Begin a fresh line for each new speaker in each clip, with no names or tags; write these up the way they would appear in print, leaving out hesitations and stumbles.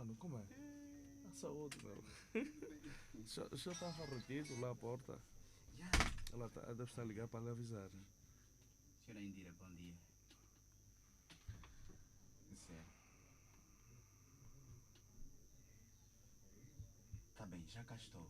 Mano, como é? A saúde, meu. Já está farroquido lá à porta. Ela deve estar a ligar para lhe avisar.
Senhora Indira, bom dia. Sério. Tá bem, já cá estou.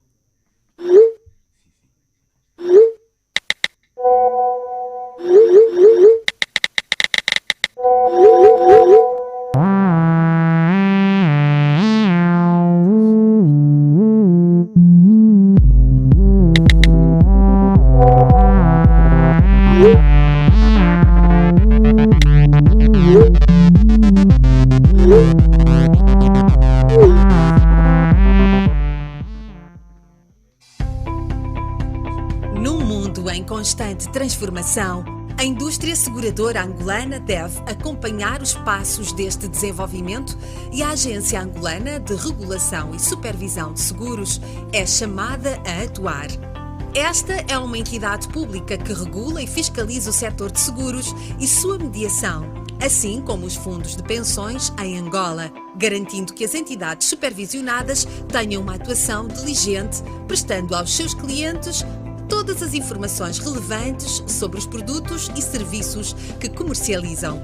Num mundo em constante transformação, a indústria seguradora angolana deve acompanhar os passos deste desenvolvimento e a Agência Angolana de Regulação e Supervisão de Seguros é chamada a atuar. Esta é uma entidade pública que regula e fiscaliza o setor de seguros e sua mediação, assim como os fundos de pensões em Angola, garantindo que as entidades supervisionadas tenham uma atuação diligente, prestando aos seus clientes todas as informações relevantes sobre os produtos e serviços que comercializam.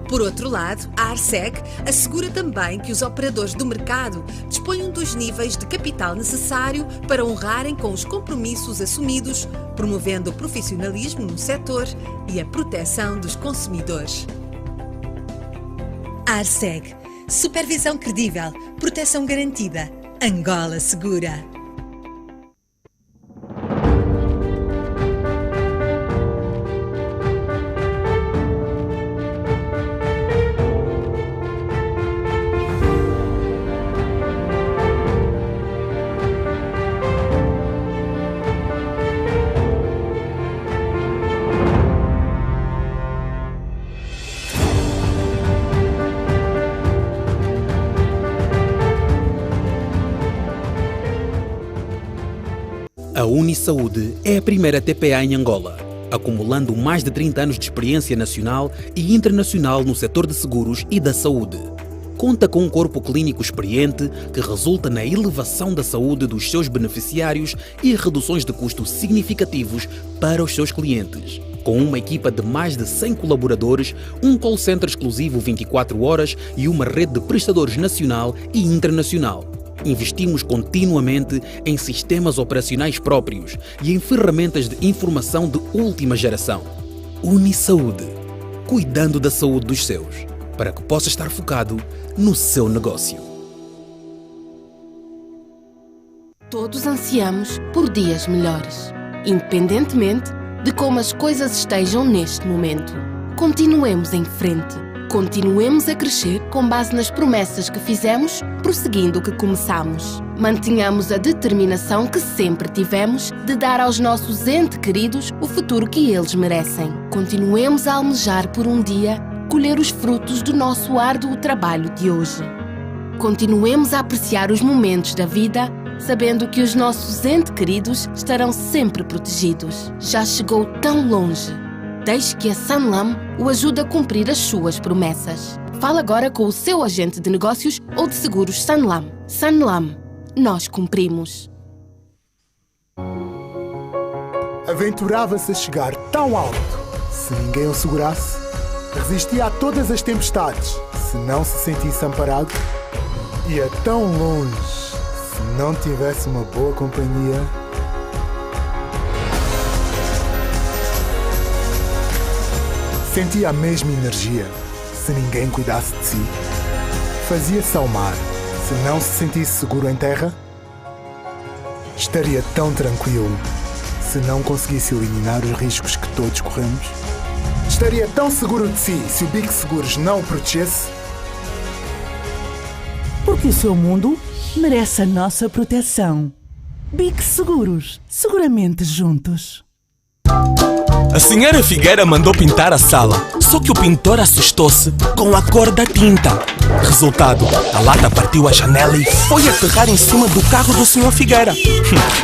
Por outro lado, a ARSEG assegura também que os operadores do mercado disponham dos níveis de capital necessário para honrarem com os compromissos assumidos, promovendo o profissionalismo no setor e a proteção dos consumidores. ARSEG. Supervisão credível, proteção garantida. Angola Segura.
A Unisaúde é a primeira TPA em Angola, acumulando mais de 30 anos de experiência nacional e internacional no setor de seguros e da saúde. Conta com um corpo clínico experiente que resulta na elevação da saúde dos seus beneficiários e reduções de custos significativos para os seus clientes. Com uma equipa de mais de 100 colaboradores, um call center exclusivo 24 horas e uma rede de prestadores nacional e internacional. Investimos continuamente em sistemas operacionais próprios e em ferramentas de informação de última geração. Unisaúde, cuidando da saúde dos seus, para que possa estar focado no seu negócio.
Todos ansiamos por dias melhores, independentemente de como as coisas estejam neste momento. Continuemos em frente. Continuemos a crescer com base nas promessas que fizemos, prosseguindo o que começamos. Mantenhamos a determinação que sempre tivemos de dar aos nossos entes queridos o futuro que eles merecem. Continuemos a almejar por um dia colher os frutos do nosso árduo trabalho de hoje. Continuemos a apreciar os momentos da vida, sabendo que os nossos entes queridos estarão sempre protegidos. Já chegou tão longe. Deixe que a Sanlam o ajude a cumprir as suas promessas. Fale agora com o seu agente de negócios ou de seguros Sanlam. Sanlam, nós cumprimos.
Aventurava-se a chegar tão alto, se ninguém o segurasse. Resistia a todas as tempestades, se não se sentisse amparado. Ia tão longe, se não tivesse uma boa companhia. Sentia a mesma energia, se ninguém cuidasse de si. Fazia-se ao mar, se não se sentisse seguro em terra. Estaria tão tranquilo, se não conseguisse eliminar os riscos que todos corremos. Estaria tão seguro de si, se o Big Seguros não o protegesse.
Porque o seu mundo merece a nossa proteção. Big Seguros, seguramente juntos.
A senhora Figueira mandou pintar a sala, só que o pintor assustou-se com a cor da tinta. Resultado, a lata partiu a janela e foi aterrar em cima do carro do Sr. Figueira.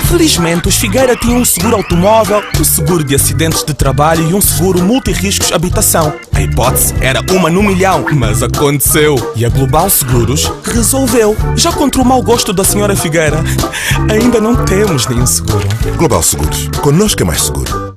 Felizmente, os Figueira tinham um seguro automóvel, um seguro de acidentes de trabalho e um seguro multirriscos habitação. A hipótese era 1 no milhão, mas aconteceu. E a Global Seguros resolveu. Já contra o mau gosto da Sra. Figueira, ainda não temos nenhum seguro.
Global Seguros. Connosco é mais seguro.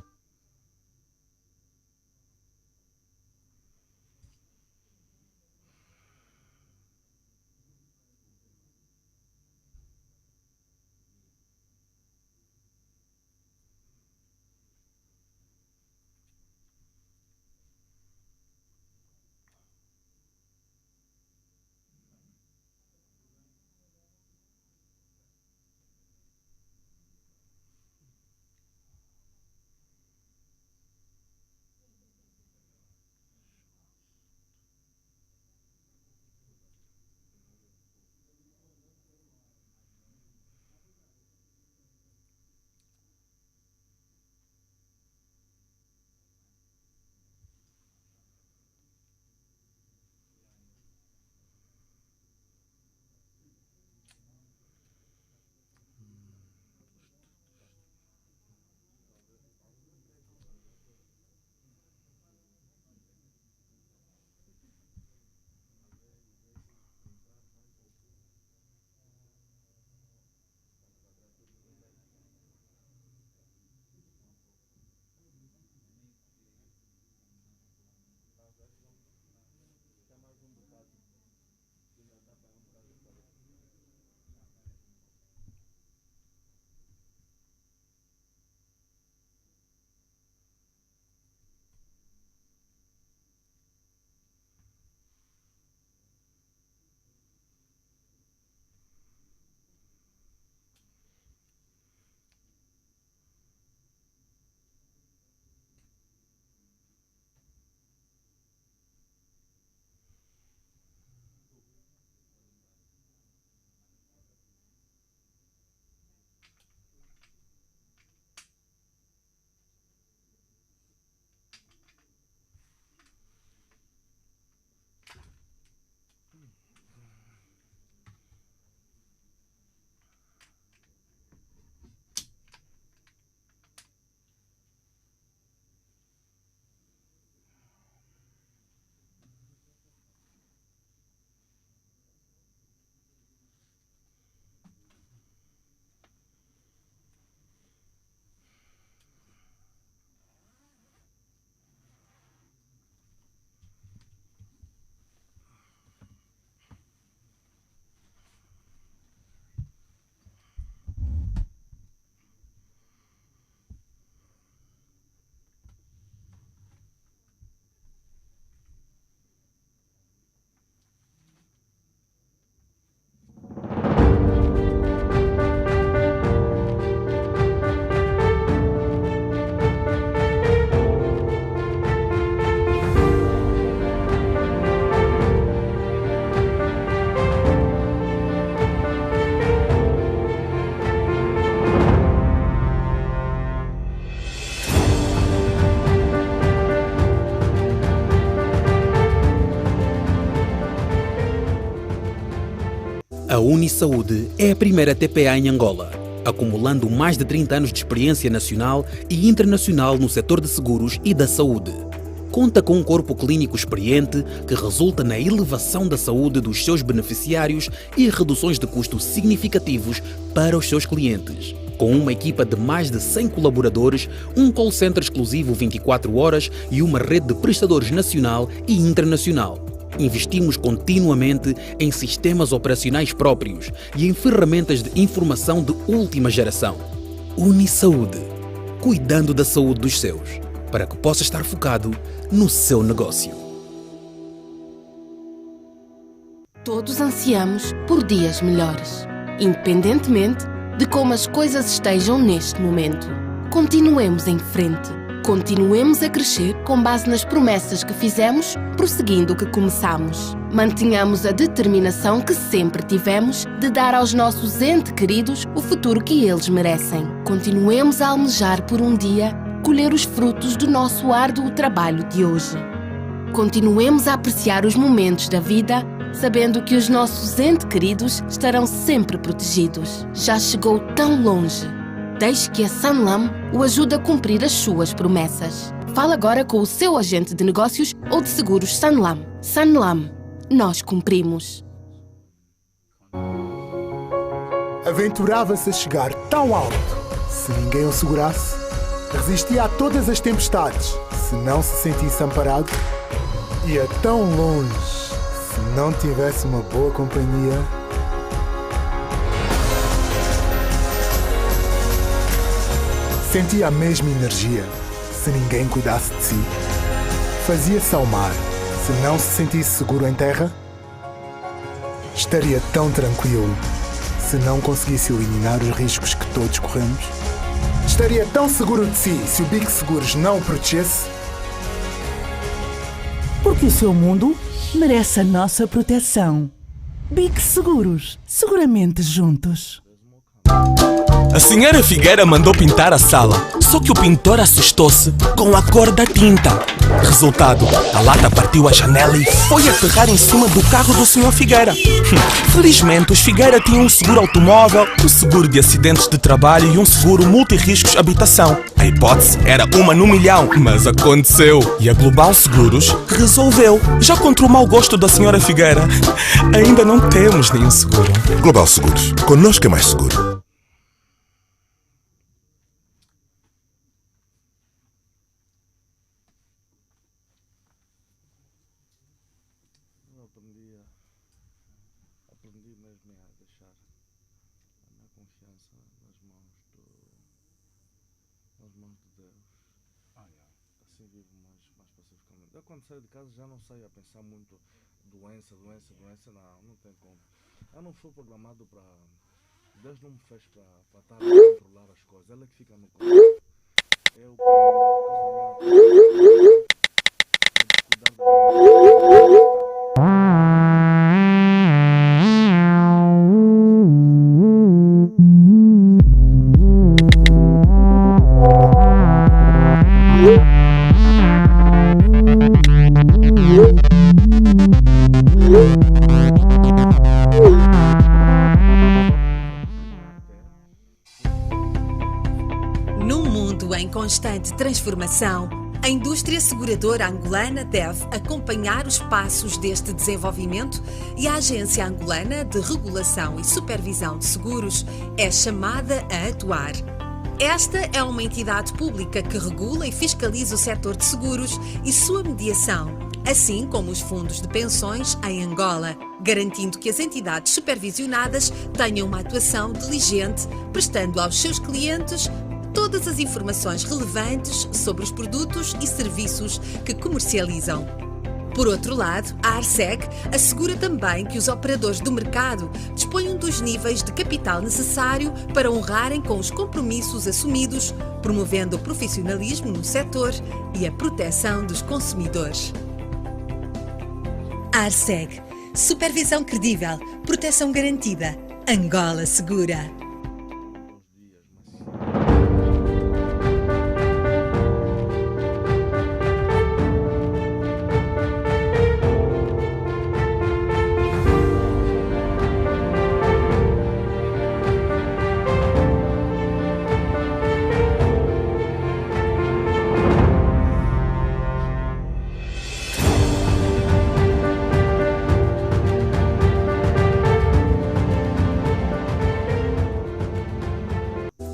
A Unisaúde é a primeira TPA em Angola, acumulando mais de 30 anos de experiência nacional e internacional no setor de seguros e da saúde. Conta com um corpo clínico experiente que resulta na elevação da saúde dos seus beneficiários e reduções de custos significativos para os seus clientes. Com uma equipa de mais de 100 colaboradores, um call center exclusivo 24 horas e uma rede de prestadores nacional e internacional. Investimos continuamente em sistemas operacionais próprios e em ferramentas de informação de última geração. Unisaúde, cuidando da saúde dos seus, para que possa estar focado no seu negócio.
Todos ansiamos por dias melhores, independentemente de como as coisas estejam neste momento. Continuemos em frente. Continuemos a crescer com base nas promessas que fizemos, prosseguindo o que começamos. Mantenhamos a determinação que sempre tivemos de dar aos nossos entes queridos o futuro que eles merecem. Continuemos a almejar por um dia colher os frutos do nosso árduo trabalho de hoje. Continuemos a apreciar os momentos da vida sabendo que os nossos entes queridos estarão sempre protegidos. Já chegou tão longe. Deixe que a Sanlam o ajude a cumprir as suas promessas. Fale agora com o seu agente de negócios ou de seguros Sanlam. Sanlam, nós cumprimos.
Aventurava-se a chegar tão alto, se ninguém o segurasse. Resistia a todas as tempestades, se não se sentisse amparado. Ia tão longe, se não tivesse uma boa companhia. Sentia a mesma energia, se ninguém cuidasse de si. Fazia-se ao mar, se não se sentisse seguro em terra. Estaria tão tranquilo, se não conseguisse eliminar os riscos que todos corremos. Estaria tão seguro de si, se o Big Seguros não o protegesse.
Porque o seu mundo merece a nossa proteção. Big Seguros, seguramente juntos.
A senhora Figueira mandou pintar a sala, só que o pintor assustou-se com a cor da tinta. Resultado, a lata partiu a janela e foi aterrar em cima do carro do senhor Figueira. Felizmente, os Figueira tinham um seguro automóvel, um seguro de acidentes de trabalho e um seguro multirriscos habitação. A hipótese era 1 no milhão, mas aconteceu. E a Global Seguros resolveu. Já contra o mau gosto da senhora Figueira, ainda não temos nenhum seguro.
Global Seguros. Connosco é mais seguro.
Aprendi mesmo a deixar a minha confiança nas mãos de Deus. Assim vivo mais pacificamente. Eu quando saio de casa já não saio a pensar muito doença, não tem como. Eu não fui programado para... Deus não me fez para estar a controlar as coisas, ela é que fica no controle. Eu
Num mundo em constante transformação, a indústria seguradora angolana deve acompanhar os passos deste desenvolvimento e a Agência Angolana de Regulação e Supervisão de Seguros é chamada a atuar. Esta é uma entidade pública que regula e fiscaliza o setor de seguros e sua mediação, assim como os fundos de pensões em Angola, garantindo que as entidades supervisionadas tenham uma atuação diligente, prestando aos seus clientes todas as informações relevantes sobre os produtos e serviços que comercializam. Por outro lado, a ARSEG assegura também que os operadores do mercado disponham dos níveis de capital necessário para honrarem com os compromissos assumidos, promovendo o profissionalismo no setor e a proteção dos consumidores. ARSEG. Supervisão credível, proteção garantida. Angola Segura.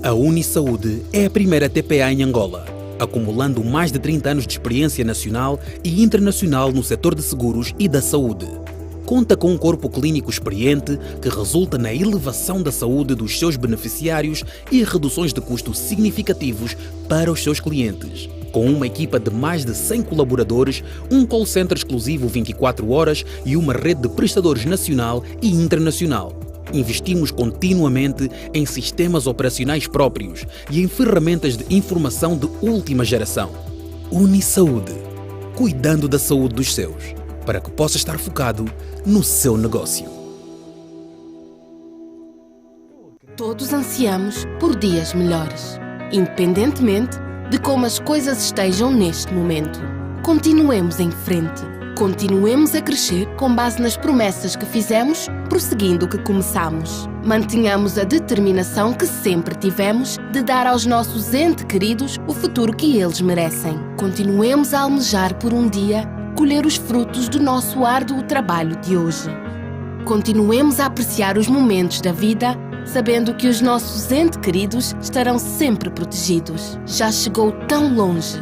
A Unisaúde é a primeira TPA em Angola, acumulando mais de 30 anos de experiência nacional e internacional no setor de seguros e da saúde. Conta com um corpo clínico experiente que resulta na elevação da saúde dos seus beneficiários e reduções de custos significativos para os seus clientes. Com uma equipa de mais de 100 colaboradores, um call center exclusivo 24 horas e uma rede de prestadores nacional e internacional. Investimos continuamente em sistemas operacionais próprios e em ferramentas de informação de última geração. Unisaúde, cuidando da saúde dos seus, para que possa estar focado no seu negócio.
Todos ansiamos por dias melhores, independentemente de como as coisas estejam neste momento. Continuemos em frente. Continuemos a crescer com base nas promessas que fizemos, prosseguindo o que começamos. Mantenhamos a determinação que sempre tivemos de dar aos nossos entes queridos o futuro que eles merecem. Continuemos a almejar por um dia colher os frutos do nosso árduo trabalho de hoje. Continuemos a apreciar os momentos da vida, sabendo que os nossos entes queridos estarão sempre protegidos. Já chegou tão longe.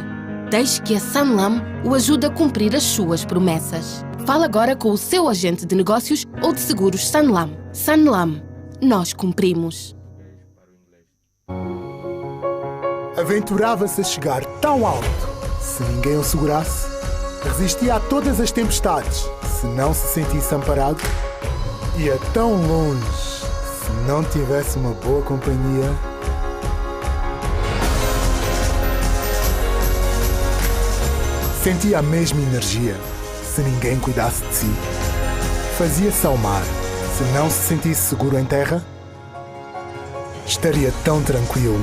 Deixe que a Sanlam o ajude a cumprir as suas promessas. Fale agora com o seu agente de negócios ou de seguros Sanlam. Sanlam, nós cumprimos.
Aventurava-se a chegar tão alto, se ninguém o segurasse. Resistia a todas as tempestades, se não se sentisse amparado. Ia tão longe, se não tivesse uma boa companhia. Sentia a mesma energia, se ninguém cuidasse de si. Fazia-se ao mar, se não se sentisse seguro em terra. Estaria tão tranquilo,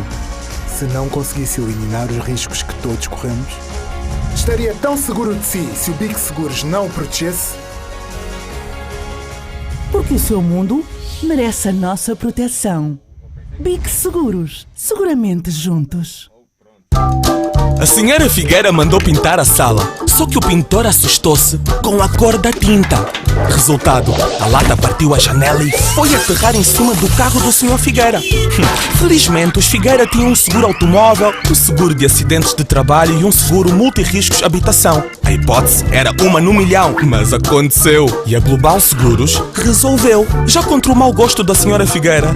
se não conseguisse eliminar os riscos que todos corremos. Estaria tão seguro de si, se o Big Seguros não o protegesse.
Porque o seu mundo merece a nossa proteção. Big Seguros, seguramente juntos.
A senhora Figueira mandou pintar a sala, só que o pintor assustou-se com a cor da tinta. Resultado, a lata partiu a janela e foi aterrar em cima do carro do senhor Figueira. Felizmente, os Figueira tinham um seguro automóvel, um seguro de acidentes de trabalho e um seguro multirriscos habitação. A hipótese era 1 no milhão, mas aconteceu. E a Global Seguros resolveu. Já contra o mau gosto da senhora Figueira,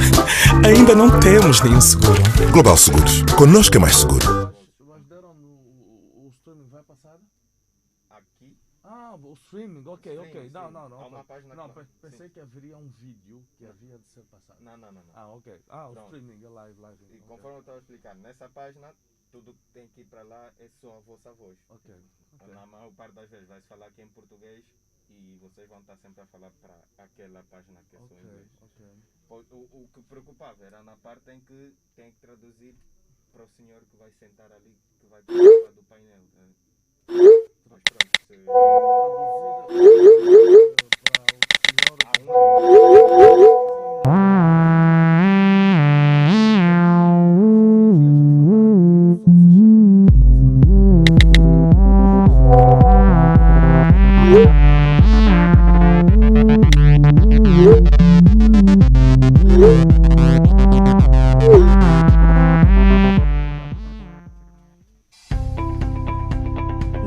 ainda não temos nenhum seguro.
Global Seguros. Connosco é mais seguro.
O streaming vai passar?
Aqui.
Ah, o streaming, ok. Não.
Há uma página
Não,
que
pensei que haveria um vídeo que havia de ser passado.
Não.
Ah, ok. Ah, o
Pronto.
streaming, é live.
E conforme eu estava explicando, nessa página, tudo que tem que ir para lá é só a vossa voz.
Ok.
Na maior parte das vezes vai se falar aqui em português e vocês vão estar sempre a falar para aquela página que é só em inglês. O que preocupava era na parte em que tem que traduzir para o senhor que vai sentar ali, que vai participar do painel. Mas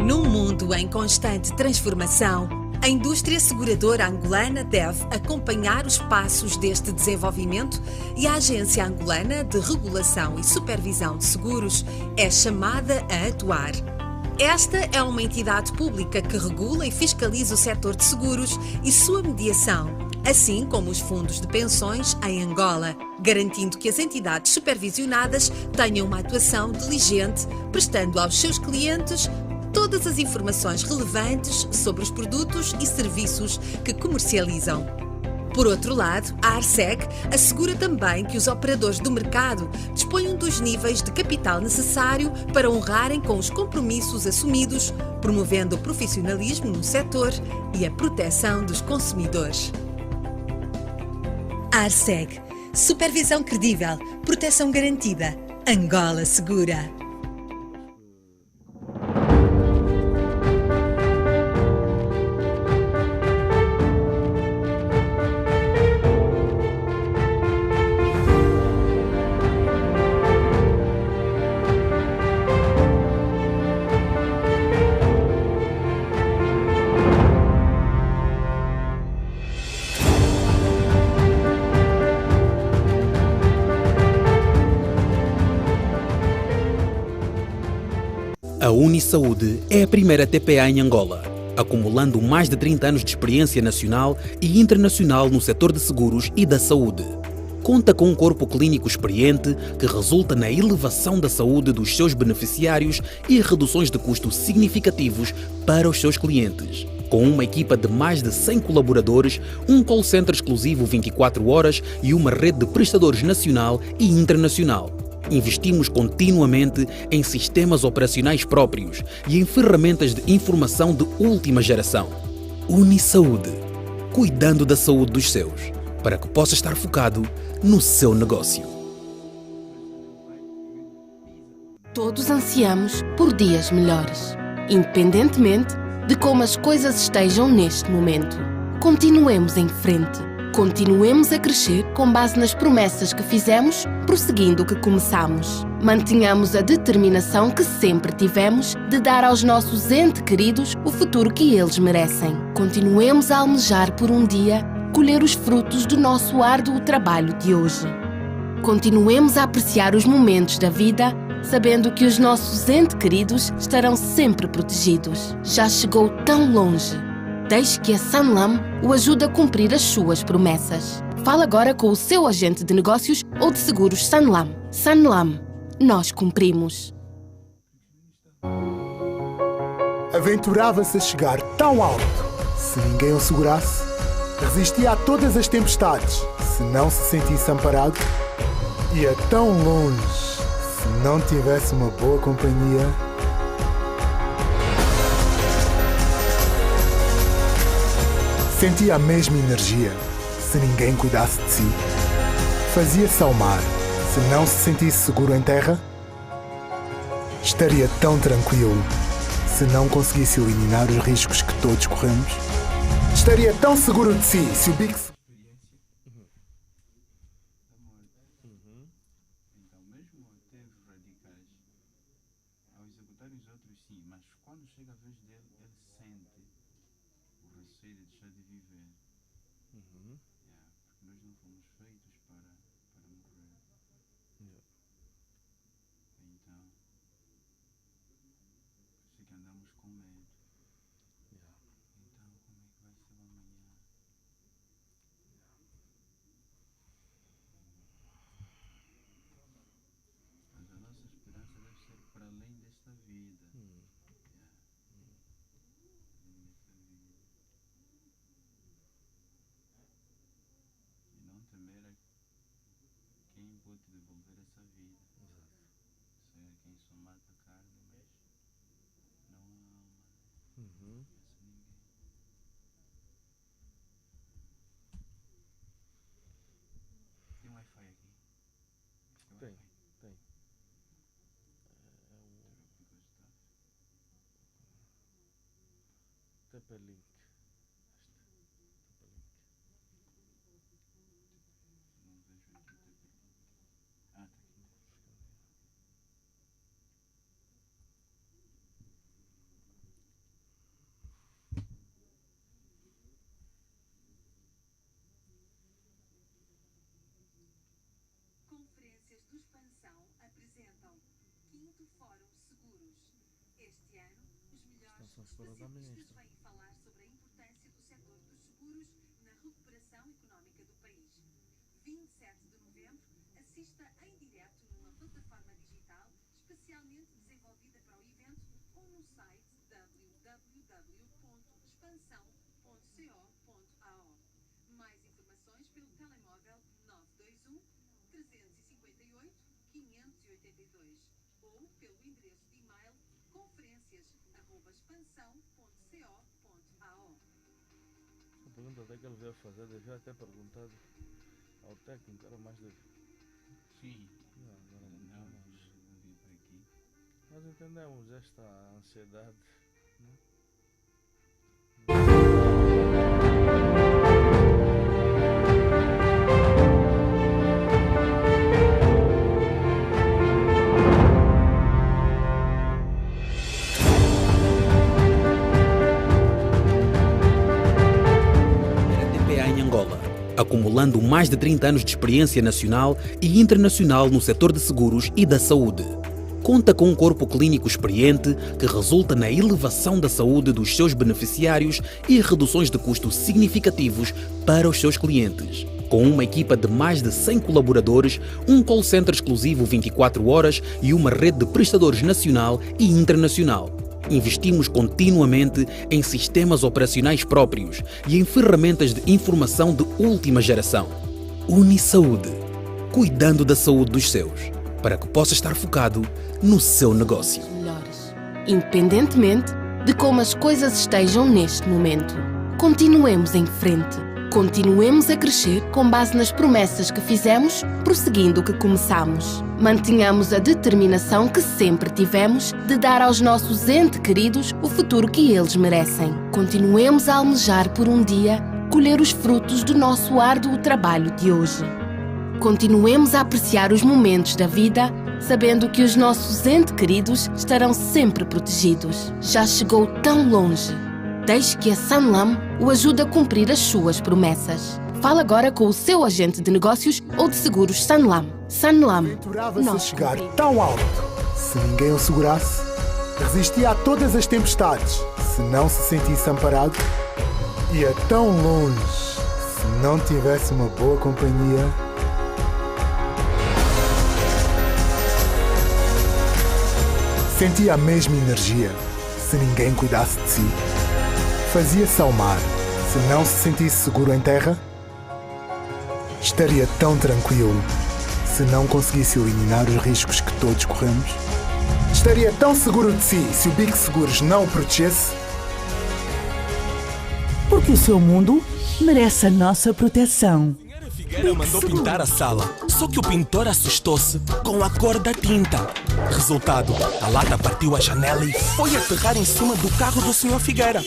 Num mundo em constante transformação, a indústria seguradora angolana deve acompanhar os passos deste desenvolvimento e a Agência Angolana de Regulação e Supervisão de Seguros é chamada a atuar. Esta é uma entidade pública que regula e fiscaliza o setor de seguros e sua mediação, assim como os fundos de pensões em Angola, garantindo que as entidades supervisionadas tenham uma atuação diligente, prestando aos seus clientes todas as informações relevantes sobre os produtos e serviços que comercializam. Por outro lado, a ARSEG assegura também que os operadores do mercado disponham dos níveis de capital necessário para honrarem com os compromissos assumidos, promovendo o profissionalismo no setor e a proteção dos consumidores. ARSEG. Supervisão credível. Proteção garantida. Angola Segura.
A Unisaúde é a primeira TPA em Angola, acumulando mais de 30 anos de experiência nacional e internacional no setor de seguros e da saúde. Conta com um corpo clínico experiente que resulta na elevação da saúde dos seus beneficiários e reduções de custos significativos para os seus clientes. Com uma equipa de mais de 100 colaboradores, um call center exclusivo 24 horas e uma rede de prestadores nacional e internacional. Investimos continuamente em sistemas operacionais próprios e em ferramentas de informação de última geração. Unisaúde, cuidando da saúde dos seus, para que possa estar focado no seu negócio.
Todos ansiamos por dias melhores, independentemente de como as coisas estejam neste momento. Continuemos em frente. Continuemos a crescer com base nas promessas que fizemos, prosseguindo o que começamos. Mantenhamos a determinação que sempre tivemos de dar aos nossos entes queridos o futuro que eles merecem. Continuemos a almejar por um dia colher os frutos do nosso árduo trabalho de hoje. Continuemos a apreciar os momentos da vida, sabendo que os nossos entes queridos estarão sempre protegidos. Já chegou tão longe. Deixe que a Sanlam o ajude a cumprir as suas promessas. Fale agora com o seu agente de negócios ou de seguros Sanlam. Sanlam, nós cumprimos.
Aventurava-se a chegar tão alto, se ninguém o segurasse. Resistia a todas as tempestades, se não se sentisse amparado. Ia tão longe, se não tivesse uma boa companhia. Sentia a mesma energia, se ninguém cuidasse de si. Fazia-se ao mar, se não se sentisse seguro em terra. Estaria tão tranquilo, se não conseguisse eliminar os riscos que todos corremos. Estaria tão seguro de si, se o Big...
Então, mesmo termos radicais, ao executar os outros sim, mas quando chega a vez dele, ele sente o receio de deixar de viver. Porque nós não fomos feitos para morrer. Então, sei que andamos com medo. Então, como é que vai ser o amanhã? Mas a nossa esperança deve ser para além desta vida. Além desta vida. E não temer a quem pode devolver essa vida. Sei a quem só mata a carne, mas não a alma. Ninguém. Tem Wi-Fi aqui?
Tem. TP-Link.
Não vejo aqui o TP. Ah, tá aqui.
Conferências do Expansão apresentam 5º Fórum Seguros. Este ano, os melhores especialistas vêm falar sobre a importância do setor dos seguros na recuperação económica do país. 27 de novembro, assista em direto numa plataforma digital especialmente desenvolvida para o evento ou no site www.expansão.co.ao. Mais informações pelo telemóvel 921 358 582 ou pelo endereço de e-mail conferências@expansão.co.ao.
A pergunta até que ele veio fazer, devia até perguntado ao técnico, era mais dele.
Sim.
Não
vim para aqui.
Nós entendemos esta ansiedade, né?
Acumulando mais de 30 anos de experiência nacional e internacional no setor de seguros e da saúde. Conta com um corpo clínico experiente que resulta na elevação da saúde dos seus beneficiários e reduções de custos significativos para os seus clientes. Com uma equipa de mais de 100 colaboradores, um call center exclusivo 24 horas e uma rede de prestadores nacional e internacional. Investimos continuamente em sistemas operacionais próprios e em ferramentas de informação de última geração. Unisaúde, cuidando da saúde dos seus, para que possa estar focado no seu negócio.
Melhores, independentemente de como as coisas estejam neste momento. Continuemos em frente. Continuemos a crescer com base nas promessas que fizemos, prosseguindo o que começamos. Mantenhamos a determinação que sempre tivemos de dar aos nossos entes queridos o futuro que eles merecem. Continuemos a almejar por um dia colher os frutos do nosso árduo trabalho de hoje. Continuemos a apreciar os momentos da vida, sabendo que os nossos entes queridos estarão sempre protegidos. Já chegou tão longe. Deixe que a Sanlam o ajude a cumprir as suas promessas. Fale agora com o seu agente de negócios ou de seguros Sanlam. Sanlam.
Aventurava-se a chegar tão alto. Se ninguém o segurasse, resistia a todas as tempestades. Se não se sentisse amparado, ia tão longe. Se não tivesse uma boa companhia. Sentia a mesma energia se ninguém cuidasse de si. Fazia-se ao mar. Se não se sentisse seguro em terra, estaria tão tranquilo. Se não conseguisse eliminar os riscos que todos corremos, estaria tão seguro de si se o Big Seguros não o protegesse.
Porque o seu mundo merece a nossa proteção.
Figueira mandou pintar a sala, só que o pintor assustou-se com a cor da tinta. Resultado, a lata partiu a janela e foi aterrar em cima do carro do Sr. Figueira.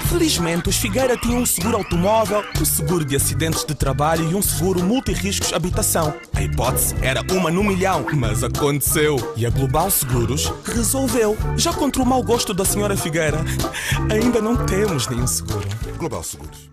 Felizmente, os Figueira tinham um seguro automóvel, um seguro de acidentes de trabalho e um seguro multirriscos habitação. A hipótese era 1 no milhão, mas aconteceu. E a Global Seguros resolveu. Já contra o mau gosto da Sra. Figueira, ainda não temos nenhum seguro.
Global Seguros.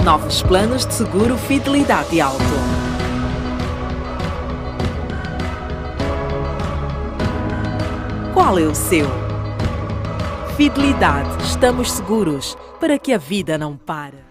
Novos planos de seguro Fidelidade Alto. Qual é o seu? Fidelidade, estamos seguros para que a vida não pare.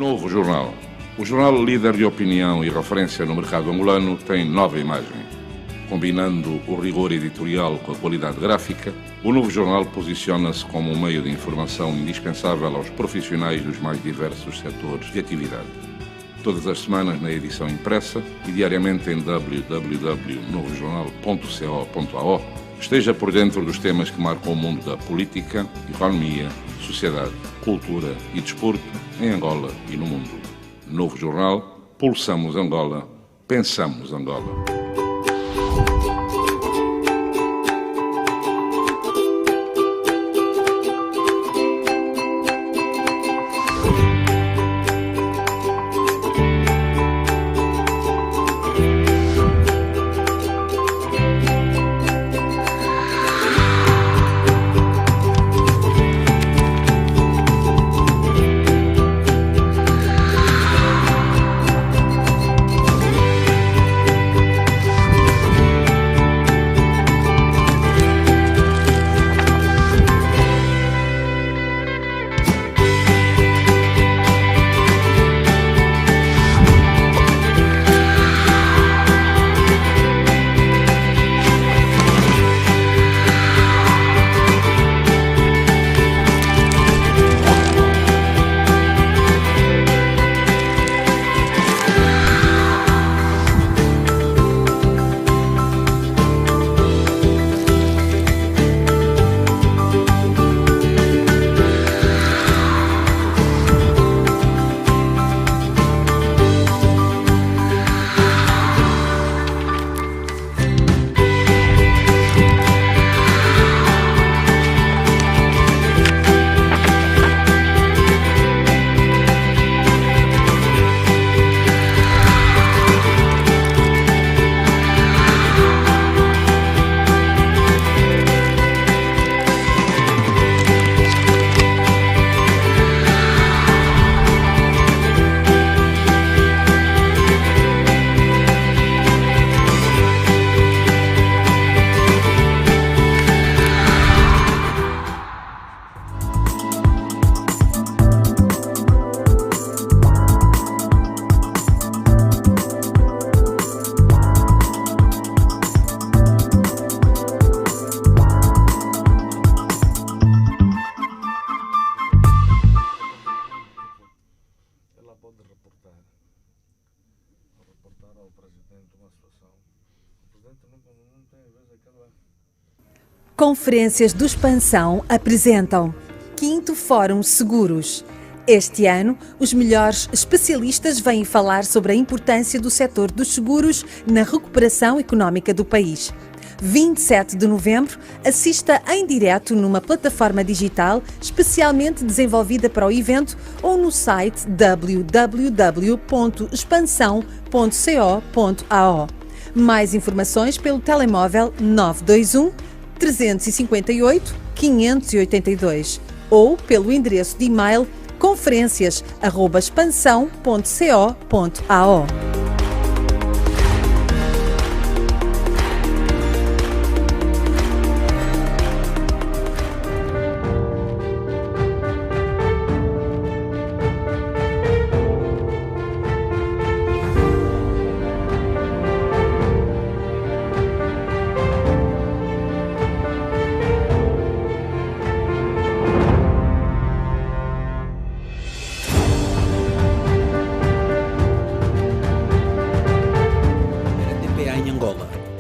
Novo jornal. O jornal líder de opinião e referência no mercado angolano tem nova imagem. Combinando o rigor editorial com a qualidade gráfica, o novo jornal posiciona-se como um meio de informação indispensável aos profissionais dos mais diversos setores de atividade. Todas as semanas na edição impressa e diariamente em www.novojornal.co.ao, esteja por dentro dos temas que marcam o mundo da política, economia, sociedade, cultura e desporto em Angola e no mundo. Novo jornal, pulsamos Angola, pensamos Angola.
Conferências do Expansão apresentam 5º Fórum Seguros. Este ano, os melhores especialistas vêm falar sobre a importância do setor dos seguros na recuperação económica do país. 27 de novembro, assista em direto numa plataforma digital especialmente desenvolvida para o evento ou no site www.expansão.co.ao. Mais informações pelo telemóvel 921 358 582 ou pelo endereço de e-mail conferências@expansão.co.ao.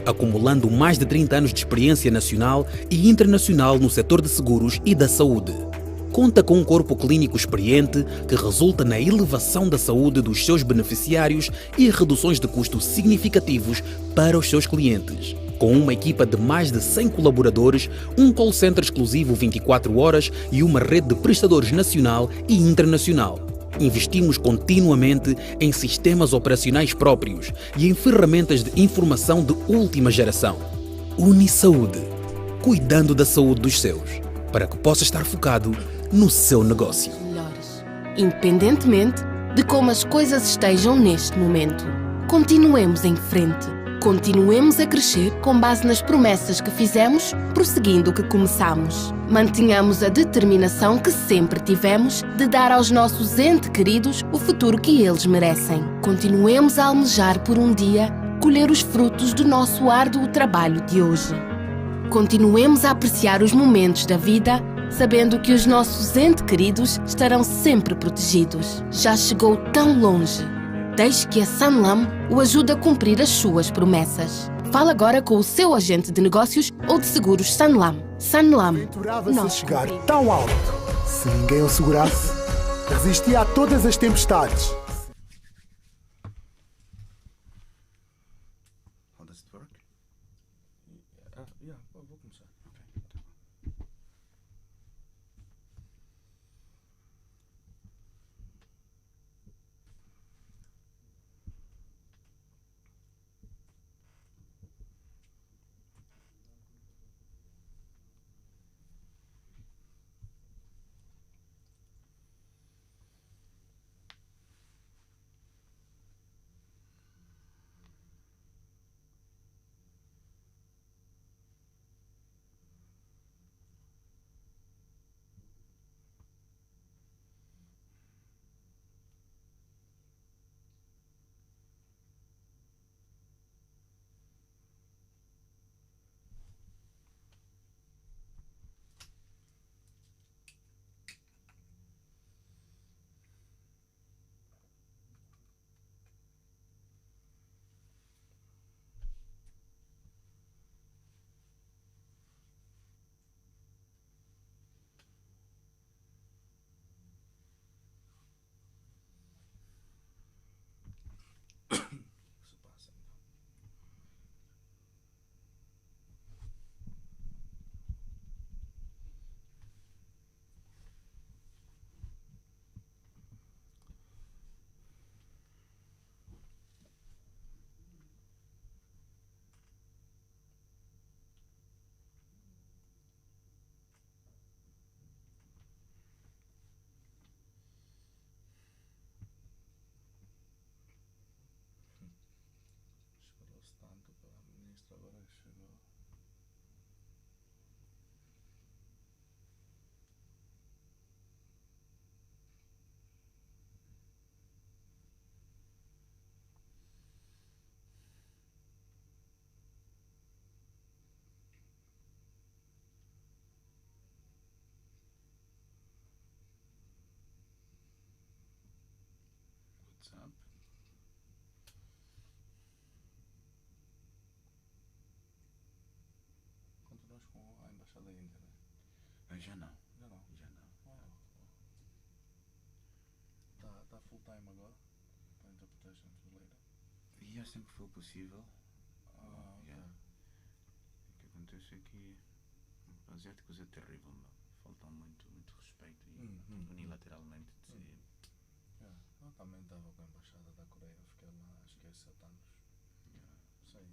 Acumulando mais de 30 anos de experiência nacional e internacional no setor de seguros e da saúde. Conta com um corpo clínico experiente que resulta na elevação da saúde dos seus beneficiários e reduções de custos significativos para os seus clientes. Com uma equipa de mais de 100 colaboradores, um call center exclusivo 24 horas e uma rede de prestadores nacional e internacional. Investimos continuamente em sistemas operacionais próprios e em ferramentas de informação de última geração. Unisaúde, cuidando da saúde dos seus, para que possa estar focado no seu negócio.
Independentemente de como as coisas estejam neste momento, continuemos em frente. Continuemos a crescer com base nas promessas que fizemos, prosseguindo o que começamos. Mantenhamos a determinação que sempre tivemos de dar aos nossos entes queridos o futuro que eles merecem. Continuemos a almejar por um dia colher os frutos do nosso árduo trabalho de hoje. Continuemos a apreciar os momentos da vida, sabendo que os nossos entes queridos estarão sempre protegidos. Já chegou tão longe. Deixe que a Sanlam o ajude a cumprir as suas promessas. Fale agora com o seu agente de negócios ou de seguros Sanlam. Sanlam.
Aventurava-se a chegar tão alto. Se ninguém o segurasse, resistia a todas as tempestades.
How does it work? Yeah, vou começar. Tanto para a ministra, agora chegou. WhatsApp. Continuamos com a embaixada.
Já não.
Já não?
Já não.
Tá full time agora? Para interpretation translator?
E é sempre que for possível.
Ok.
O que acontece é que os asiáticos é terrível, meu. Faltam muito respeito e unilateralmente decidir.
Eu também estava com a embaixada da Coreia, fiquei lá acho que 7 anos. Sei.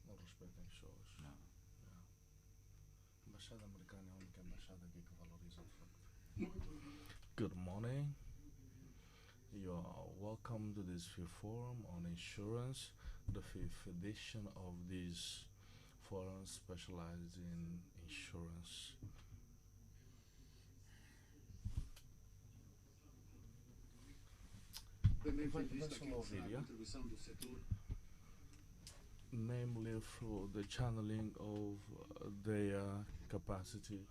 Não respeitem shows.
Não.
A embaixada americana é a única embaixada aqui que valoriza o facto. Good morning. You are welcome to this fifth forum on insurance, the fifth edition of this forum specialized in insurance. Namely through the channeling of their capacity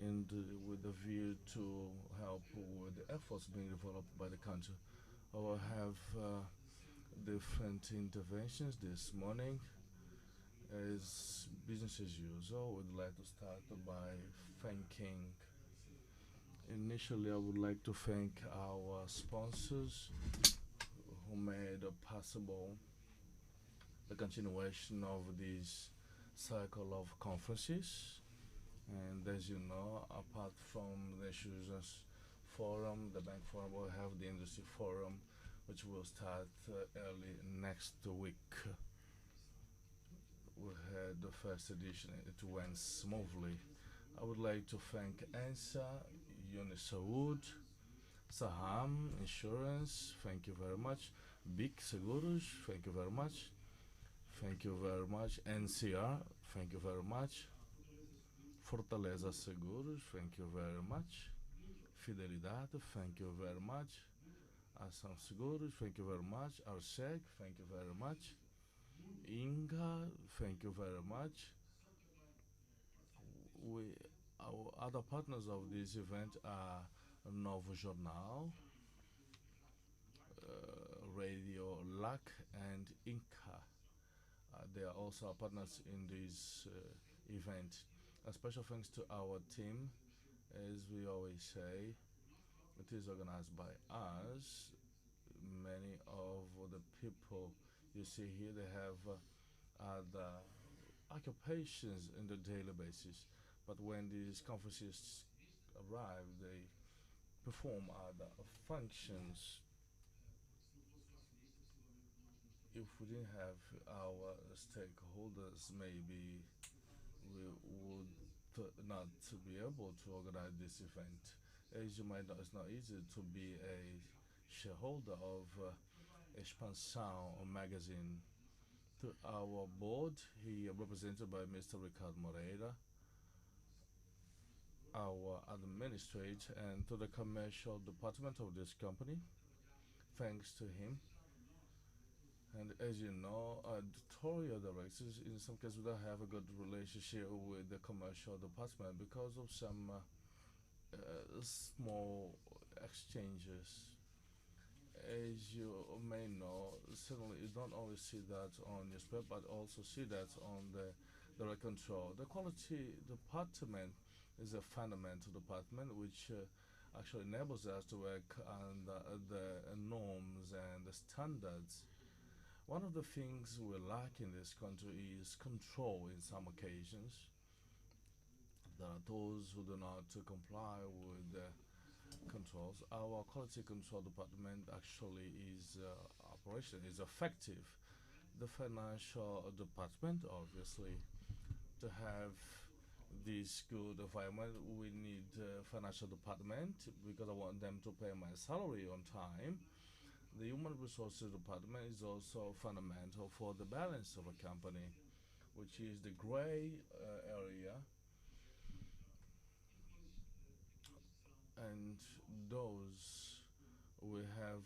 and with a view to help with the efforts being developed by the country. I will have different interventions this morning. As business as usual, would like to start by thanking. Initially, I would like to thank our sponsors who made possible the continuation of this cycle of conferences. And as you know, apart from the Insurance Forum, the Bank Forum, will have the Industry Forum, which will start early next week. We had the first edition, it went smoothly. I would like to thank ANSA, Unisaud, Saham Insurance, thank you very much. Big Seguros, thank you very much. Thank you very much. NCR, thank you very much. Fortaleza Seguros, thank you very much. Fidelidade, thank you very much. Ação Seguros, thank you very much. Arseg, thank you very much. Inga, thank you very much. Our other partners of this event are Novo Jornal, Radio LAC, and Inca. They are also our partners in this event. A special thanks to our team. As we always say, it is organized by us. Many of the people you see here, they have other occupations in the daily basis. But when these conferences arrive, they perform other functions. If we didn't have our stakeholders, maybe we would not be able to organize this event. As you might know, it's not easy to be a shareholder of Expansão magazine. To our board, here represented by Mr. Ricardo Moreira, our administrator, and to the commercial department of this company, thanks to him. And as you know, editorial directors, in some cases, we don't have a good relationship with the commercial department because of some small exchanges. As you may know, certainly you don't always see that on newspaper, but also see that on the direct control. The quality department is a fundamental department which actually enables us to work under the norms and the standards. One of the things we lack in this country is control in some occasions. There are those who do not comply with the controls. Our quality control department actually is is effective. The financial department, obviously, to have this good environment, we need financial department because I want them to pay my salary on time. The human resources department is also fundamental for the balance of a company, which is the gray area. And those we have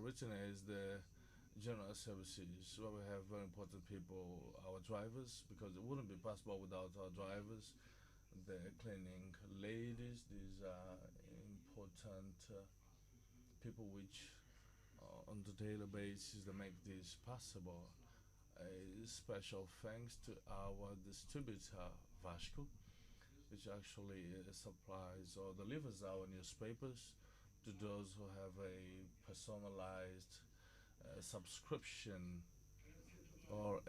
written as the general services, where we have very important people, our drivers, because it wouldn't be possible without our drivers, the cleaning ladies. These are important people which on the daily basis they make this possible. A special thanks to our distributor Vasco, which actually supplies or delivers our newspapers to those who have a personalized subscription or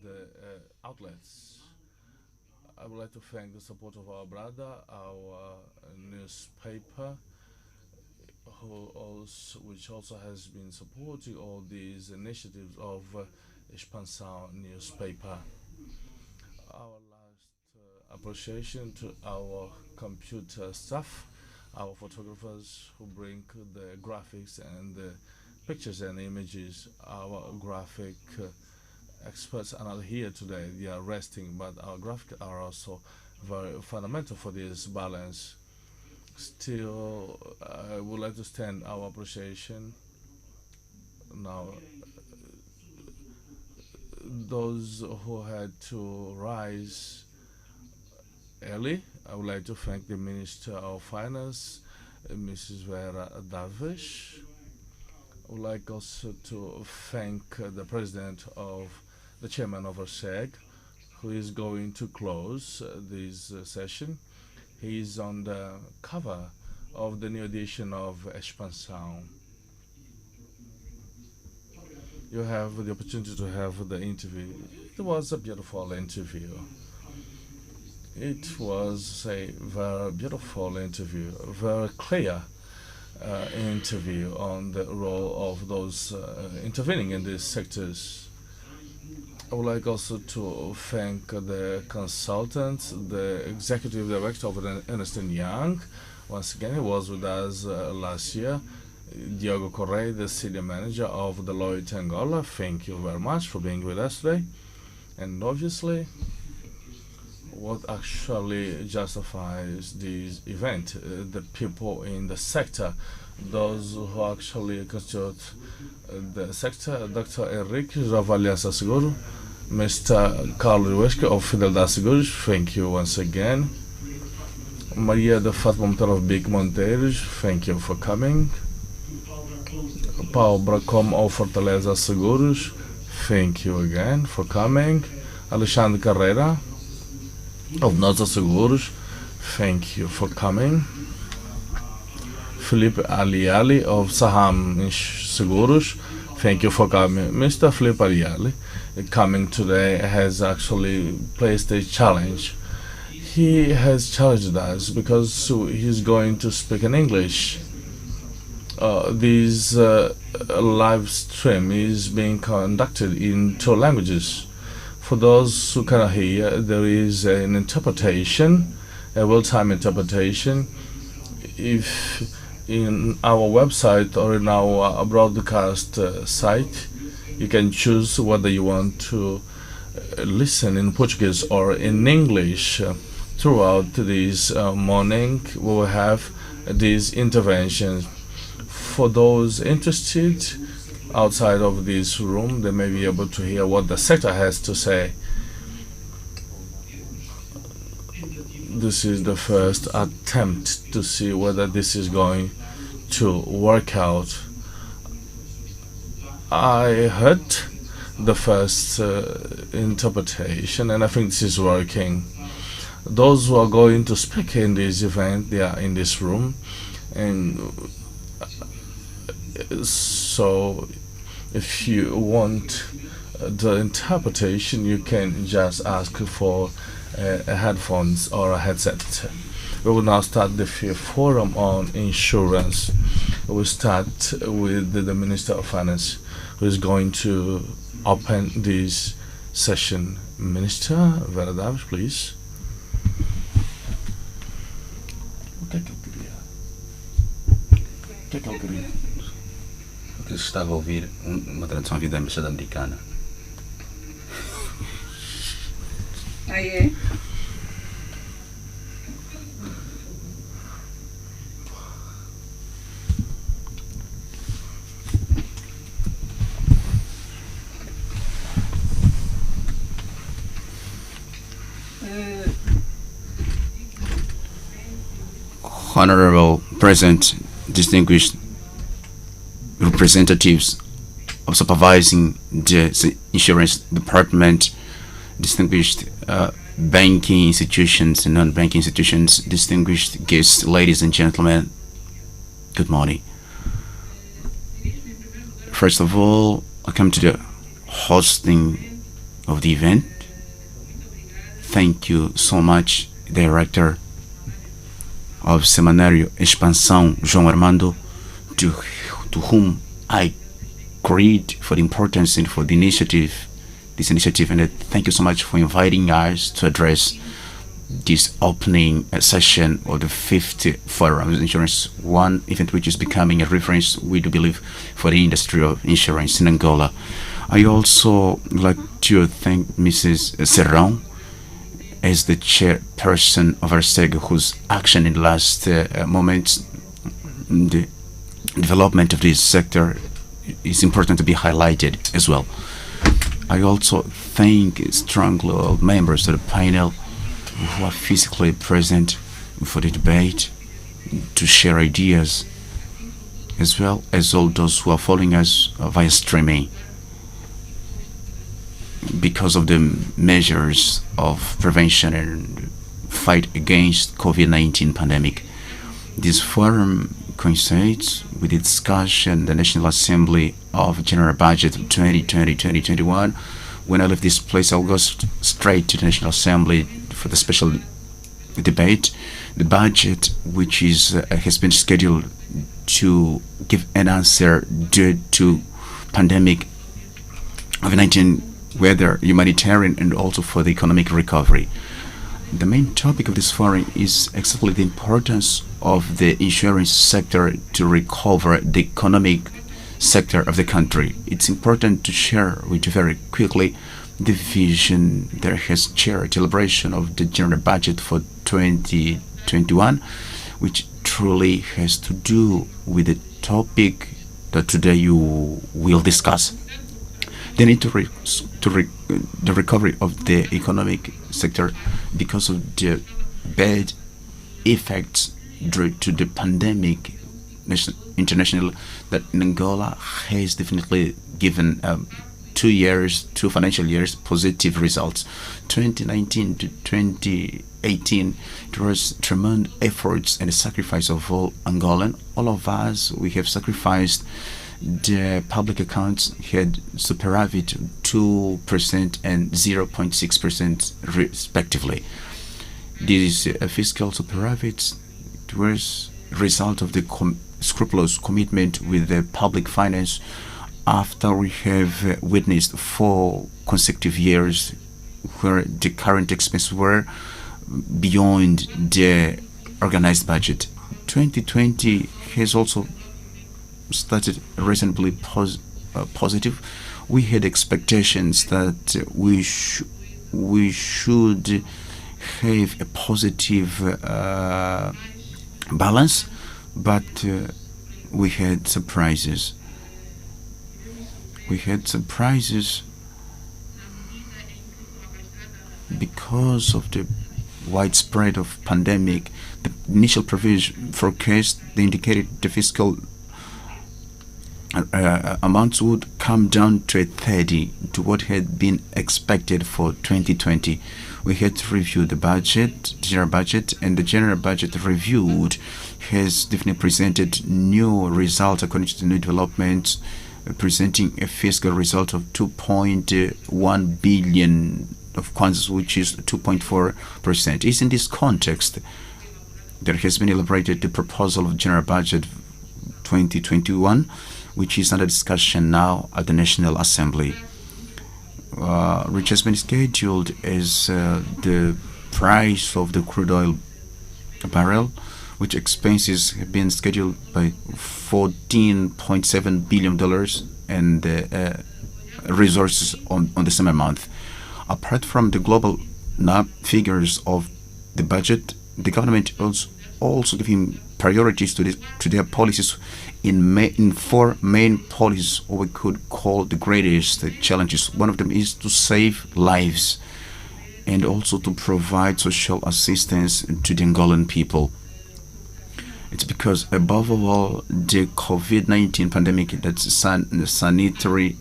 the outlets. I would like to thank the support of our brother, our newspaper, which also has been supporting all these initiatives of Expansão newspaper. Our last appreciation to our computer staff, our photographers who bring the graphics and the pictures and images. Our graphic experts are not here today, they are resting, but our graphics are also very fundamental for this balance. Still, I would like to extend our appreciation now. Those who had to rise early, I would like to thank the Minister of Finance, Mrs. Vera Davis. I would like also to thank the President of the Chairman of SEG, who is going to close this session. He is on the cover of the new edition of Expansão. You have the opportunity to have the interview. It was a beautiful interview. It was a very beautiful interview, a very clear interview on the role of those intervening in these sectors. I would like also to thank the consultant, the executive director of Ernst & Young. Once again, he was with us last year. Diogo Correia, the senior manager of Deloitte Angola. Thank you very much for being with us today. And obviously, what actually justifies this event, the people in the sector, those who actually constitute the sector, Dr. Henrique Ravaliança Seguro, Mr. Carlos Ruesca of Fidelidade Seguros, thank you once again. Maria de Fatima Monteiro of Big Monteiros, thank you for coming. Paulo Bracom of Fortaleza Seguros, thank you again for coming. Alexandre Carreira of Nossa Seguros, thank you for coming. Felipe Aliali of Saham Seguros, thank you for coming. Mr. Felipe Aliali, coming today, has actually placed a challenge. He has challenged us because he's going to speak in English. This live stream is being conducted in 2 languages. For those who cannot hear, there is an interpretation, a real-time interpretation. If in our website or in our broadcast site, you can choose whether you want to listen in Portuguese or in English. Throughout this morning, we will have these interventions. For those interested outside of this room, they may be able to hear what the sector has to say. This is the first attempt to see whether this is going to work out. I heard the first interpretation, and I think this is working. Those who are going to speak in this event, they are in this room, and so if you want the interpretation, you can just ask for headphones or a headset. We will now start the forum on insurance. We will start with the Minister of Finance, who is going to open this session. Minister Vera Davis, please. O que é que ele queria?
Eu estava a ouvir uma tradução à vida da Embaixada Americana.
Ah, é?
Honorable President, distinguished representatives of supervising the insurance department, distinguished banking institutions and non-banking institutions, distinguished guests, ladies and gentlemen, good morning. First of all, I come to the hosting of the event. Thank you so much, Director of Semanário Expansão, João Armando, to whom I agreed for the importance and for the this initiative, and thank you so much for inviting us to address this opening session of the 5th Forum Insurance, one event which is becoming a reference, we do believe, for the industry of insurance in Angola. I also like to thank Mrs. Serrão as the chairperson of our SEG, whose action in the last moments, the development of this sector is important to be highlighted as well. I also thank strongly all members of the panel who are physically present for the debate to share ideas, as well as all those who are following us via streaming. Because of the measures of prevention and fight against COVID-19 pandemic, this forum coincides with the discussion the National Assembly of General Budget 2020-2021. When I leave this place, I'll go straight to the National Assembly for the special debate. The budget, which has been scheduled to give an answer due to pandemic COVID-19, whether humanitarian and also for the economic recovery. The main topic of this forum is exactly the importance of the insurance sector to recover the economic sector of the country. It's important to share with you very quickly the vision that has chaired the elaboration of the general budget for 2021, which truly has to do with the topic that today you will discuss. The need the recovery of the economic sector because of the bad effects due to the pandemic international that in Angola has definitely given 2 financial years positive results. 2019 to 2018, there was tremendous efforts and the sacrifice of all Angolan. All of us, we have sacrificed. The public accounts had superavit 2% and 0.6% respectively. These fiscal superavits was result of the scrupulous commitment with the public finance after we have witnessed 4 consecutive years where the current expenses were beyond the organized budget. 2020 has also started reasonably positive. We had expectations that we should have a positive balance, but we had surprises. We had surprises because of the widespread of pandemic. The initial provision forecast, they indicated the fiscal amounts would come down to 30 to what had been expected for 2020. We had to review the budget, general budget, and the general budget reviewed has definitely presented new results according to the new developments, presenting a fiscal result of 2.1 billion of kwanzas, which is 2.4%. It's in this context there has been elaborated the proposal of general budget 2021, which is under discussion now at the National Assembly, which has been scheduled as the price of the crude oil barrel, which expenses have been scheduled by $14.7 billion and resources on the summer month. Apart from the global figures of the budget, the government also giving priorities to their policies in 4 main policies, or we could call the greatest challenges. One of them is to save lives and also to provide social assistance to the Angolan people. It's because, above all, the COVID-19 pandemic, that's a sanitary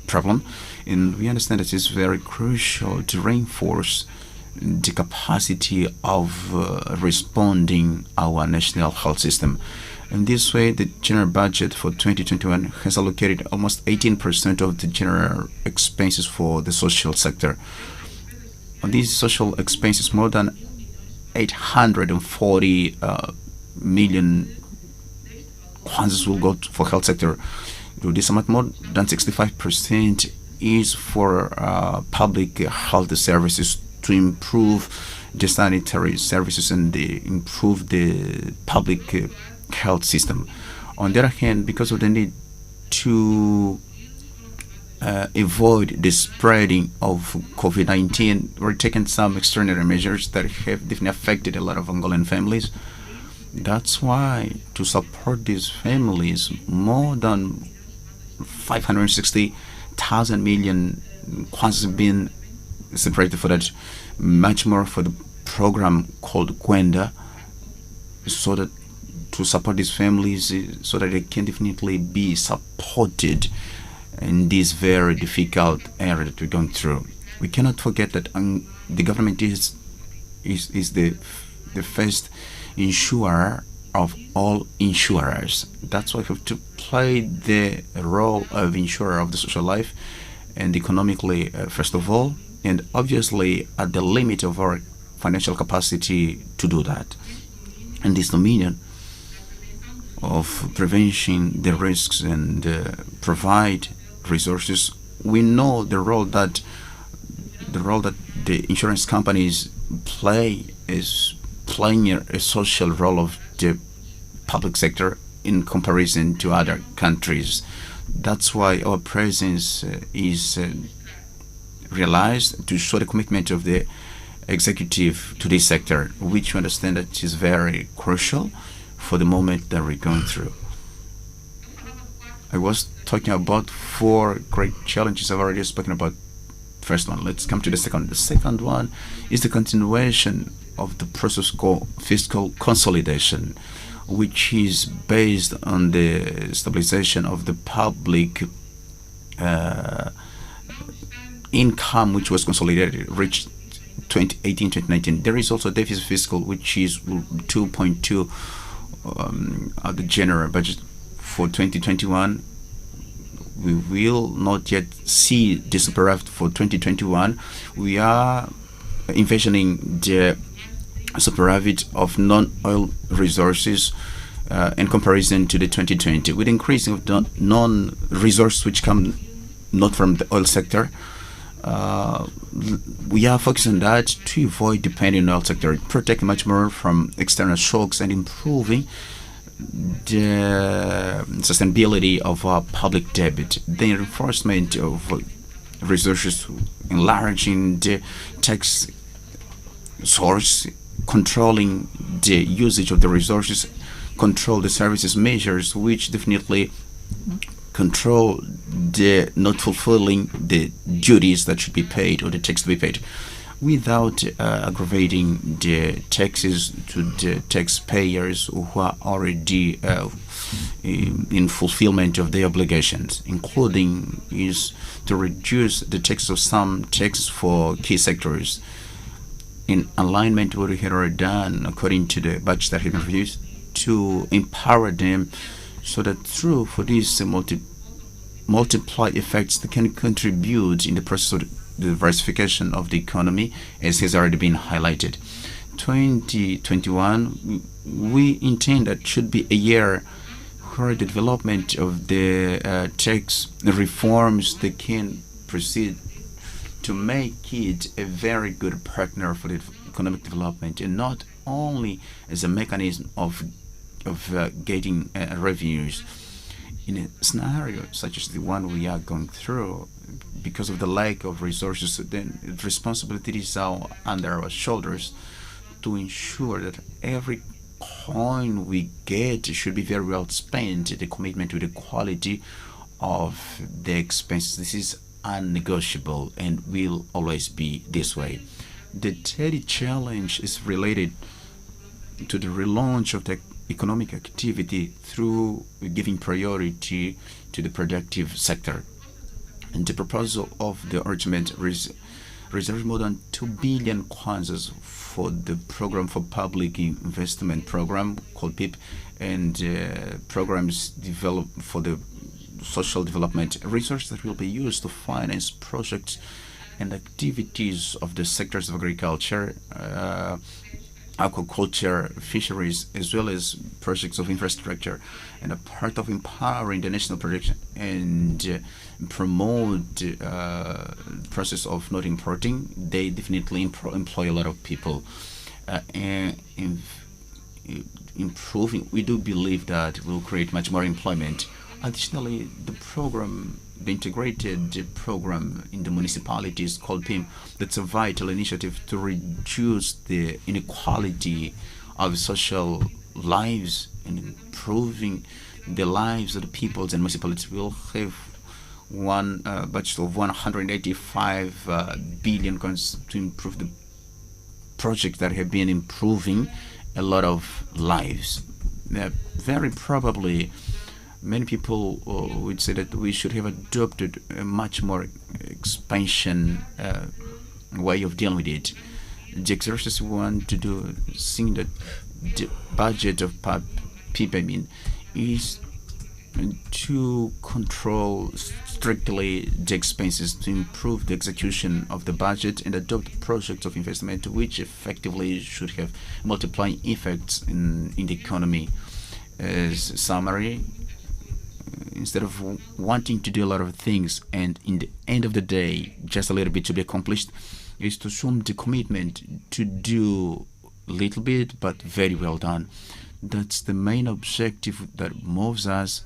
problem, and we understand that it's very crucial to reinforce the capacity of responding our national health system. In this way, the general budget for 2021 has allocated almost 18% of the general expenses for the social sector. On these social expenses, more than 840 million kwanzas will go for health sector. This amount, more than 65%, is for public health services to improve the sanitary services and improve the public health system. On the other hand, because of the need to avoid the spreading of COVID-19, we're taking some extraordinary measures that have definitely affected a lot of Angolan families. That's why, to support these families, more than 560,000 million kwanzas have been separated for that, much more for the program called Kwenda, so that to support these families, so that they can definitely be supported in this very difficult area that we're going through. We cannot forget that the government is the first insurer of all insurers. That's why we have to play the role of insurer of the social life, and economically, first of all, and obviously at the limit of our financial capacity to do that. And this dominion of preventing the risks and provide resources, we know the role that the insurance companies play is playing a social role of the public sector in comparison to other countries. That's why our presence is realized to show the commitment of the executive to this sector, which we understand that is very crucial for the moment that we're going through. I was talking about 4 great challenges. I've already spoken about the first one. Let's come to the second. The second one is the continuation of the process called fiscal consolidation, which is based on the stabilization of the public income, which was consolidated, reached 2018-2019. There is also deficit fiscal, which is 2.2 of the general budget for 2021. We will not yet see the superávit for 2021. We are envisioning the superávit of non-oil resources in comparison to the 2020, with increasing of the non-resources which come not from the oil sector. We are focused on that to avoid depending on oil sector, protect much more from external shocks, and improving the sustainability of our public debt. The reinforcement of resources, enlarging the tax source, controlling the usage of the resources, control the services measures, which definitely control the not fulfilling the duties that should be paid or the tax to be paid, without aggravating the taxes to the taxpayers who are already in fulfillment of their obligations, including is to reduce the tax of some taxes for key sectors in alignment with what we had already done according to the budget that had been reviewed, to empower them so that through for these multiply effects that can contribute in the process of the diversification of the economy, as has already been highlighted. 2021, we intend that should be a year where the development of the tax reforms that can proceed to make it a very good partner for the economic development, and not only as a mechanism of getting revenues. In a scenario such as the one we are going through, because of the lack of resources, then responsibilities are under our shoulders to ensure that every coin we get should be very well spent. The commitment to the quality of the expenses, this is unnegotiable and will always be this way. The third challenge is related to the relaunch of the economic activity through giving priority to the productive sector. And the proposal of the urgent reserves more than 2 billion kwanzas for the program for public investment program called PIP, and programs developed for the social development, resources that will be used to finance projects and activities of the sectors of agriculture, aquaculture, fisheries, as well as projects of infrastructure, and a part of empowering the national production and promote the process of not importing. They definitely employ a lot of people. And improving, we do believe that it will create much more employment. Additionally, the integrated program in the municipalities called PIM, that's a vital initiative to reduce the inequality of social lives and improving the lives of the peoples and municipalities. Will have one budget of 185 billion to improve the projects that have been improving a lot of lives. Very probably many people would say that we should have adopted a much more expansion way of dealing with it. The exercise we want to do, seeing that the budget of PIP, is to control strictly the expenses, to improve the execution of the budget and adopt projects of investment which effectively should have multiplying effects in the economy. As summary, instead of wanting to do a lot of things and in the end of the day just a little bit to be accomplished, is to assume the commitment to do a little bit but very well done. That's the main objective that moves us,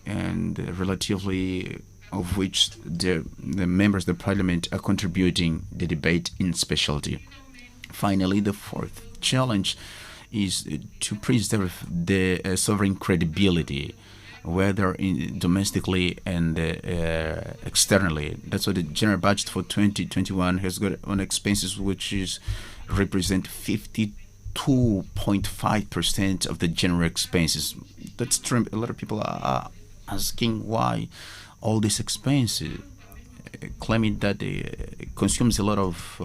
and relatively of which the members of the parliament are contributing the debate in specialty. Finally, the fourth challenge is to preserve the sovereign credibility, whether domestically and externally. That's why the general budget for 2021 has got on expenses which is represent 52.5% of the general expenses. That's true. A lot of people are asking why all these expenses, claiming that it consumes a lot of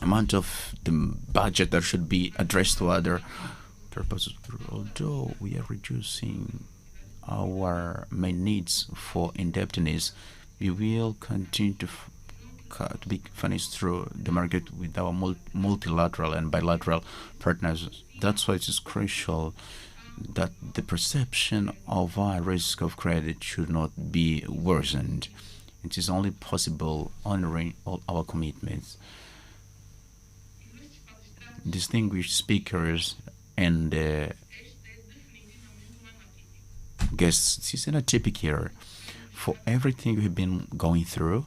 amount of the budget that should be addressed to other purposes. Although we are reducing our main needs for indebtedness, we will continue to be financed through the market with our multilateral and bilateral partners. That's why it is crucial that the perception of our risk of credit should not be worsened. It is only possible honoring all our commitments. Distinguished speakers and guests, this is an atypical year for everything we've been going through,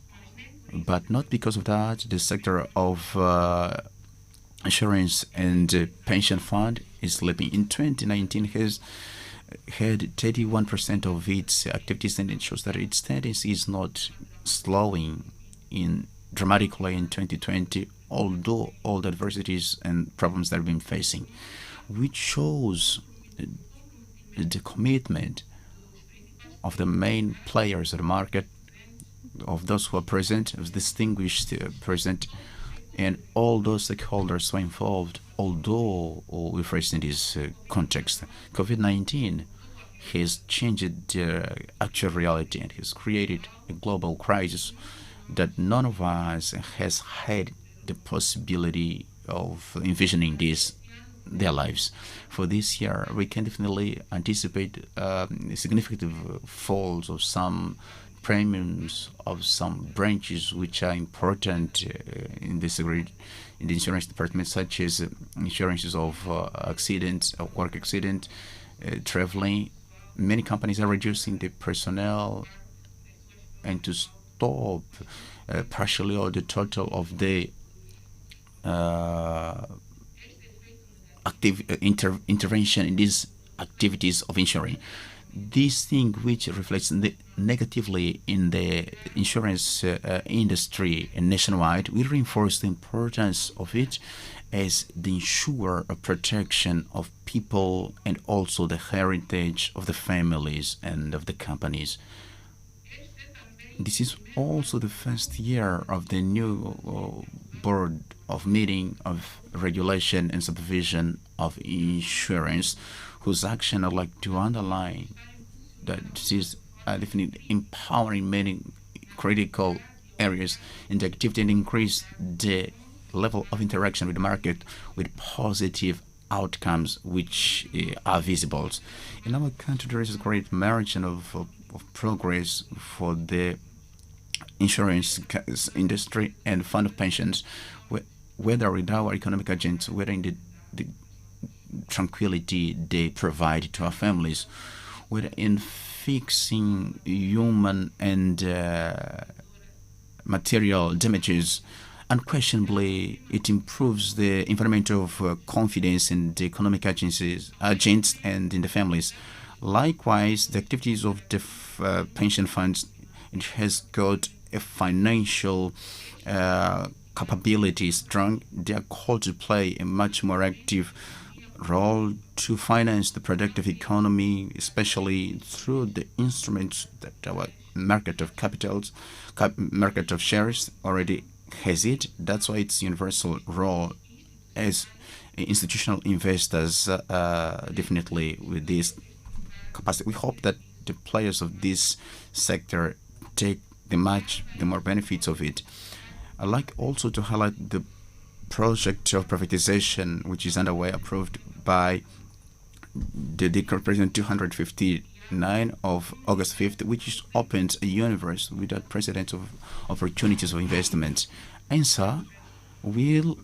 but not because of that. The sector of insurance and pension fund is slipping. In 2019 has had 31% of its activities, and it shows that its tendency is not slowing in dramatically in 2020, although all the adversities and problems that we've been facing, which shows the commitment of the main players of the market, of those who are present, of distinguished present, and all those stakeholders who are involved, although we're facing this context. COVID-19 has changed the actual reality and has created a global crisis that none of us has had the possibility of envisioning their lives. For this year, we can definitely anticipate significant falls of some premiums of some branches which are important in the insurance department, such as insurances of accidents, of work accident, traveling. Many companies are reducing the personnel and to stop partially or the total of the intervention in these activities of insuring. This thing which reflects negatively in the insurance industry nationwide, we reinforce the importance of it as the insurer of protection of people and also the heritage of the families and of the companies. This is also the first year of the new board of meeting of regulation and supervision of insurance, whose action I'd like to underline that this is definitely empowering many critical areas in the activity and increase the level of interaction with the market with positive outcomes which are visible. In our country, there is a great margin of progress for the insurance industry and fund of pensions, whether with our economic agents, whether in the tranquility they provide to our families, whether in fixing human and material damages. Unquestionably, it improves the environment of confidence in the economic agents and in the families. Likewise, the activities of the pension funds, it has got a financial capability strong. They are called to play a much more active role to finance the productive economy, especially through the instruments that our market of capitals, market of shares already has it. That's why its universal role as institutional investors definitely with this capacity. We hope that the players of this sector take the more benefits of it. I'd like also to highlight the project of privatization which is underway, approved by the Decree President 259 of August 5th, which opens a universe without precedent of opportunities of investment. ENSA will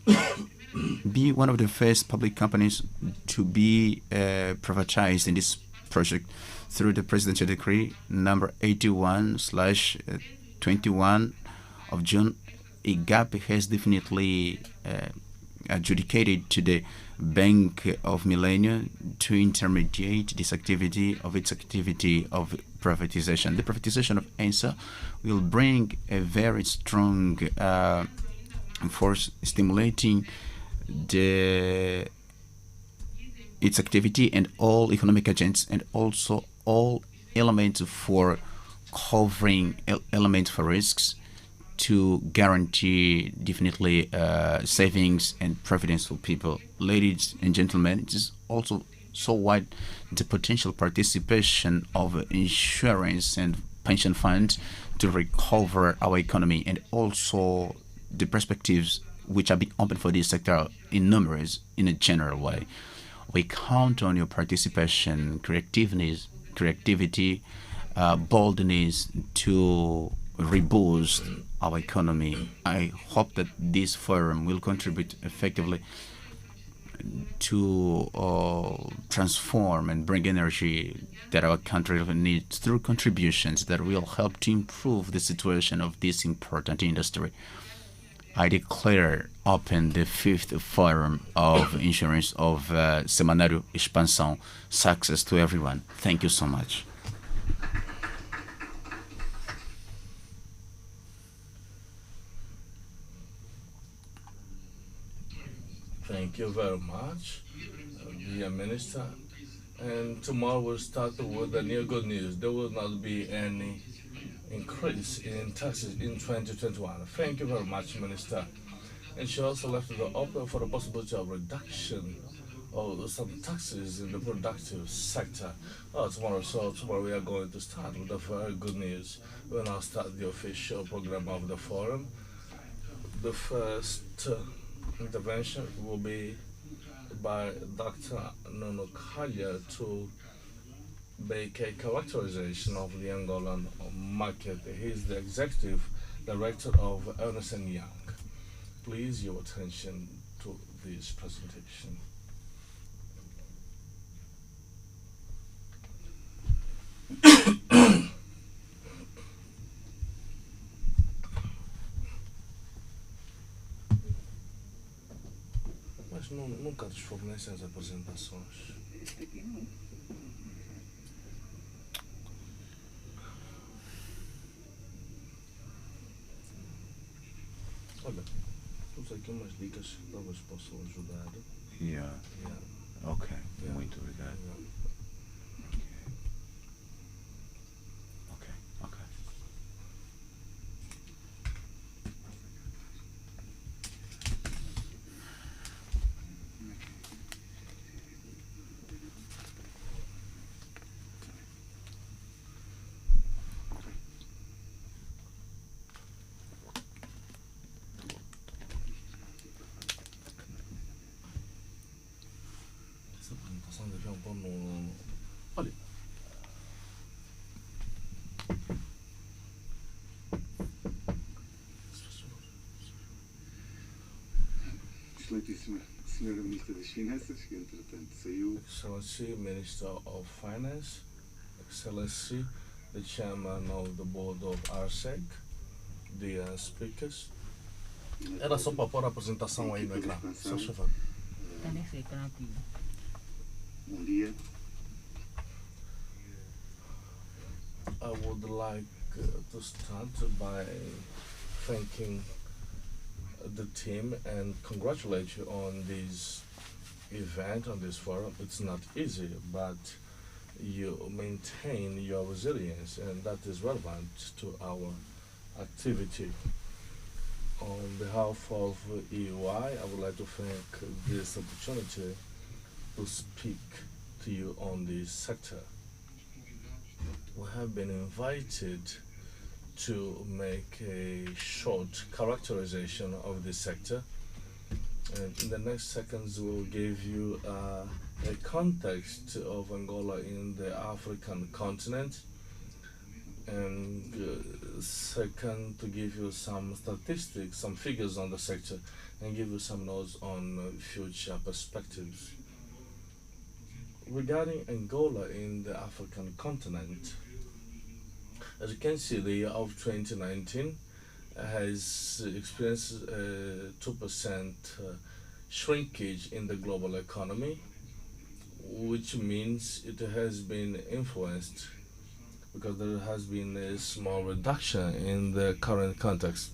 be one of the first public companies to be privatized in this project through the Presidential Decree number 81/21 of June. IGAP has definitely adjudicated to the Bank of Millennium to intermediate this activity of privatization. The privatization of ENSA will bring a very strong force stimulating its activity and all economic agents, and also all elements for covering elements for risks, to guarantee definitely savings and providence for people. Ladies and gentlemen, it is also so wide the potential participation of insurance and pension funds to recover our economy, and also the perspectives which are being opened for this sector in numerous, in a general way. We count on your participation, creativity, boldness to reboost our economy. I hope that this forum will contribute effectively to transform and bring energy that our country needs through contributions that will help to improve the situation of this important industry. I declare open the 5th Forum of Insurance of Semanário Expansão. Success to everyone. Thank you so much.
Thank you very much, dear Minister. And tomorrow we'll start with the new good news. There will not be any increase in taxes in 2021. Thank you very much, Minister. And she also left it open for the possibility of reduction of some taxes in the productive sector. Tomorrow we are going to start with the very good news. We'll now start the official program of the forum. The first intervention will be by Dr. Nuno Calha to make a characterization of the Angolan market. He is the executive director of Ernst & Young. Please, your attention to this presentation. Mas nunca nos fornecem as apresentações. umas dicas que talvez possam ajudar.
Yeah. Ok, muito obrigado. Ok.
Essa apresentação devia pôr no... Olha.
Excelentíssima Senhora Ministra das Finanças, que entretanto saiu.
Excellency Minister of Finance, Excellency the Chairman of the Board of RSEC, dear speakers. Era só para pôr a apresentação aí no ecrã. Só favor.
Bom dia.
I would like to start by thanking the team and congratulate you on this event, on this forum. It's not easy, but you maintain your resilience, and that is relevant to our activity. On behalf of EY, I would like to thank this opportunity to speak to you on this sector. We have been invited to make a short characterization of this sector, and in the next seconds we'll give you a context of Angola in the African continent, and second, to give you some statistics, some figures on the sector, and give you some notes on future perspectives. Regarding Angola in the African continent, as you can see, the year of 2019 has experienced 2% shrinkage in the global economy, which means it has been influenced because there has been a small reduction in the current context.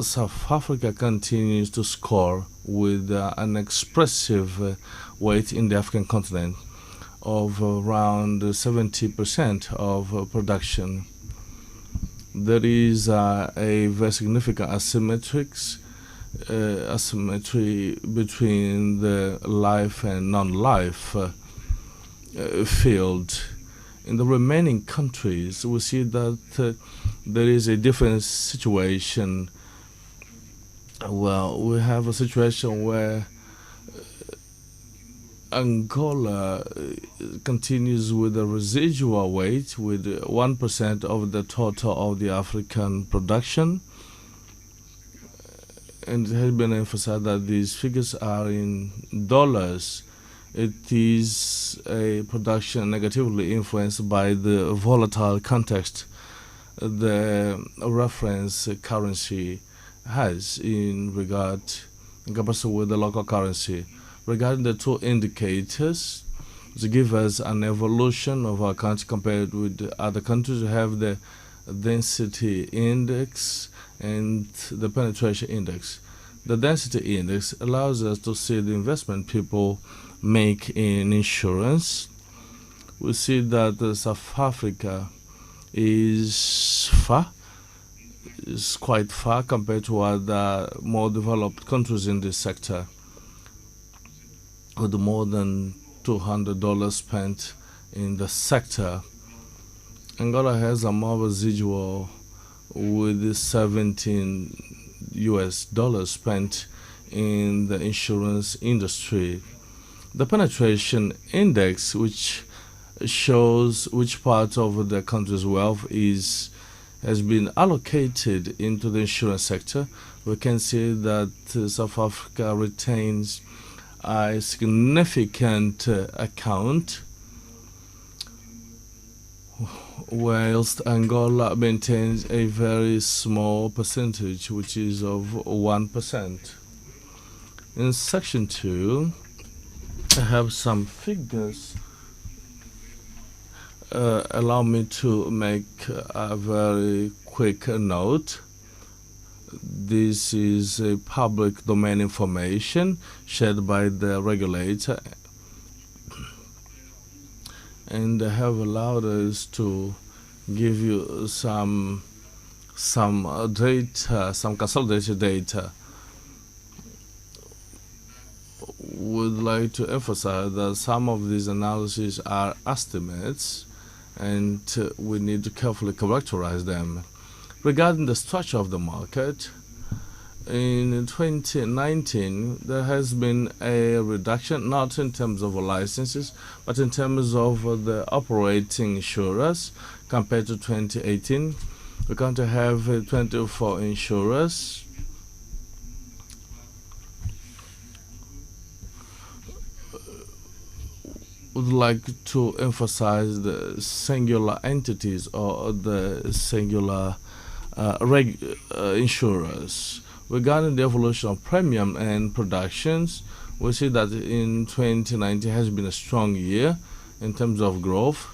South Africa continues to score with an expressive weight in the African continent of around 70% of production. There is a very significant asymmetry between the life and non-life field. In the remaining countries, we see that there is a different situation. Well, we have a situation where Angola continues with a residual weight with 1% of the total of the African production, and it has been emphasized that these figures are in dollars. It is a production negatively influenced by the volatile context the reference currency has in comparison with the local currency. Regarding the two indicators, to give us an evolution of our country compared with other countries, we have the density index and the penetration index. The density index allows us to see the investment people make in insurance. We see that South Africa is quite far compared to other more developed countries in this sector, with more than $200 spent in the sector. Angola has a more residual with $17 spent in the insurance industry. The penetration index, which shows which part of the country's wealth has been allocated into the insurance sector, we can see that South Africa retains a significant account, whilst Angola maintains a very small percentage, which is of 1%. In section 2, I have some figures. Allow me to make a very quick note. this is a public domain information shared by the regulator, and they have allowed us to give you some data, some consolidated data. Would like to emphasize that some of these analyses are estimates, and we need to carefully characterize them. Regarding the structure of the market, in 2019 there has been a reduction, not in terms of licenses, but in terms of the operating insurers compared to 2018. We're going to have 24 insurers. Would like to emphasize the singular entities or the singular insurers. Regarding the evolution of premium and productions, we see that in 2019 has been a strong year in terms of growth,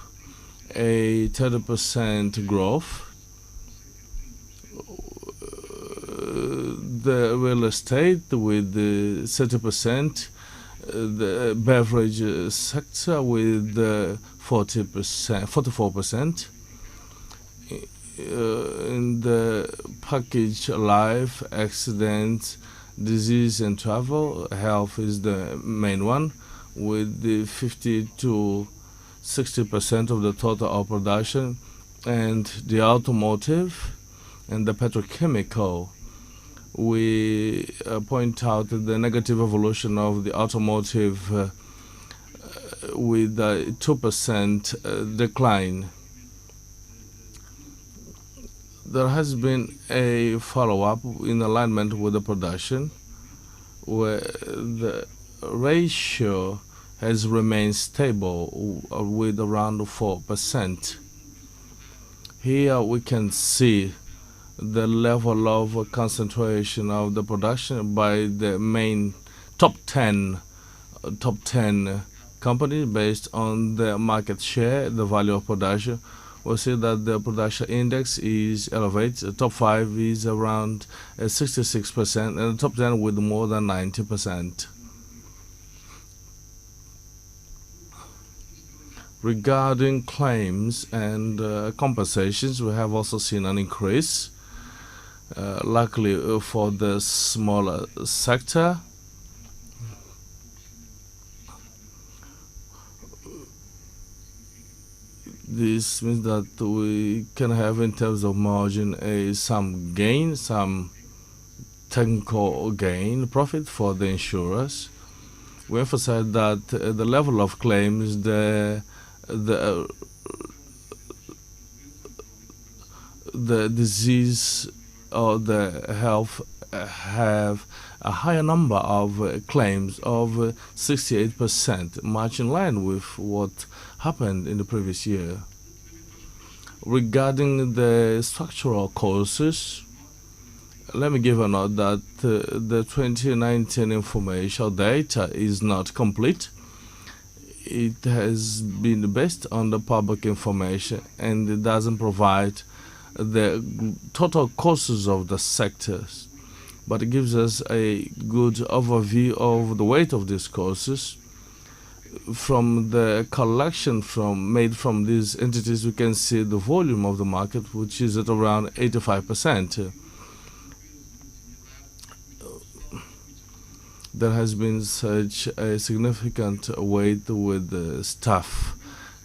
a 30% growth. The real estate with the 30%, the beverage sector with 44%. In the package life, accident, disease and travel, health is the main one, with the 50 to 60% of the total of production, and the automotive and the petrochemical. We point out the negative evolution of the automotive with a 2% decline. There has been a follow-up in alignment with the production, where the ratio has remained stable with around 4%. Here we can see the level of concentration of the production by the main top 10 companies based on the market share, the value of production. We'll see that the production index is elevated. The top 5 is around 66%, and the top 10 with more than 90%. Regarding claims and compensations, we have also seen an increase, luckily for the smaller sector. This means that we can have, in terms of margin, some gain, some technical gain, profit for the insurers. We emphasize that the level of claims, the disease or the health have a higher number of claims of 68%, much in line with what happened in the previous year. Regarding the structural causes, let me give a note that the 2019 information data is not complete. It has been based on the public information, and it doesn't provide the total causes of the sectors, but it gives us a good overview of the weight of these causes. From the collection made from these entities, we can see the volume of the market, which is at around 85%. There has been such a significant weight with the staff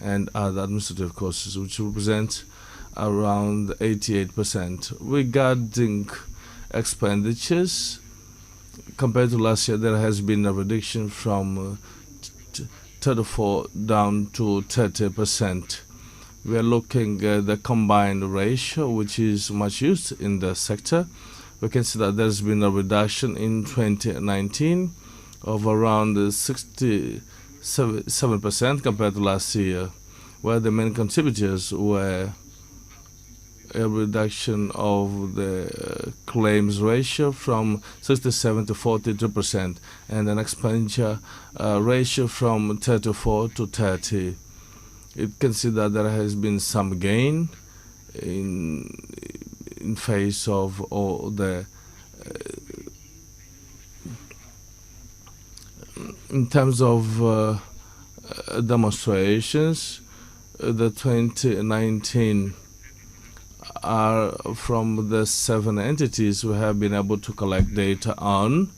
and other administrative costs, which represent around 88%. Regarding expenditures, compared to last year, there has been a reduction from 34 down to 30%. We are looking at the combined ratio, which is much used in the sector. We can see that there's been a reduction in 2019 of around 67% compared to last year, where the main contributors were a reduction of the claims ratio from 67 to 42%, and an expenditure ratio from 34 to 30. You can see that there has been some gain in face of all the in terms of demonstrations, the 2019 are from the 7 entities we have been able to collect data on.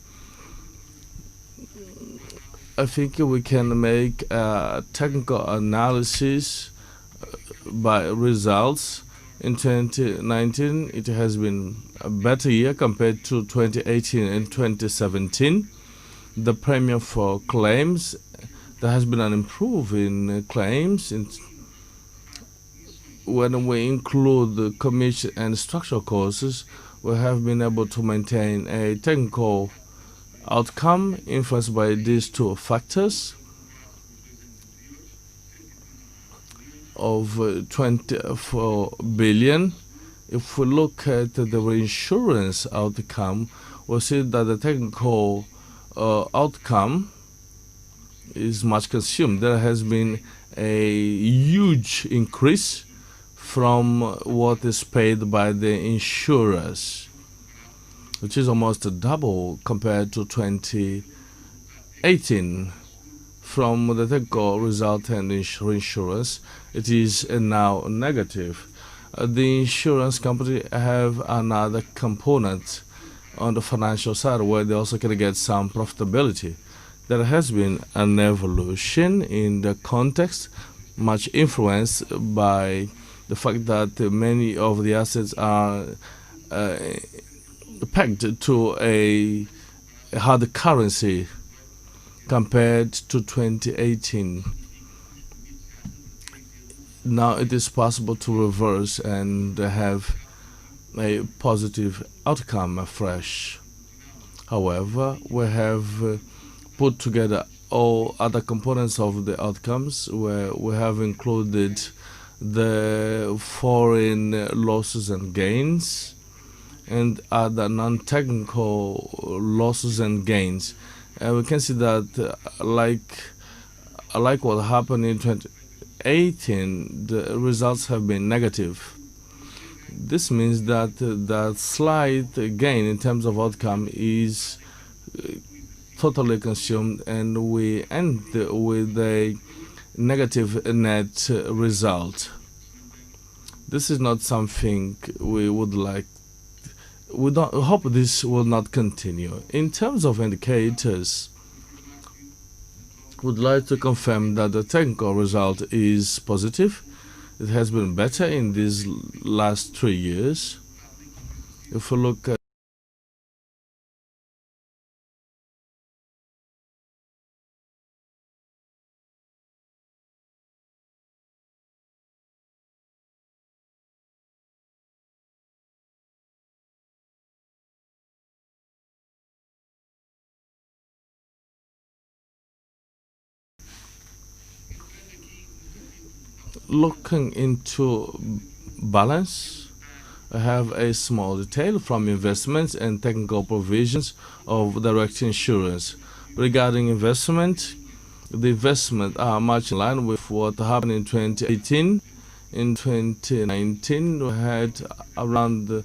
I think we can make a technical analysis by results. In 2019, it has been a better year compared to 2018 and 2017. The premium for claims, there has been an improvement in claims. When we include the commission and structural courses, we have been able to maintain a technical outcome influenced by these 2 factors of 24 billion. If we look at the reinsurance outcome, we'll see that the technical outcome is much consumed. There has been a huge increase from what is paid by the insurers, which is almost double compared to 2018. From the technical result and insurance, it is now negative. The insurance company have another component on the financial side where they also can get some profitability. There has been an evolution in the context, much influenced by the fact that many of the assets are pegged to a hard currency compared to 2018. Now it is possible to reverse and have a positive outcome afresh. However, we have put together all other components of the outcomes, where we have included the foreign losses and gains and other non-technical losses and gains. And we can see that like what happened in 2018, the results have been negative. This means that that slight gain in terms of outcome is totally consumed, and we end with a negative net result. This is not something we would like. We hope this will not continue. In terms of indicators, would like to confirm that the technical result is positive. It has been better in these last 3 years. If we look at looking into balance, I have a small detail from investments and technical provisions of direct insurance. Regarding investment, the investments are much in line with what happened in 2018. In 2019, we had around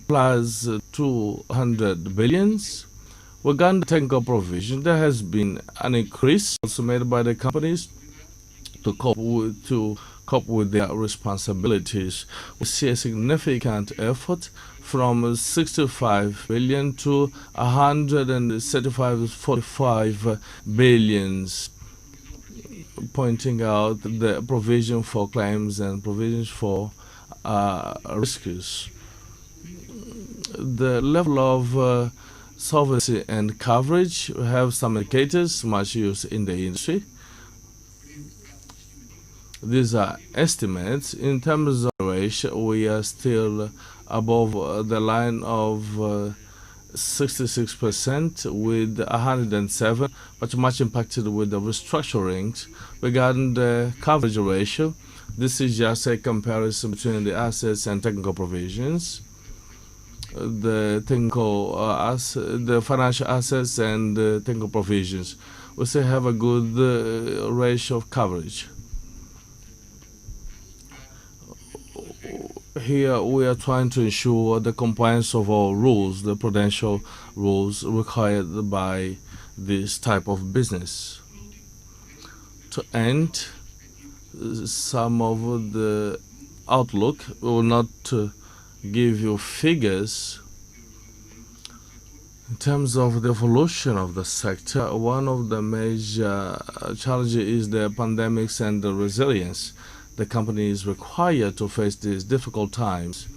plus 200 billions. Regarding technical provision, there has been an increase also made by the companies to cope with their responsibilities. We see a significant effort from 65 billion to 145 billions, pointing out the provision for claims and provisions for risks. The level of solvency and coverage, we have some indicators much used in the industry. These are estimates. In terms of ratio, we are still above the line of 66% with 107, but much impacted with the restructurings. Regarding the coverage ratio, this is just a comparison between the assets and technical provisions. The the financial assets and the technical provisions. We still have a good ratio of coverage. here we are trying to ensure the compliance of all rules, the prudential rules required by this type of business. To end some of the outlook, we will not give you figures. In terms of the evolution of the sector, one of the major challenges is the pandemics and the resilience. The company is required to face these difficult times.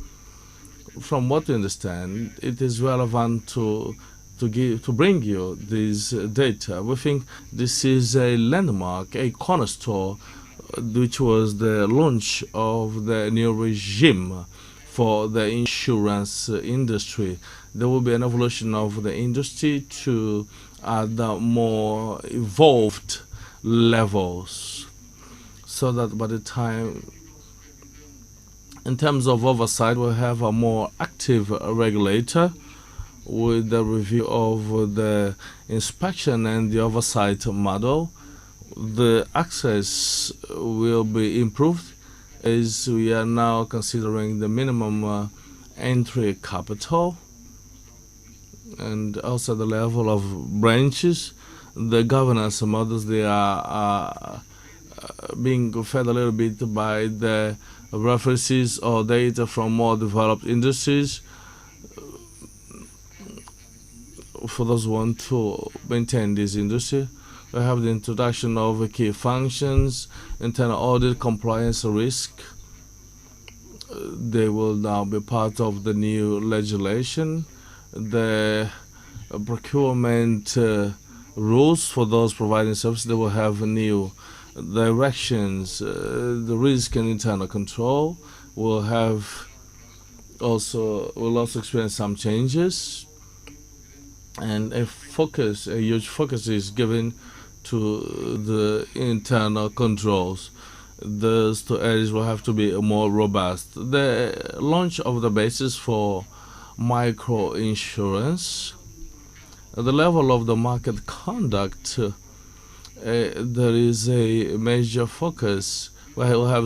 From what we understand, it is relevant to bring you this data. We think this is a landmark, a cornerstone, which was the launch of the new regime for the insurance industry. There will be an evolution of the industry to the more evolved levels, so that by the time, in terms of oversight, we'll have a more active regulator with the review of the inspection and the oversight model. The access will be improved as we are now considering the minimum entry capital, and also the level of branches. The governance models, they are being fed a little bit by the references or data from more developed industries for those who want to maintain this industry. We have the introduction of key functions, internal audit, compliance, risk. They will now be part of the new legislation. The procurement rules for those providing services, they will have new directions. The risk and internal control will also experience some changes, and a huge focus is given to the internal controls. Those two areas will have to be more robust. The launch of the basis for micro insurance, the level of the market conduct, there is a major focus. We will have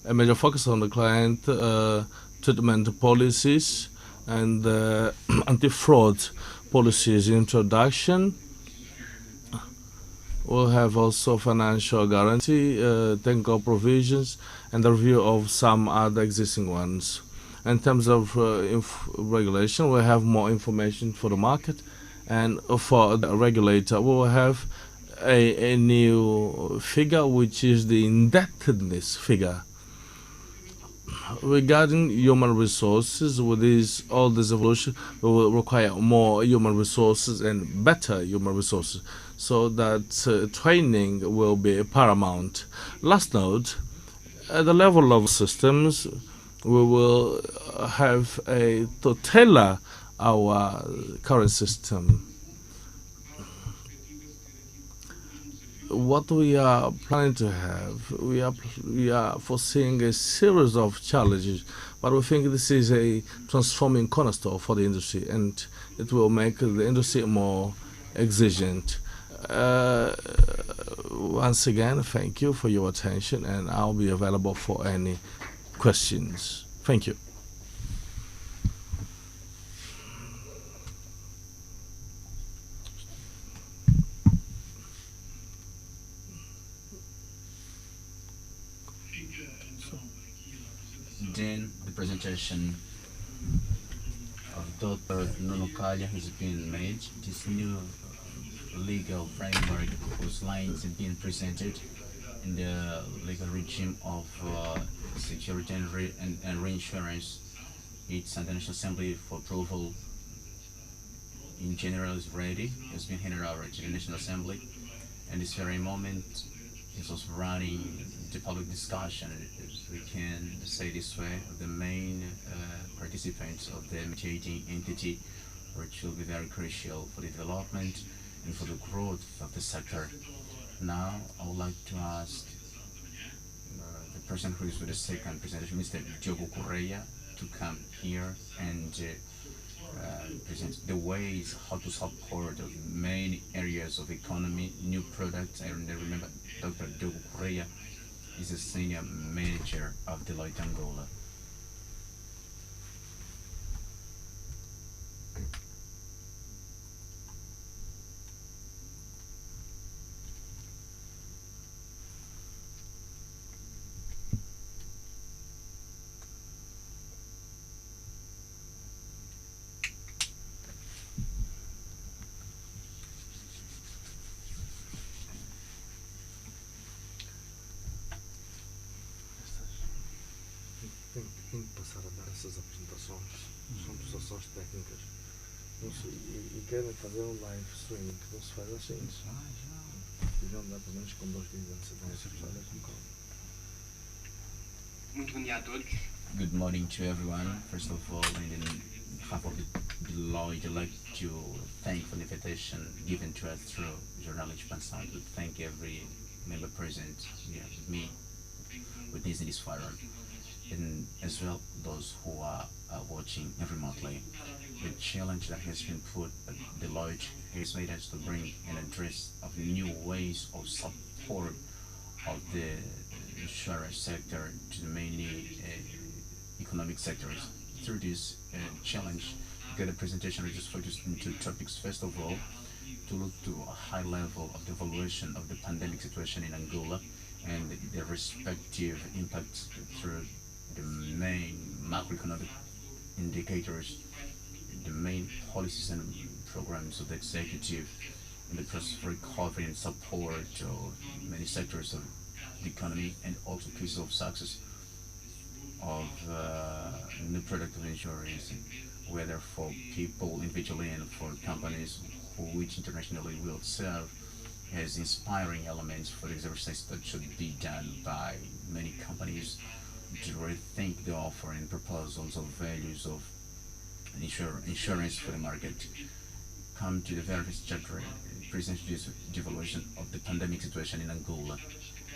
a major focus on the client treatment policies and anti-fraud policies introduction. We'll have also financial guarantee, technical provisions, and the review of some other existing ones. In terms of regulation, we'll have more information for the market, and for the regulator, we will have a new figure, which is the indebtedness figure. Regarding human resources, with all this evolution, we will require more human resources and better human resources, so that training will be paramount. Last note, at the level of systems, we will have to tailor our current system. What we are planning to have, we are foreseeing a series of challenges, but we think this is a transforming cornerstone for the industry, and it will make the industry more exigent. Once again, thank you for your attention, and I'll be available for any questions. Thank you.
Then the presentation of Dr. Nuno Calha has been made. This new legal framework whose lines have been presented in the legal regime of security and reinsurance. It's at the National Assembly for approval. In general, is ready. It's been handed over to the National Assembly, and this very moment is also running the public discussion, as we can say this way, of the main participants of the mediating entity, which will be very crucial for the development and for the growth of the sector. Now, I would like to ask the person who is with the second presentation, Mr. Diogo Correa, to come here and present the ways how to support the main areas of economy, new products. I remember Dr. Diogo Correa is a senior manager of Deloitte Angola.
são prestações técnicas. E querem fazer um live streaming que não se faz assim. Deviam dar pelo menos com 2 dias de antecedência.
Muito bom dia a todos.
Good morning to everyone. First of all, in behalf of the Deloitte, I'd like to thank for the invitation given to us through Journalist Expansão, to thank every member present here with me, witnessing this forum, and as well those who are watching remotely. The challenge that has been put at Deloitte has made us to bring an address of new ways of support of the insurance sector to the mainly economic sectors. Through this challenge, we got a presentation which is focused on 2 topics. First of all, to look to a high level of the evaluation of the pandemic situation in Angola and the respective impacts through the main macroeconomic indicators, the main policies and programs of the executive in the process of recovery and support of many sectors of the economy, and also cases of success of new product of insurance, whether for people individually and for companies which internationally will serve as inspiring elements for the exercise that should be done by many companies to rethink the offer and proposals of values of insurance for the market. Come to the various chapter, present this evaluation of the pandemic situation in Angola,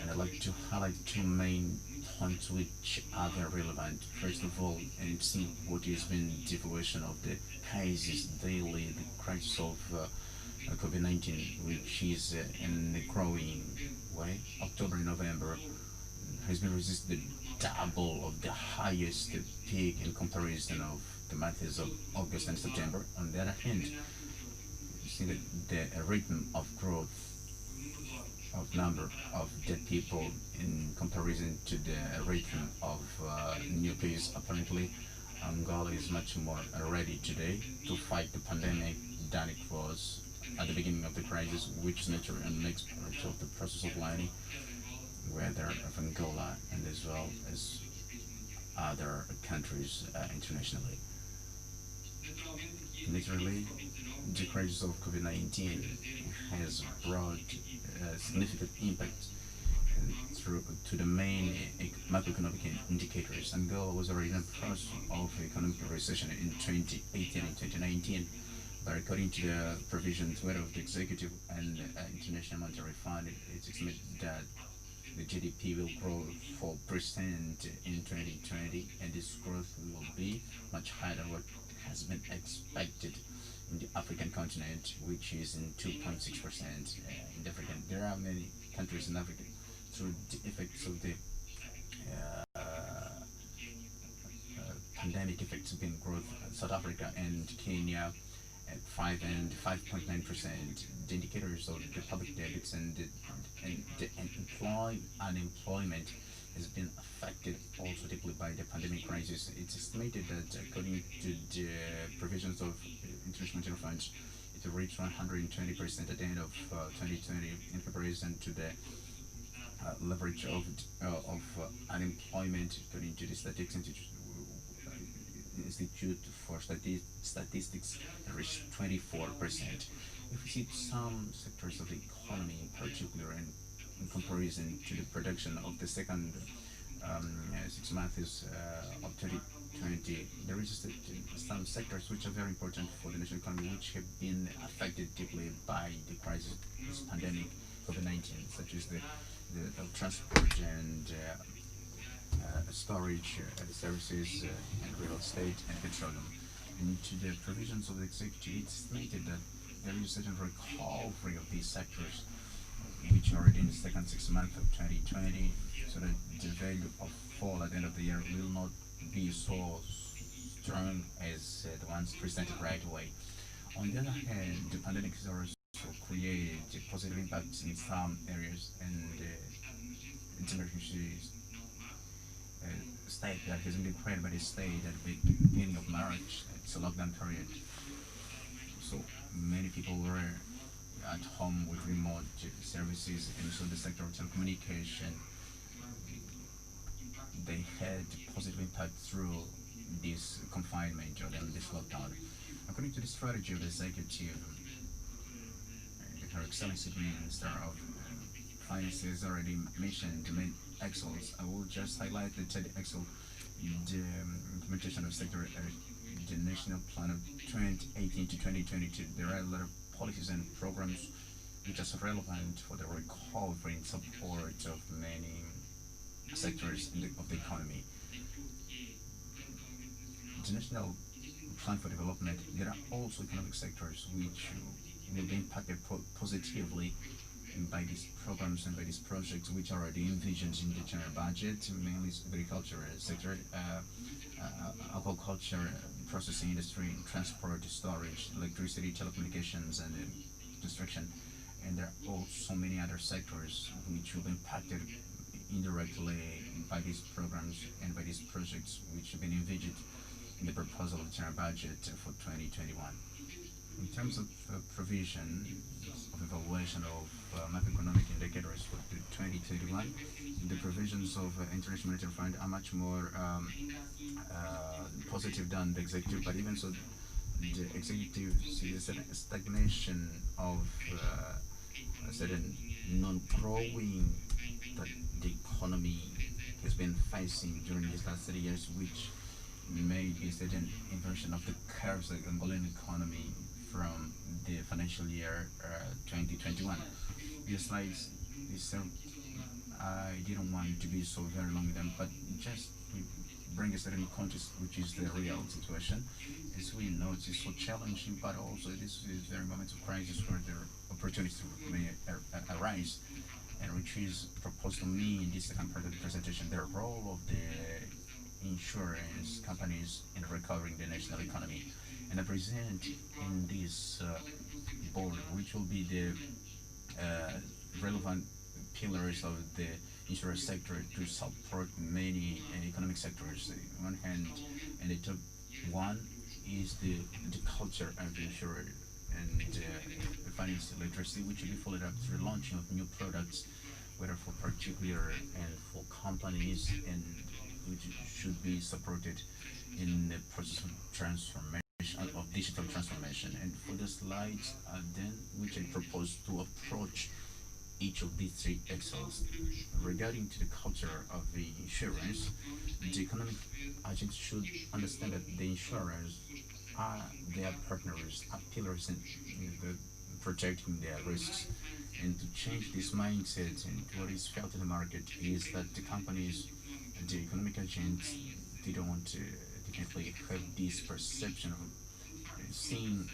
and I'd like to highlight 2 main points which are very relevant. First of all, and see what has been the evaluation of the cases daily, the crisis of COVID-19, which is in a growing way. October and November has been resisted double of the highest peak in comparison of the months of August and September. On the other hand, you see that the rhythm of growth of number of dead people in comparison to the rhythm of new cases, apparently Angola is much more ready today to fight the pandemic than it was at the beginning of the crisis, which is naturally and makes part of the process of learning, whether of Angola and as well as other countries internationally. Literally, the crisis of COVID-19 has brought significant impact to the main macroeconomic indicators. Angola was already in the process of economic recession in 2018 and 2019, but according to the provisions whether of the executive and International Monetary Fund, it's estimated that the GDP will grow 4% in 2020, and this growth will be much higher than what has been expected in the African continent, which is in 2.6% in the African. There are many countries in Africa through the effects of the pandemic effects being growth. South Africa and Kenya at 5 and 5.9%. The indicators of the public debits and the unemployment has been affected also deeply by the pandemic crisis. It's estimated that according to the provisions of International Monetary Fund, it will reach 120% at the end of 2020 in comparison to the leverage of unemployment according to the Statistics Institute for Statistics, it reached 24%. If we see some sectors of the economy in particular, and in comparison to the production of the second 6 months of 2020, there is some sectors which are very important for the national economy, which have been affected deeply by the crisis, this pandemic, COVID-19, such as the transport and storage services and real estate and petroleum. And to the provisions of the executive, it's estimated that there is a certain recovery of these sectors, which are already in the second 6 months of 2020, so that the value of fall at the end of the year will not be so strong as the ones presented right away. On the other hand, the pandemic has also created positive impacts in some areas, and it's an emergency state that has been created by the state at the beginning of March. It's a lockdown period, so many people were at home with remote services, and so the sector of telecommunication, they had positive impact through
this confinement or then this lockdown. According to the strategy of the executive, Her Excellency Minister of Finance has already mentioned the main axles. I will just highlight the third axle, the implementation of sector, the national plan of 2018 to 2022. There are a lot of policies and programs which are relevant for the recovery and support of many sectors of the economy. The national plan for development, there are also economic sectors which will be impacted positively by these programs and by these projects which are already envisioned in the general budget, mainly agriculture sector, aquaculture, processing industry, transport, storage, electricity, telecommunications, and construction. And there are also many other sectors which will be impacted indirectly by these programs and by these projects which have been envisioned in the proposal of the general budget for 2021. In terms of provision of evaluation of macroeconomic indicators for 2021, the provisions of International Monetary Fund are much more positive than the executive, but even so, the executive sees a stagnation of a certain non-growing that the economy has been facing during these last 30 years, which made a certain inversion of the curves of the Angolan economy from the financial year 2021. These slides, I didn't want to be so very long with them, but just to bring a certain context, which is the real situation. As we know, it is so challenging, but also this is very moment of crisis where the opportunities may arise, and which is proposed to me in this second part of the presentation, the role of the insurance companies in recovering the national economy. And I present in this board, which will be the relevant pillars of the insurance sector to support many economic sectors. On one hand, and the top one is the culture of the insurer and the financial literacy, which will be followed up through the launching of new products, whether for particular and for companies, and which should be supported in the process of transformation, of digital transformation. And for the slides then, which I propose to approach each of these three axes. Regarding to the culture of the insurance, the economic agents should understand that the insurers are their partners, are pillars in protecting their risks. And to change this mindset, and what is felt in the market is that the companies, the economic agents, they don't want to definitely have this perception of seeing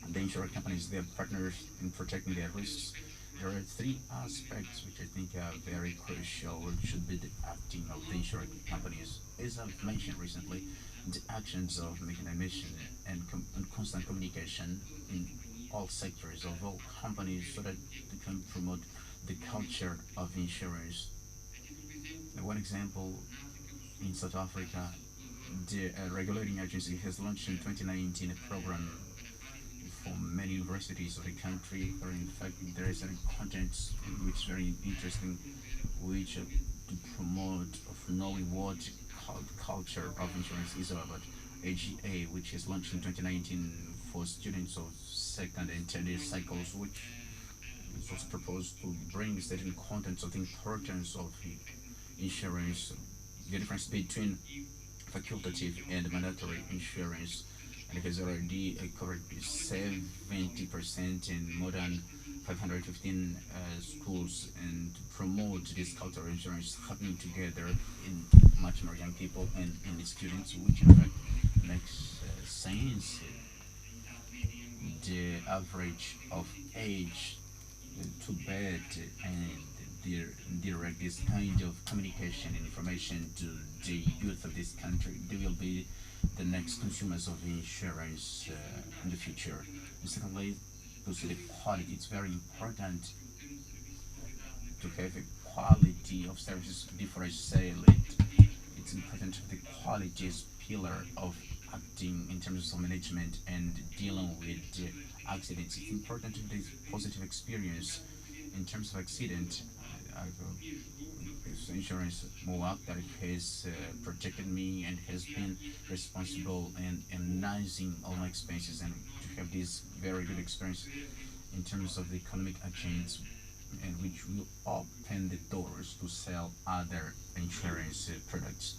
the insurance companies, their partners in protecting their risks. There are three aspects which I think are very crucial, which should be the acting of the insurance companies. As I've mentioned recently, the actions of making a mission and constant communication in all sectors of all companies, so that they can promote the culture of insurance. One example, in South Africa, the regulating agency has launched in 2019 a program for many universities of the country, where in fact there is a content which is very interesting, which to promote of knowing what culture of insurance is all about. AGA, which is launched in 2019 for students of second and third year cycles, which was proposed to bring certain contents of the importance of insurance, the difference between facultative and mandatory insurance, and it has already covered 70% in more than 515 schools, and promote this culture of insurance happening together in much more young people and in the students, which in fact makes sense. The average of age to bed and direct this kind of communication and information to the youth of this country. They will be the next consumers of insurance in the future. And secondly, to see the quality. It's very important to have a quality of services before I say it. It's important to have the quality as pillar of acting in terms of management and dealing with accidents. It's important to have this positive experience in terms of accident. this insurance MOAC that has protected me and has been responsible in minimizing all my expenses, and to have this very good experience in terms of the economic agents, and which will open the doors to sell other insurance products.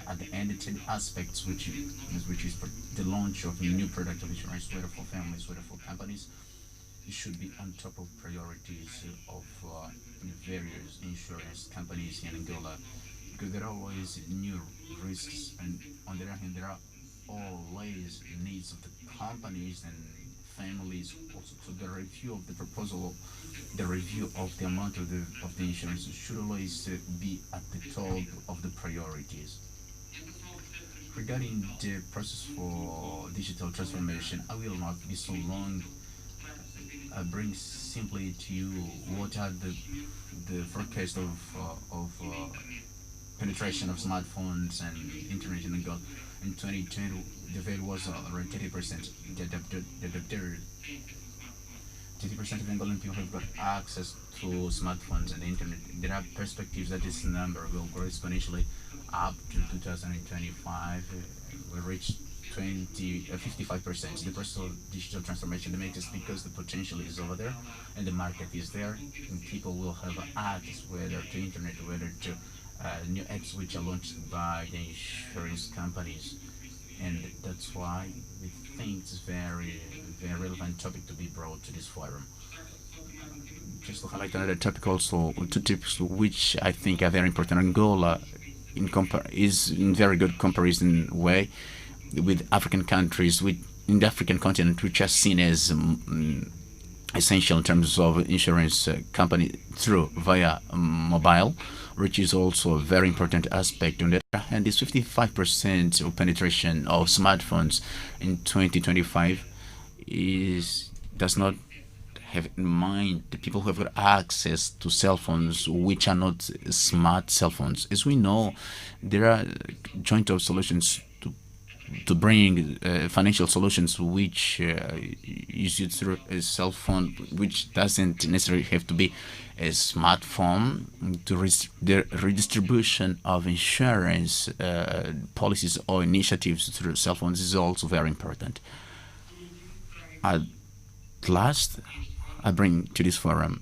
At the end, the 10 aspects, which is for the launch of a new product of insurance, whether for families, whether for companies, it should be on top of priorities of various insurance companies in Angola, because there are always new risks, and on the other hand, there are always needs of the companies and families also. So the review of the proposal, the review of the amount of the insurance should always be at the top of the priorities. Regarding the process for digital transformation, I will not be so long. I bring simply to you what are the forecast of penetration of smartphones and internet in Angola. In 2020, the value was around 30%. The adapted 30% of Angolan people have got access to smartphones and the internet. There are perspectives that this number will grow exponentially up to 2025. Will reach 55%. The process of digital transformation that makes it because the potential is over there and the market is there, and people will have access whether to internet, whether to new apps which are launched by the insurance companies, and that's why we think it's very relevant topic to be brought to this forum. Just to highlight another topic also, two topics which I think are very important. Angola is in very good comparison way with African countries, in the African continent, which are seen as essential in terms of insurance company via mobile, which is also a very important aspect. On the other hand, this 55% of penetration of smartphones in 2025 does not have in mind the people who have got access to cell phones which are not smart cell phones. As we know, there are joint of solutions to bring financial solutions which is used through a cell phone, which doesn't necessarily have to be a smartphone. The redistribution of insurance policies or initiatives through cell phones is also very important. At last, I bring to this forum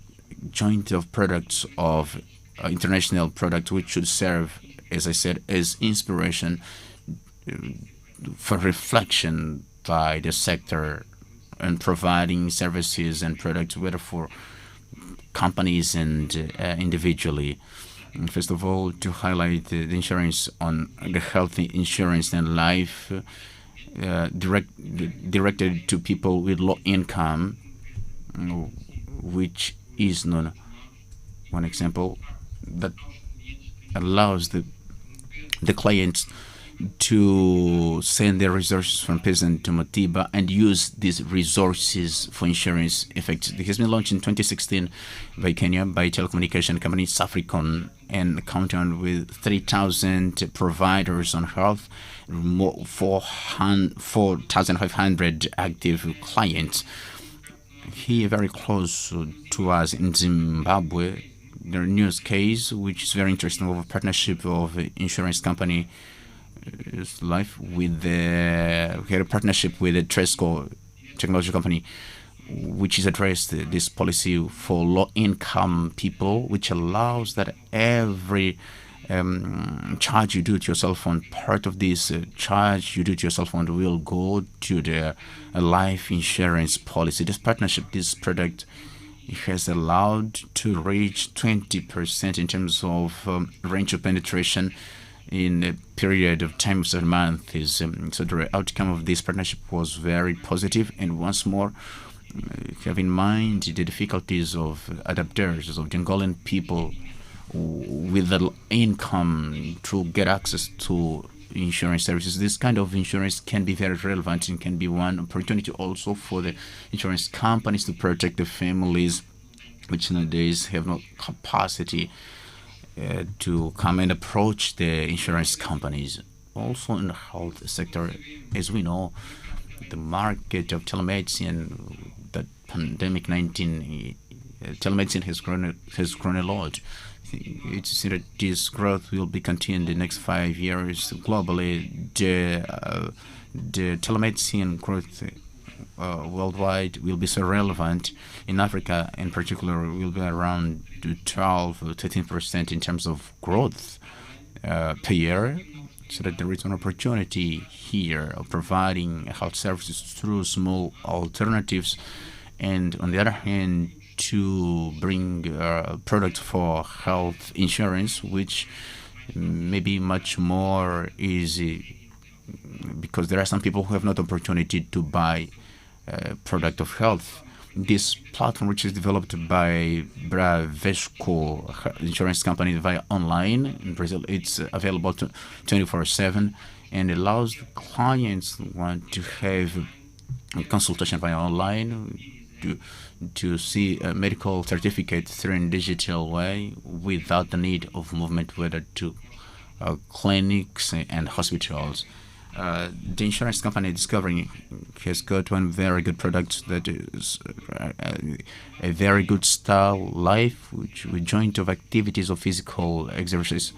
joint of products of international products which should serve, as I said, as inspiration for reflection by the sector and providing services and products, whether for companies and individually. First of all, to highlight the insurance on the healthy insurance and life directed to people with low income, which is known. One example that allows the clients to send their resources from Peasant to Matiba and use these resources for insurance effects. It has been launched in 2016 by Kenya, by telecommunication company Safaricom, and counting with 3,000 providers on health, 4,500 active clients. Here, very close to us in Zimbabwe, the news case, which is very interesting, of a partnership of insurance company Life with we had a partnership with a Tresco technology company, which is addressed this policy for low-income people, which allows that every charge you do to your cell phone, part of this charge you do to your cell phone will go to the life insurance policy. This partnership, this product, it has allowed to reach 20% in terms of range of penetration in a period of time of 7 months. So the outcome of this partnership was very positive, and once more, have in mind the difficulties of adapters, of the Angolan people with the income to get access to insurance services. This kind of insurance can be very relevant and can be one opportunity also for the insurance companies to protect the families which nowadays have no capacity to come and approach the insurance companies. Also in the health sector, as we know, the market of telemedicine that pandemic 19
telemedicine has grown a lot. It's seen that this growth will be continued in the next 5 years globally. The telemedicine growth worldwide will be so relevant. In Africa, in particular, will be around 12 to 13% in terms of growth per year. So that there is an opportunity here of providing health services through small alternatives, and on the other hand, to bring products for health insurance, which may be much more easy, because there are some people who have not the opportunity to buy a product of health. This platform, which is developed by Bradesco insurance company via online in Brazil, it's available 24/7 and allows clients who want to have a consultation via online to see a medical certificate through a digital way without the need of movement, whether to clinics and hospitals. The insurance company Discovery has got one very good product that is a very good style life, which with joint of activities of physical exercise.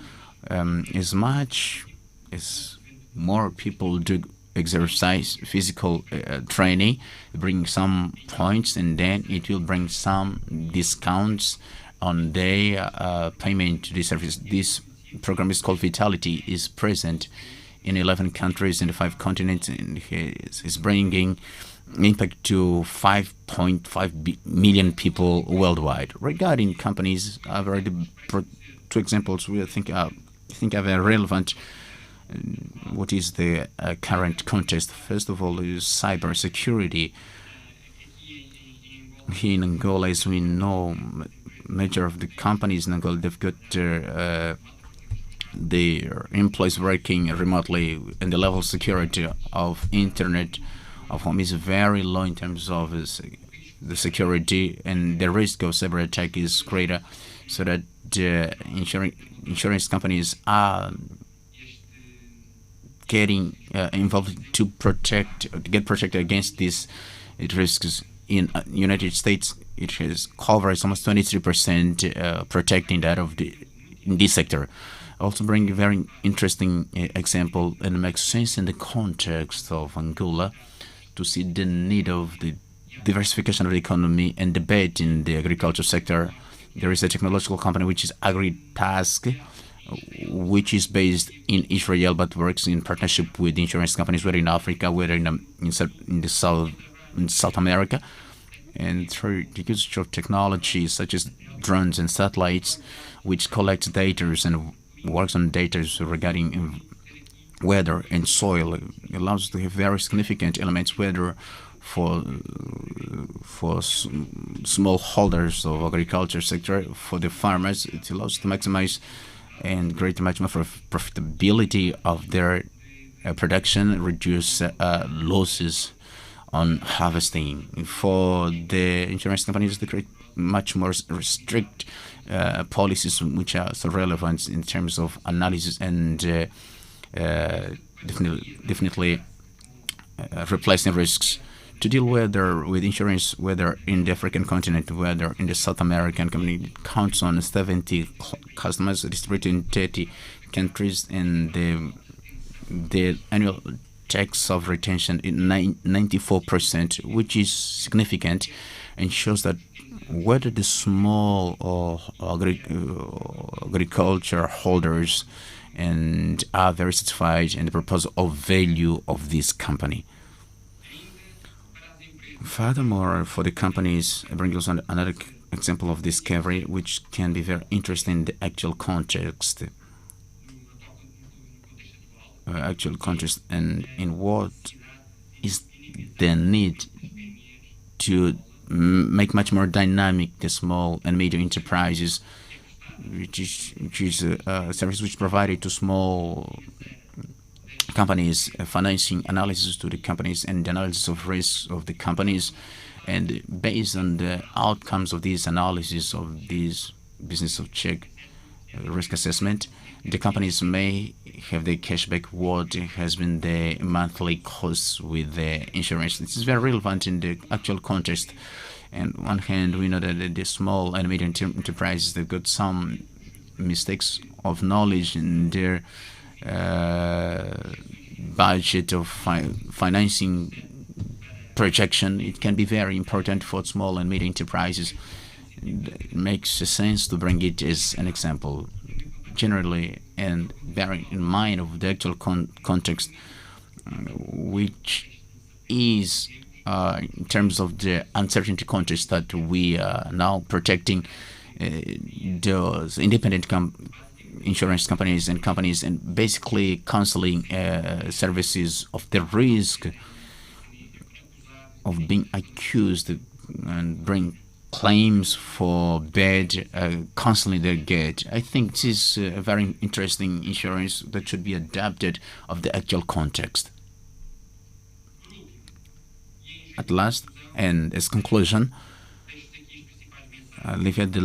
As much as more people do exercise, physical training, bring some points, and then it will bring some discounts on their payment to this service. This program is called Vitality, is present in 11 countries in the 5 continents, and is bringing impact to 5.5 million people worldwide. Regarding companies, I've already brought 2 examples we think are very relevant. What is the current context? First of all, is cybersecurity. Here in Angola, as we know, major of the companies in Angola, they've got their employees working remotely, and the level of security of internet of home is very low in terms of the security, and the risk of cyber attack is greater, so that insurance companies are getting involved to get protected against these risks. In United States, it has covers almost 23% protecting that of in this sector. Also bring a very interesting example, and it makes sense in the context of Angola to see the need of the diversification of the economy and debate in the agriculture sector. There is a technological company which is AgriTask, which is based in Israel but works in partnership with insurance companies, whether in Africa, whether in South America, and through the use of technologies such as drones and satellites, which collects data and works on data regarding weather and soil. It allows to have very significant elements, whether for small holders of agriculture sector, for the farmers. It allows to maximize and greater profitability of their production, reduce losses on harvesting. For the insurance companies, they create much more strict policies which are so relevant in terms of analysis and definitely replacing risks. To deal with insurance, whether in the African continent, whether in the South American company, counts on 70 customers distributed in 30 countries, and the annual tax of retention is 94%, which is significant, and shows that whether the small or agriculture holders and are very satisfied in the proposal of value of this company. Furthermore, for the companies, I bring us another example of discovery, which can be very interesting in the actual context. And in what is the need to make much more dynamic the small and medium enterprises, which is a service which provided to small companies, financing analysis to the companies and the analysis of risks of the companies, and based on the outcomes of these analysis of this business of check risk assessment, the companies may have the cashback what has been the monthly costs with the insurance. This is very relevant in the actual context, And on one hand, we know that the small and medium enterprises, they've got some mistakes of knowledge in their budget of financing projection. It can be very important for small and medium enterprises. It makes sense to bring it as an example. Generally, and bearing in mind of the actual context, which is in terms of the uncertainty context that we are now protecting those independent insurance companies and basically counseling services of the risk of being accused and bring claims for bad counseling they get. I think this is a very interesting insurance that should be adapted of the actual context. At last, and as conclusion, I'll leave at the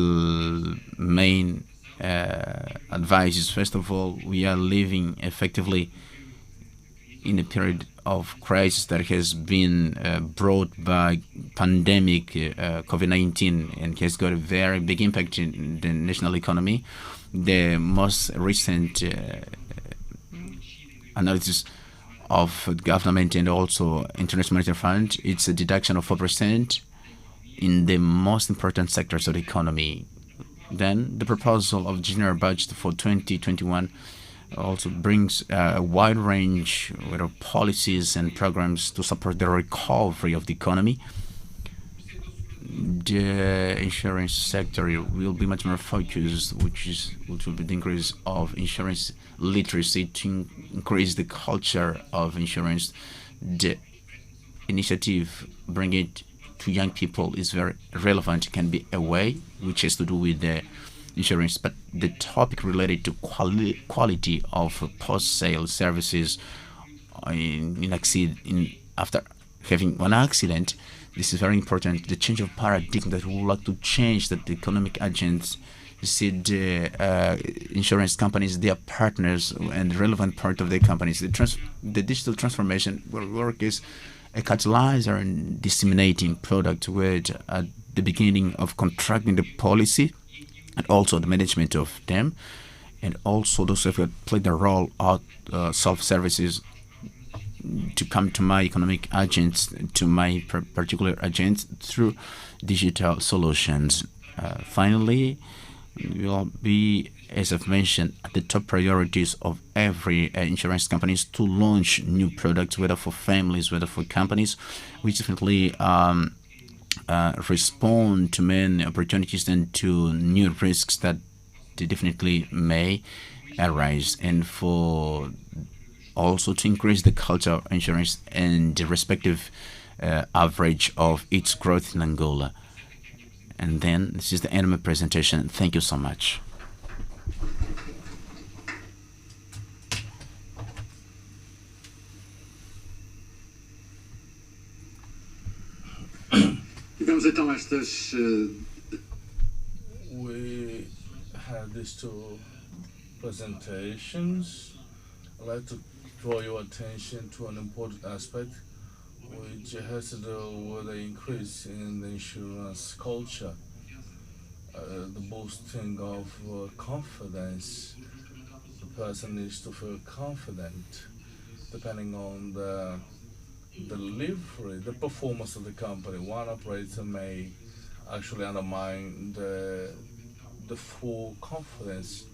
main advices. First of all, we are living effectively in a period of crisis that has been brought by pandemic COVID-19 and has got a very big impact in the national economy. The most recent analysis of government and also International Monetary Fund, it's a deduction of 4% in the most important sectors of the economy. Then the proposal of general budget for 2021 also brings a wide range of policies and programs to support the recovery of the economy. The insurance sector will be much more focused, which will be the increase of insurance literacy to increase the culture of insurance. The initiative bring it to young people is very relevant. It can be a way which has to do with the insurance, but the topic related to quality of post-sale services after having one accident, this is very important. The change of paradigm that we would like to change, that the economic agents see the insurance companies, they are partners and relevant part of the companies. The digital transformation will work as a catalyzer in disseminating product with at the beginning of contracting the policy and also the management of them, and also those who have played the role of self-services to come to my economic agents, to my particular agents through digital solutions. Finally, will be, as I've mentioned, at the top priorities of every insurance companies to launch new products, whether for families, whether for companies, which definitely respond to many opportunities and to new risks that they definitely may arise, and for also to increase the culture of insurance and the respective average of its growth in Angola. And then this is the end of my presentation. Thank you so much.
We had these two presentations. I'd like to draw your attention to an important aspect which has to do with the increase in the insurance culture, the boosting of confidence. The person needs to feel confident depending on the delivery, the performance of the company. One operator may actually undermine the full confidence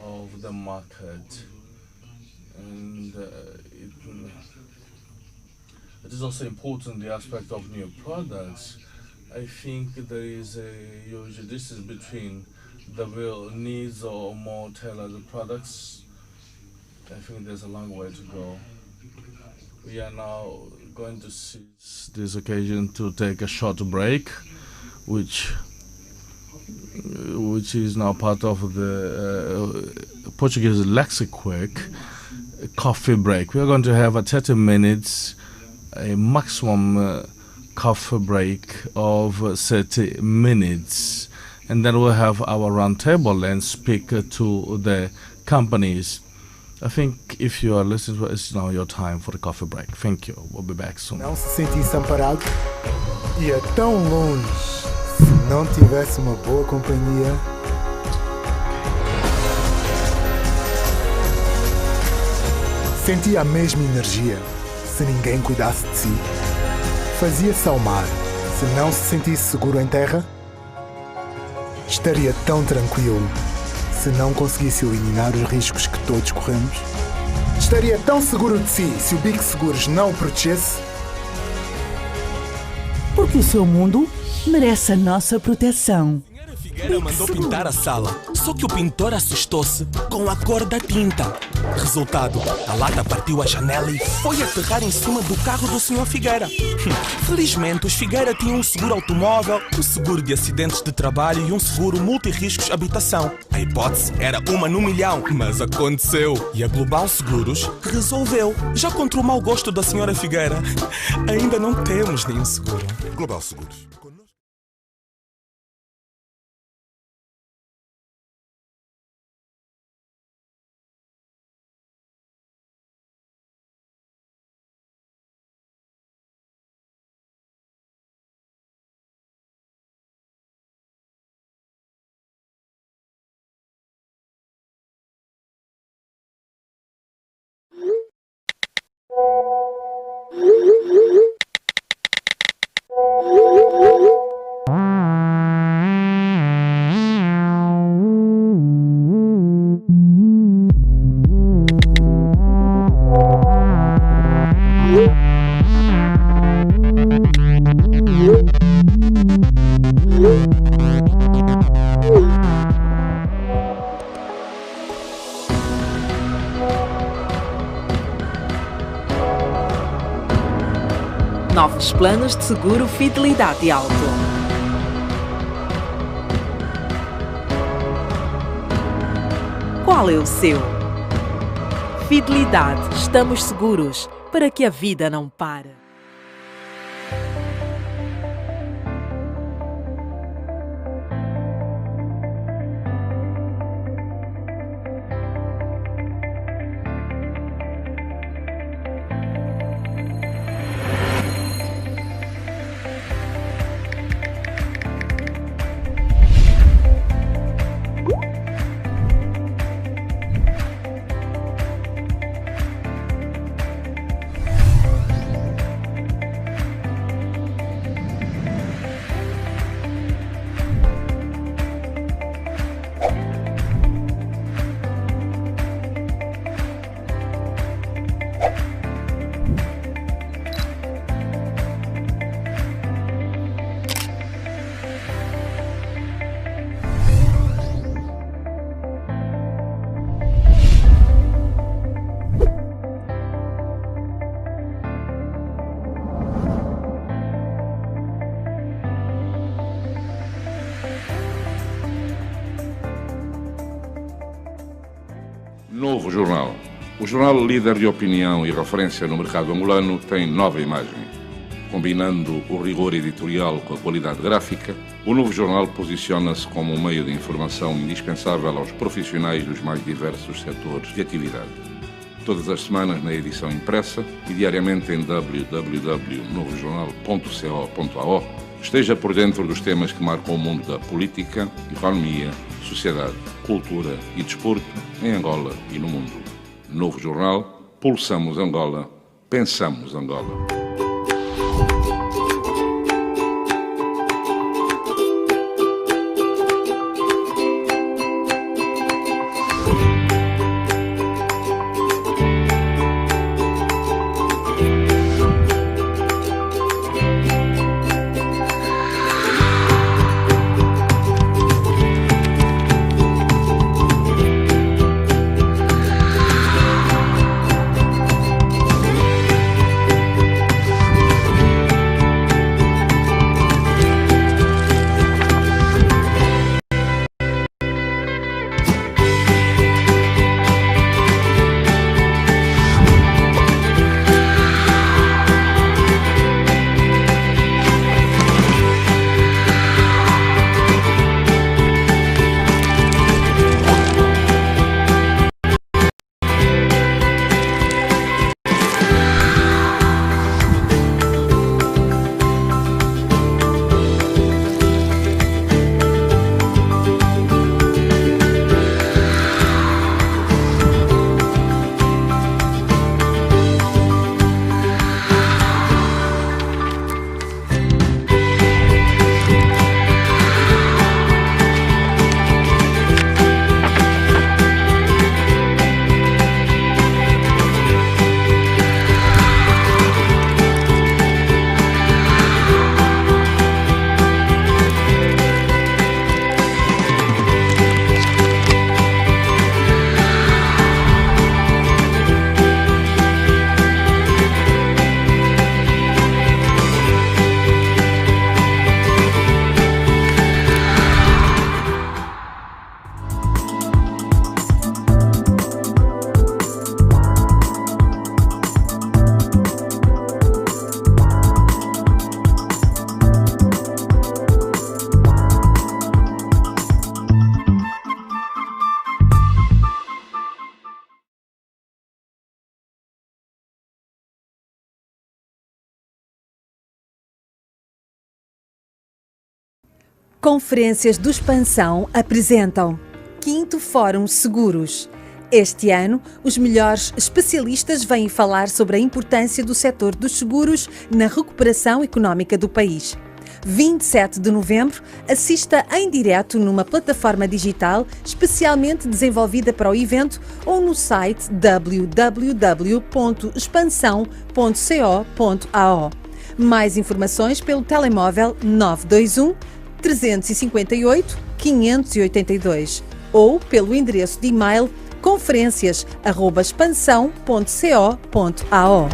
of the market, and it is also important the aspect of new products. I think there is a huge distance between the real needs or more tailored products. I think there's a long way to go. We are now going to seize this occasion to take a short break, which is now part of the Portuguese Lexiquick coffee break. We are going to have a 30 minutes, a maximum coffee break of 30 minutes, and then we'll have our round table and speak to the companies. I think if you are listening, it's now your time for the coffee break. Thank you. We'll be back soon.
Não se sentisse amparado? Ia tão longe se não tivesse uma boa companhia. Sentia a mesma energia se ninguém cuidasse de si. Fazia-se ao mar se não se sentisse seguro em terra. Estaria tão tranquilo se não conseguisse eliminar os riscos que todos corremos. Estaria tão seguro de si se o Big Seguros não o protegesse.
Porque o seu mundo merece a nossa proteção.
Figueira mandou pintar a sala, só que o pintor assustou-se com a cor da tinta. Resultado, a lata partiu a janela e foi aterrar em cima do carro do Sr. Figueira. Felizmente, os Figueira tinham um seguro automóvel, um seguro de acidentes de trabalho e um seguro multirriscos habitação. A hipótese era 1 no milhão, mas aconteceu. E a Global Seguros resolveu. Já contra o mau gosto da Sra. Figueira, ainda não temos nenhum seguro.
Global Seguros.
Novos planos de seguro Fidelidade Alto. Qual é o seu? Fidelidade, estamos seguros para que a vida não pare.
Novo jornal. O jornal líder de opinião e referência no mercado angolano tem nova imagem. Combinando o rigor editorial com a qualidade gráfica, o novo jornal posiciona-se como um meio de informação indispensável aos profissionais dos mais diversos setores de atividade. Todas as semanas na edição impressa e diariamente em www.novojornal.co.ao, esteja por dentro dos temas que marcam o mundo da política, economia, sociedade, cultura e desporto em Angola e no mundo. Novo jornal, pulsamos Angola, pensamos Angola.
Conferências do Expansão apresentam 5º Fórum Seguros. Este ano, os melhores especialistas vêm falar sobre a importância do setor dos seguros na recuperação económica do país. 27 de novembro, assista em direto numa plataforma digital especialmente desenvolvida para o evento ou no site www.expansão.co.ao. Mais informações pelo telemóvel 921 358 582 ou pelo endereço de e-mail conferências@expansão.co.ao.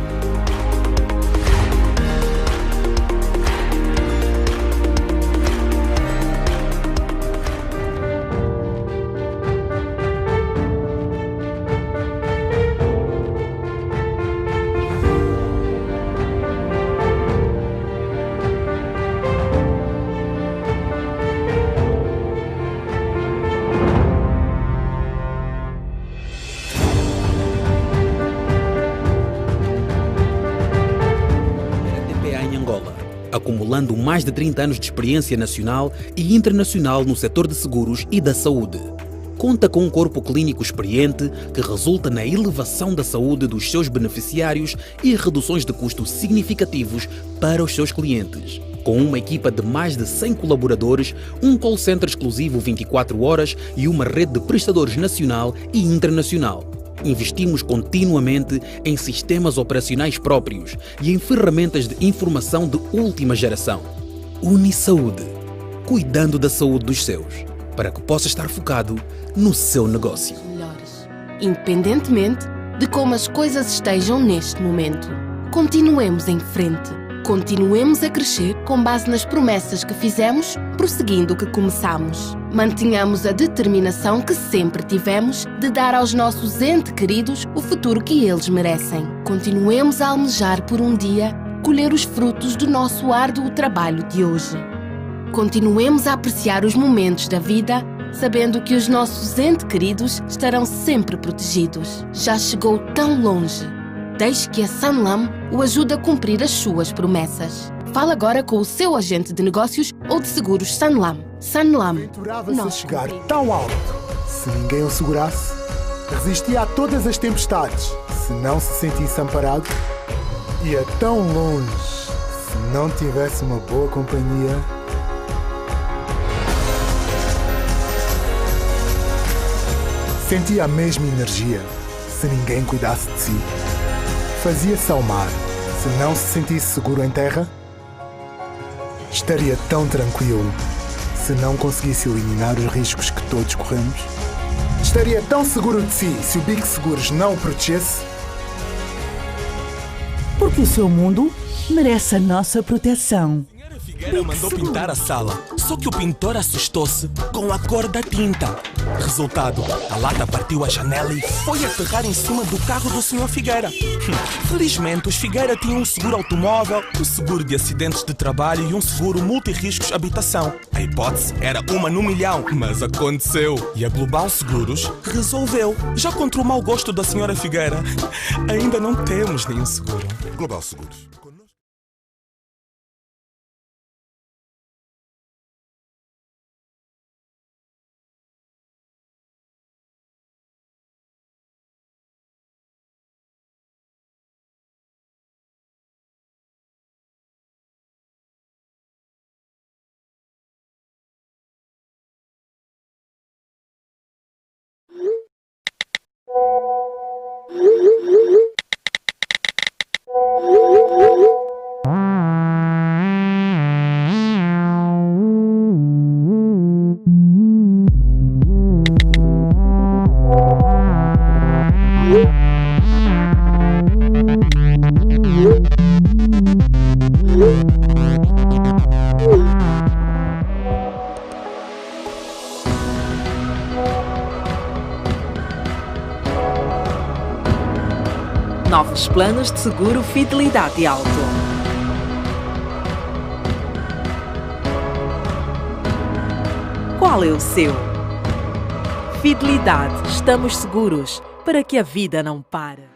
Acumulando mais de 30 anos de experiência nacional e internacional no setor de seguros e da saúde. Conta com um corpo clínico experiente que resulta na elevação da saúde dos seus beneficiários e reduções de custos significativos para os seus clientes. Com uma equipa de mais de 100 colaboradores, um call center exclusivo 24 horas e uma rede de prestadores nacional e internacional. Investimos continuamente em sistemas operacionais próprios e em ferramentas de informação de última geração. Unisaúde, cuidando da saúde dos seus, para que possa estar focado no seu negócio.
Independentemente de como as coisas estejam neste momento, continuemos em frente. Continuemos a crescer com base nas promessas que fizemos, prosseguindo o que começamos. Mantenhamos a determinação que sempre tivemos de dar aos nossos entes queridos o futuro que eles merecem. Continuemos a almejar por um dia colher os frutos do nosso árduo trabalho de hoje. Continuemos a apreciar os momentos da vida, sabendo que os nossos entes queridos estarão sempre protegidos. Já chegou tão longe. Deixe que a Sanlam o ajude a cumprir as suas promessas. Fale agora com o seu agente de negócios ou de seguros Sanlam. Sanlam.
Aventurava-se a chegar tão alto. Se ninguém o segurasse, resistia a todas as tempestades. Se não se sentisse amparado, ia tão longe. Se não tivesse uma boa companhia. Sentia a mesma energia se ninguém cuidasse de si. Fazia-se ao mar. Se não se sentisse seguro em terra, estaria tão tranquilo. Se não conseguisse eliminar os riscos que todos corremos, estaria tão seguro de si se o Big Seguros não o protegesse.
Porque o seu mundo merece a nossa proteção.
Ela mandou pintar a sala, só que o pintor assustou-se com a cor da tinta. Resultado, a lata partiu a janela e foi aterrar em cima do carro do Sr. Figueira. Felizmente, os Figueira tinham um seguro automóvel, um seguro de acidentes de trabalho e um seguro multirriscos habitação. A hipótese era 1 no milhão, mas aconteceu. E a Global Seguros resolveu. Já contra o mau gosto da Sra. Figueira, ainda não temos nenhum seguro.
Global Seguros.
Novos planos de seguro Fidelidade Alto. Qual é o seu? Fidelidade, estamos seguros para que a vida não pare.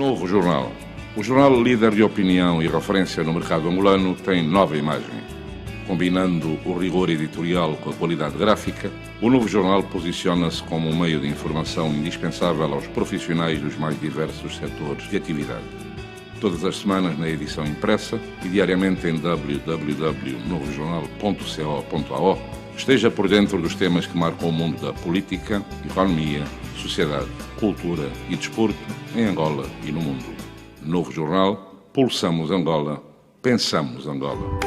Novo jornal. O jornal líder de opinião e referência no mercado angolano tem nova imagem. Combinando o rigor editorial com a qualidade gráfica, o novo jornal posiciona-se como um meio de informação indispensável aos profissionais dos mais diversos setores de atividade. Todas as semanas na edição impressa e diariamente em www.novojornal.co.ao, esteja por dentro dos temas que marcam o mundo da política, economia, sociedade, cultura e desporto em Angola e no mundo. Novo jornal, pulsamos Angola, pensamos Angola.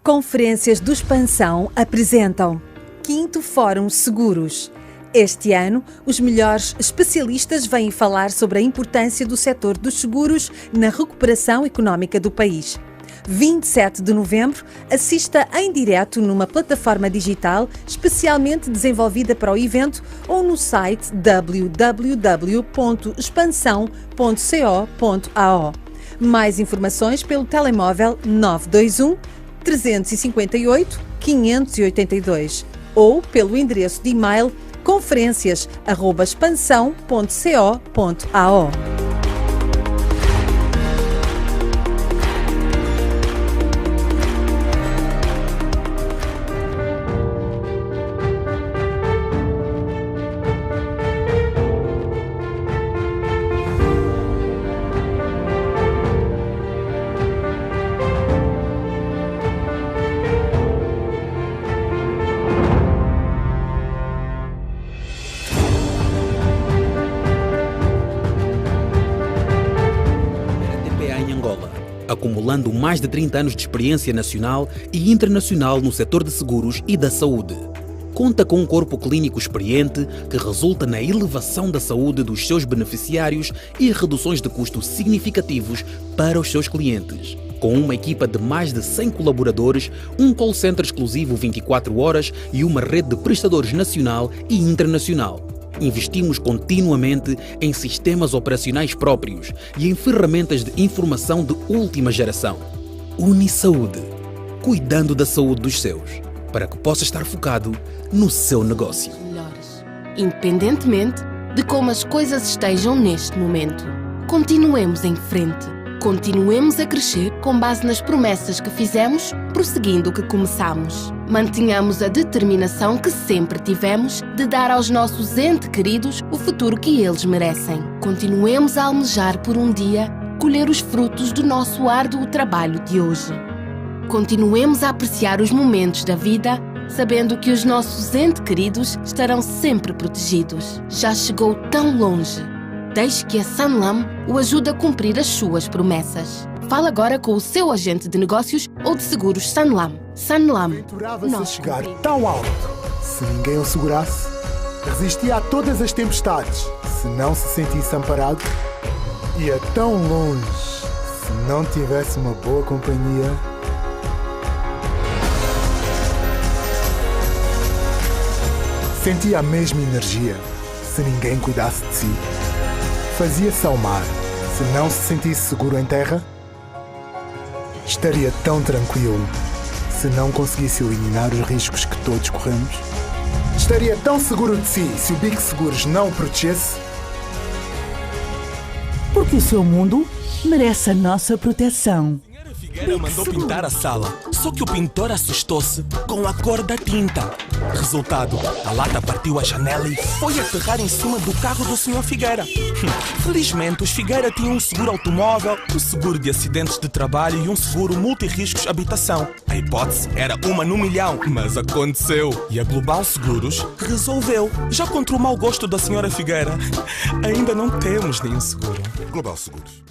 Conferências do Expansão apresentam 5º Fórum Seguros. Este ano, os melhores especialistas vêm falar sobre a importância do setor dos seguros na recuperação económica do país. 27 de novembro, assista em direto numa plataforma digital especialmente desenvolvida para o evento ou no site www.expansão.co.ao. Mais informações pelo telemóvel 921 358 582 ou pelo endereço de e-mail conferencias@expansão.co.ao.
Acumulando mais de 30 anos de experiência nacional e internacional no setor de seguros e da saúde. Conta com um corpo clínico experiente que resulta na elevação da saúde dos seus beneficiários e reduções de custos significativos para os seus clientes. Com uma equipa de mais de 100 colaboradores, um call center exclusivo 24 horas e uma rede de prestadores nacional e internacional. Investimos continuamente em sistemas operacionais próprios e em ferramentas de informação de última geração. Unisaúde, cuidando da saúde dos seus, para que possa estar focado no seu negócio.
Melhores, independentemente de como as coisas estejam neste momento. Continuemos em frente. Continuemos a crescer com base nas promessas que fizemos, prosseguindo o que começamos. Mantenhamos a determinação que sempre tivemos de dar aos nossos entes queridos o futuro que eles merecem. Continuemos a almejar por um dia colher os frutos do nosso árduo trabalho de hoje. Continuemos a apreciar os momentos da vida, sabendo que os nossos entes queridos estarão sempre protegidos. Já chegou tão longe. Deixe que a Sanlam o ajude a cumprir as suas promessas. Fale agora com o seu agente de negócios ou de seguros Sanlam. Sanlam.
Aventurava-se a chegar tão alto. Se ninguém o segurasse, resistia a todas as tempestades. Se não se sentisse amparado, ia tão longe. Se não tivesse uma boa companhia. Sentia a mesma energia se ninguém cuidasse de si. Fazia-se ao mar. Se não se sentisse seguro em terra, estaria tão tranquilo. Se não conseguisse eliminar os riscos que todos corremos, estaria tão seguro de si se o Big Seguros não o protegesse.
Porque o seu mundo merece a nossa proteção.
Figueira mandou pintar a sala, só que o pintor assustou-se com a cor da tinta. Resultado, a lata partiu a janela e foi aterrar em cima do carro do Sr. Figueira. Felizmente, os Figueira tinham um seguro automóvel, um seguro de acidentes de trabalho e um seguro multirriscos habitação. A hipótese era 1 no milhão, mas aconteceu. E a Global Seguros resolveu. Já contra o mau gosto da Sra. Figueira, ainda não temos nenhum seguro.
Global Seguros.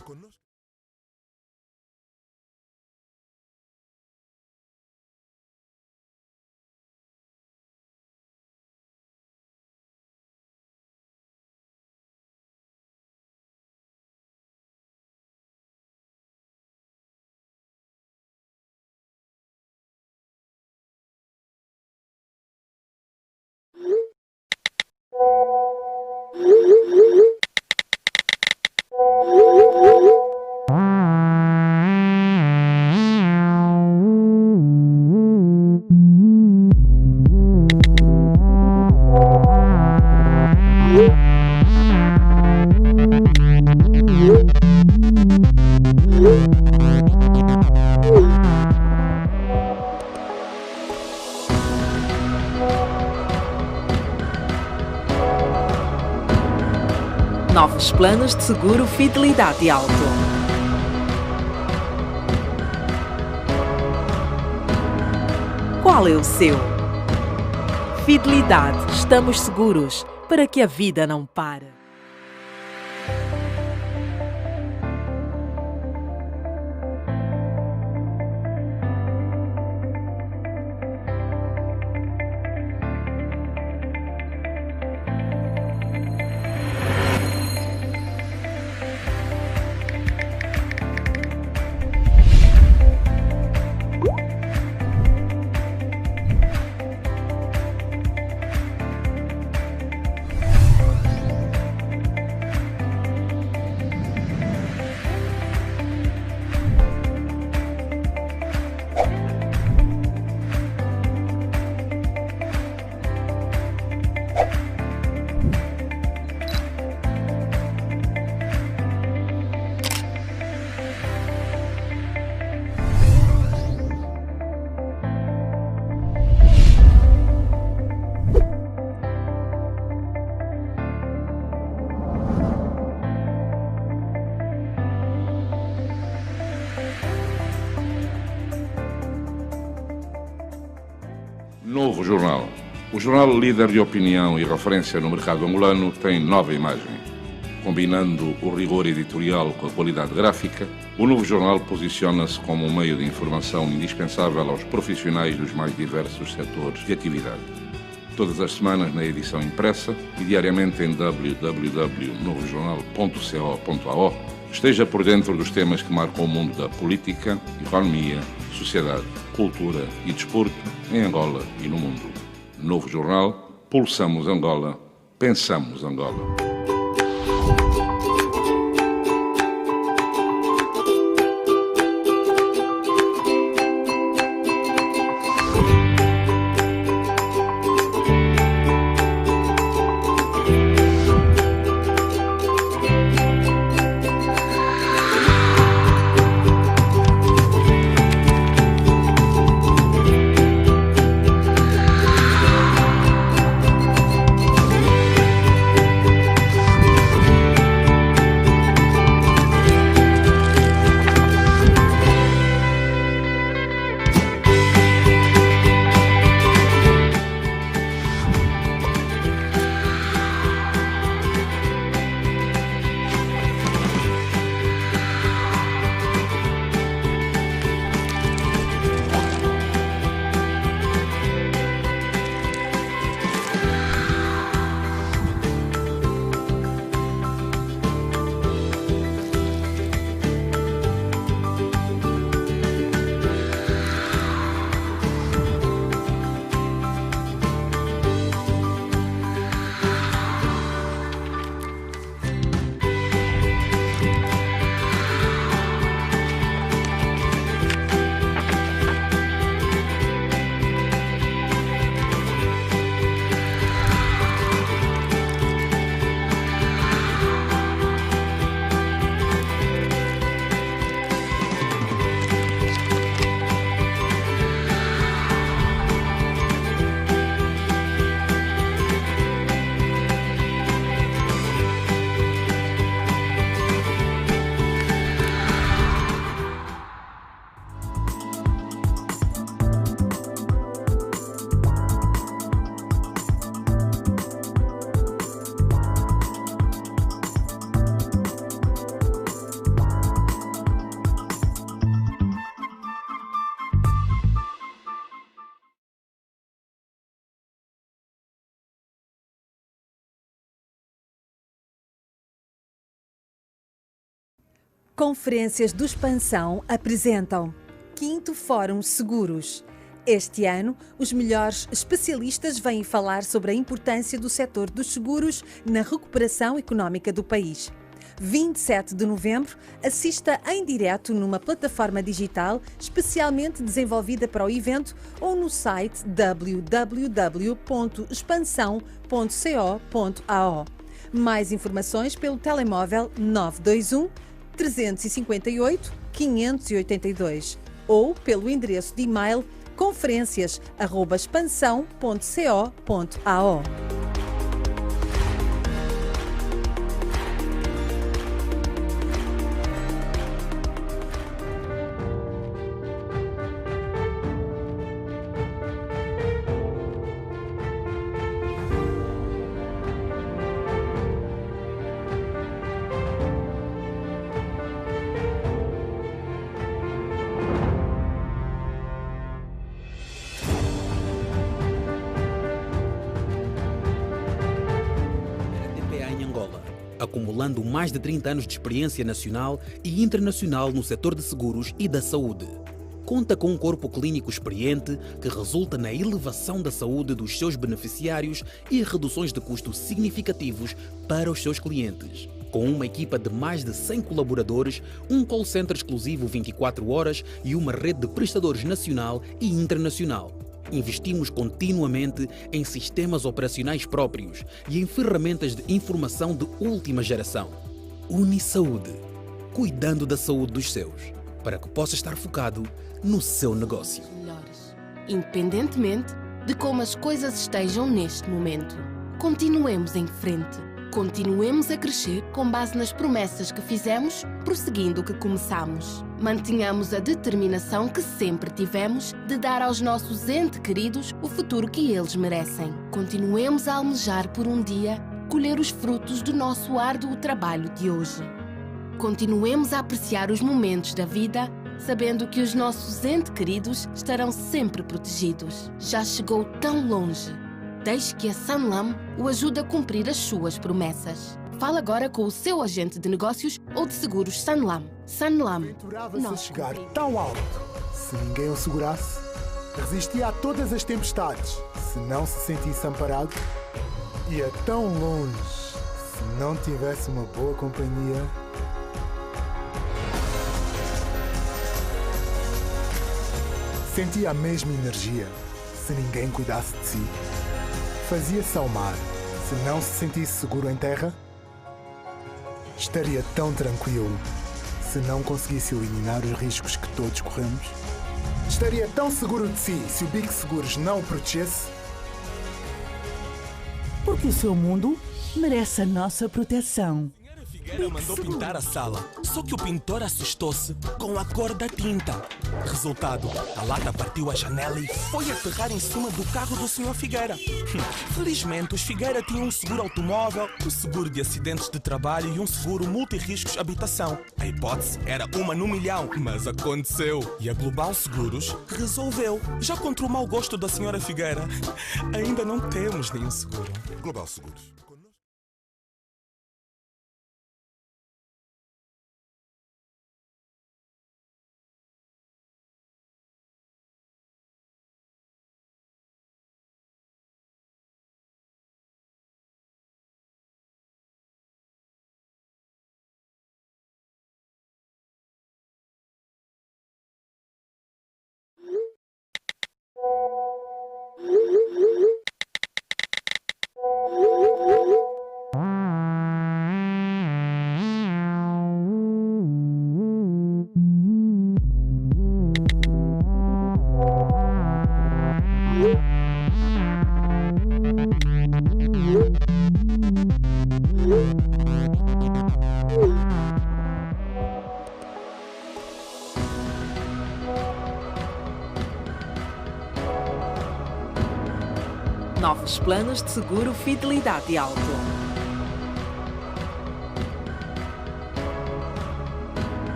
Novos planos de seguro Fidelidade Alto. Qual é o seu? Fidelidade, estamos seguros para que a vida não pare.
Novo jornal. O jornal líder de opinião e referência no mercado angolano tem nova imagem. Combinando o rigor editorial com a qualidade gráfica, o novo jornal posiciona-se como um meio de informação indispensável aos profissionais dos mais diversos setores de atividade. Todas as semanas na edição impressa e diariamente em www.novojornal.co.ao, esteja por dentro dos temas que marcam o mundo da política, economia, sociedade, cultura e desporto em Angola e no mundo. Novo jornal, pulsamos Angola, pensamos Angola.
Conferências do Expansão apresentam 5º Fórum Seguros. Este ano, os melhores especialistas vêm falar sobre a importância do setor dos seguros na recuperação económica do país. 27 de novembro, assista em direto numa plataforma digital especialmente desenvolvida para o evento ou no site www.expansão.co.ao. Mais informações pelo telemóvel 921 358 582 ou pelo endereço de e-mail conferências@expansão.co.ao.
Acumulando mais de 30 anos de experiência nacional e internacional no setor de seguros e da saúde. Conta com um corpo clínico experiente que resulta na elevação da saúde dos seus beneficiários e reduções de custos significativos para os seus clientes. Com uma equipa de mais de 100 colaboradores, um call center exclusivo 24 horas e uma rede de prestadores nacional e internacional. Investimos continuamente em sistemas operacionais próprios e em ferramentas de informação de última geração. Unisaúde, cuidando da saúde dos seus, para que possa estar focado no seu negócio.
Independentemente de como as coisas estejam neste momento, continuemos em frente. Continuemos a crescer com base nas promessas que fizemos, prosseguindo o que começamos. Mantenhamos a determinação que sempre tivemos de dar aos nossos entes queridos o futuro que eles merecem. Continuemos a almejar por um dia colher os frutos do nosso árduo trabalho de hoje. Continuemos a apreciar os momentos da vida, sabendo que os nossos entes queridos estarão sempre protegidos. Já chegou tão longe. Deixe que a Sanlam o ajude a cumprir as suas promessas. Fale agora com o seu agente de negócios ou de seguros Sanlam. Sanlam.
Aventurava-se a chegar tão alto. Se ninguém o segurasse, resistia a todas as tempestades. Se não se sentisse amparado, ia tão longe. Se não tivesse uma boa companhia. Sentia a mesma energia. Se ninguém cuidasse de si. Fazia-se ao mar. Se não se sentisse seguro em terra, estaria tão tranquilo. Se não conseguisse eliminar os riscos que todos corremos, estaria tão seguro de si se o Big Seguros não o protegesse.
Porque o seu mundo merece a nossa proteção.
Ela mandou pintar a sala, só que o pintor assustou-se com a cor da tinta. Resultado, a lata partiu a janela e foi aterrar em cima do carro do Sr. Figueira. Felizmente, os Figueira tinham um seguro automóvel, um seguro de acidentes de trabalho e um seguro multirriscos habitação. A hipótese era 1 no milhão, mas aconteceu. E a Global Seguros resolveu. Já contra o mau gosto da Sra. Figueira, ainda não temos nenhum seguro.
Global Seguros.
Novos planos de seguro Fidelidade Alto.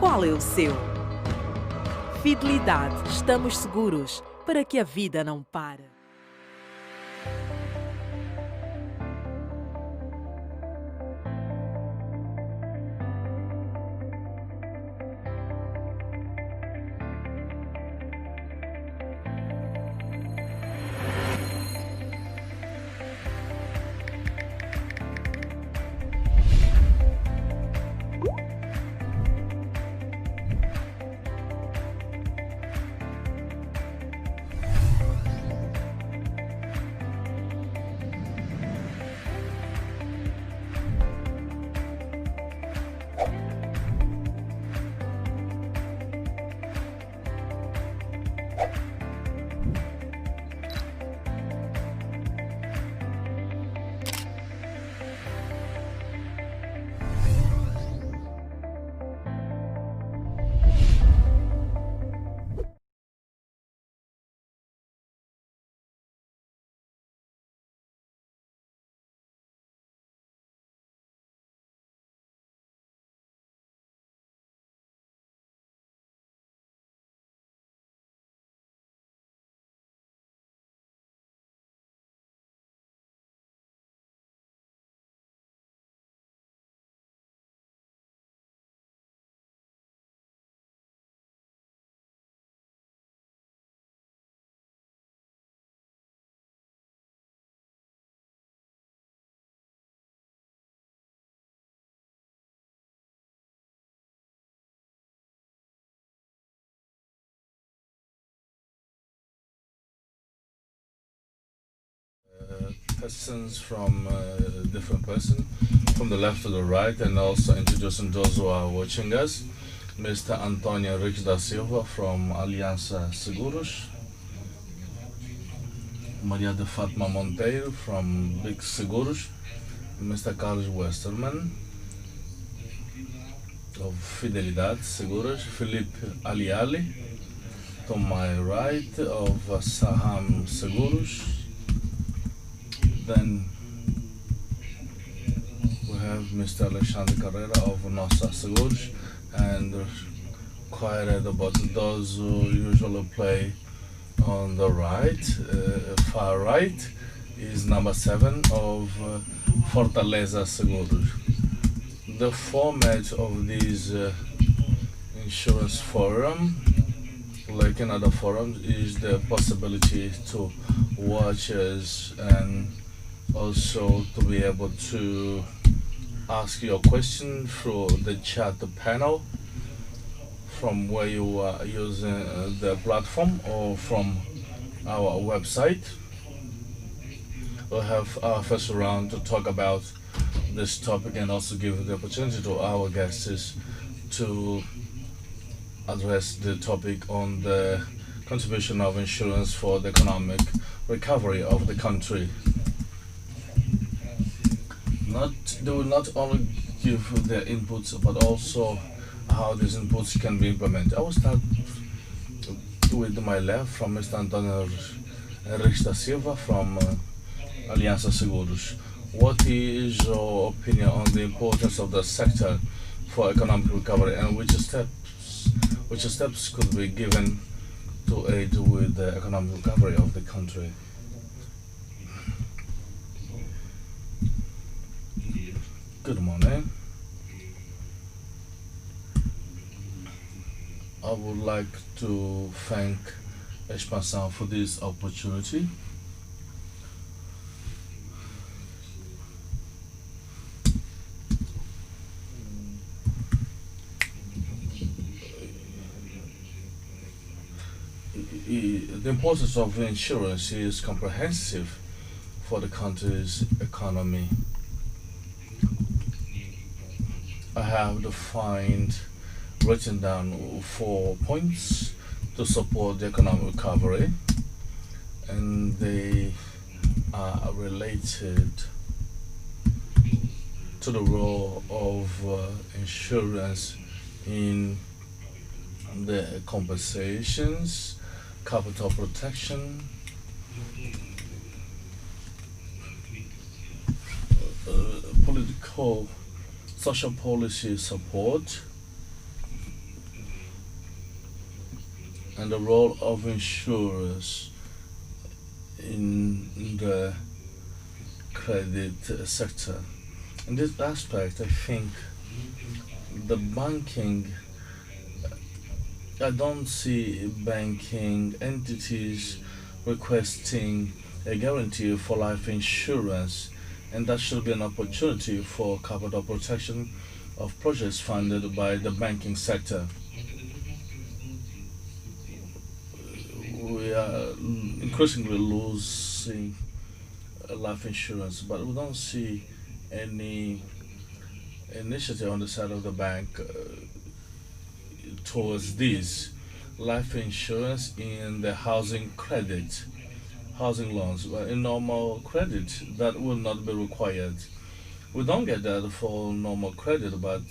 Qual é o seu? Fidelidade. Estamos seguros para que a vida não pare.
questions from a different person, from the left to the right, and also introducing those who are watching us. Mr. Antonio Henrique da Silva from Aliança Seguros, Maria de Fátima Monteiro from Big Seguros, Mr. Carlos Westerman of Fidelidade Seguros, Felipe Aliali to my right of Saham Seguros. Then we have Mr. Alexandre Carreira of Nossa Seguros, and quite at the bottom, those who usually play on the right, far right, is number 7 of Fortaleza Seguros. The format of this insurance forum, like in other forums, is the possibility to watch us and also to be able to ask your question through the chat panel from where you are using the platform or from our website. We'll have our first round to talk about this topic and also give the opportunity to our guests to address the topic on the contribution of insurance for the economic recovery of the country. They will not only give their inputs, but also how these inputs can be implemented. I will start with my left from Mr. Antonio Henrique da Silva from Aliança Seguros. What is your opinion on the importance of the sector for economic recovery, and which steps could be given to aid with the economic recovery of the country? Good morning. I would like to thank Expansão for this opportunity. The importance of insurance is comprehensive for the country's economy. I have written down 4 points to support the economic recovery, and they are related to the role of insurance in the compensations, capital protection, political, social policy support, and the role of insurers in the credit sector. In this aspect, I think the banking, I don't see banking entities requesting a guarantee for life insurance, and that should be an opportunity for capital protection of projects funded by the banking sector. We are increasingly losing life insurance, but we don't see any initiative on the side of the bank towards this. Life insurance in the housing credit, housing loans. In normal credit, that will not be required. We don't get that for normal credit, but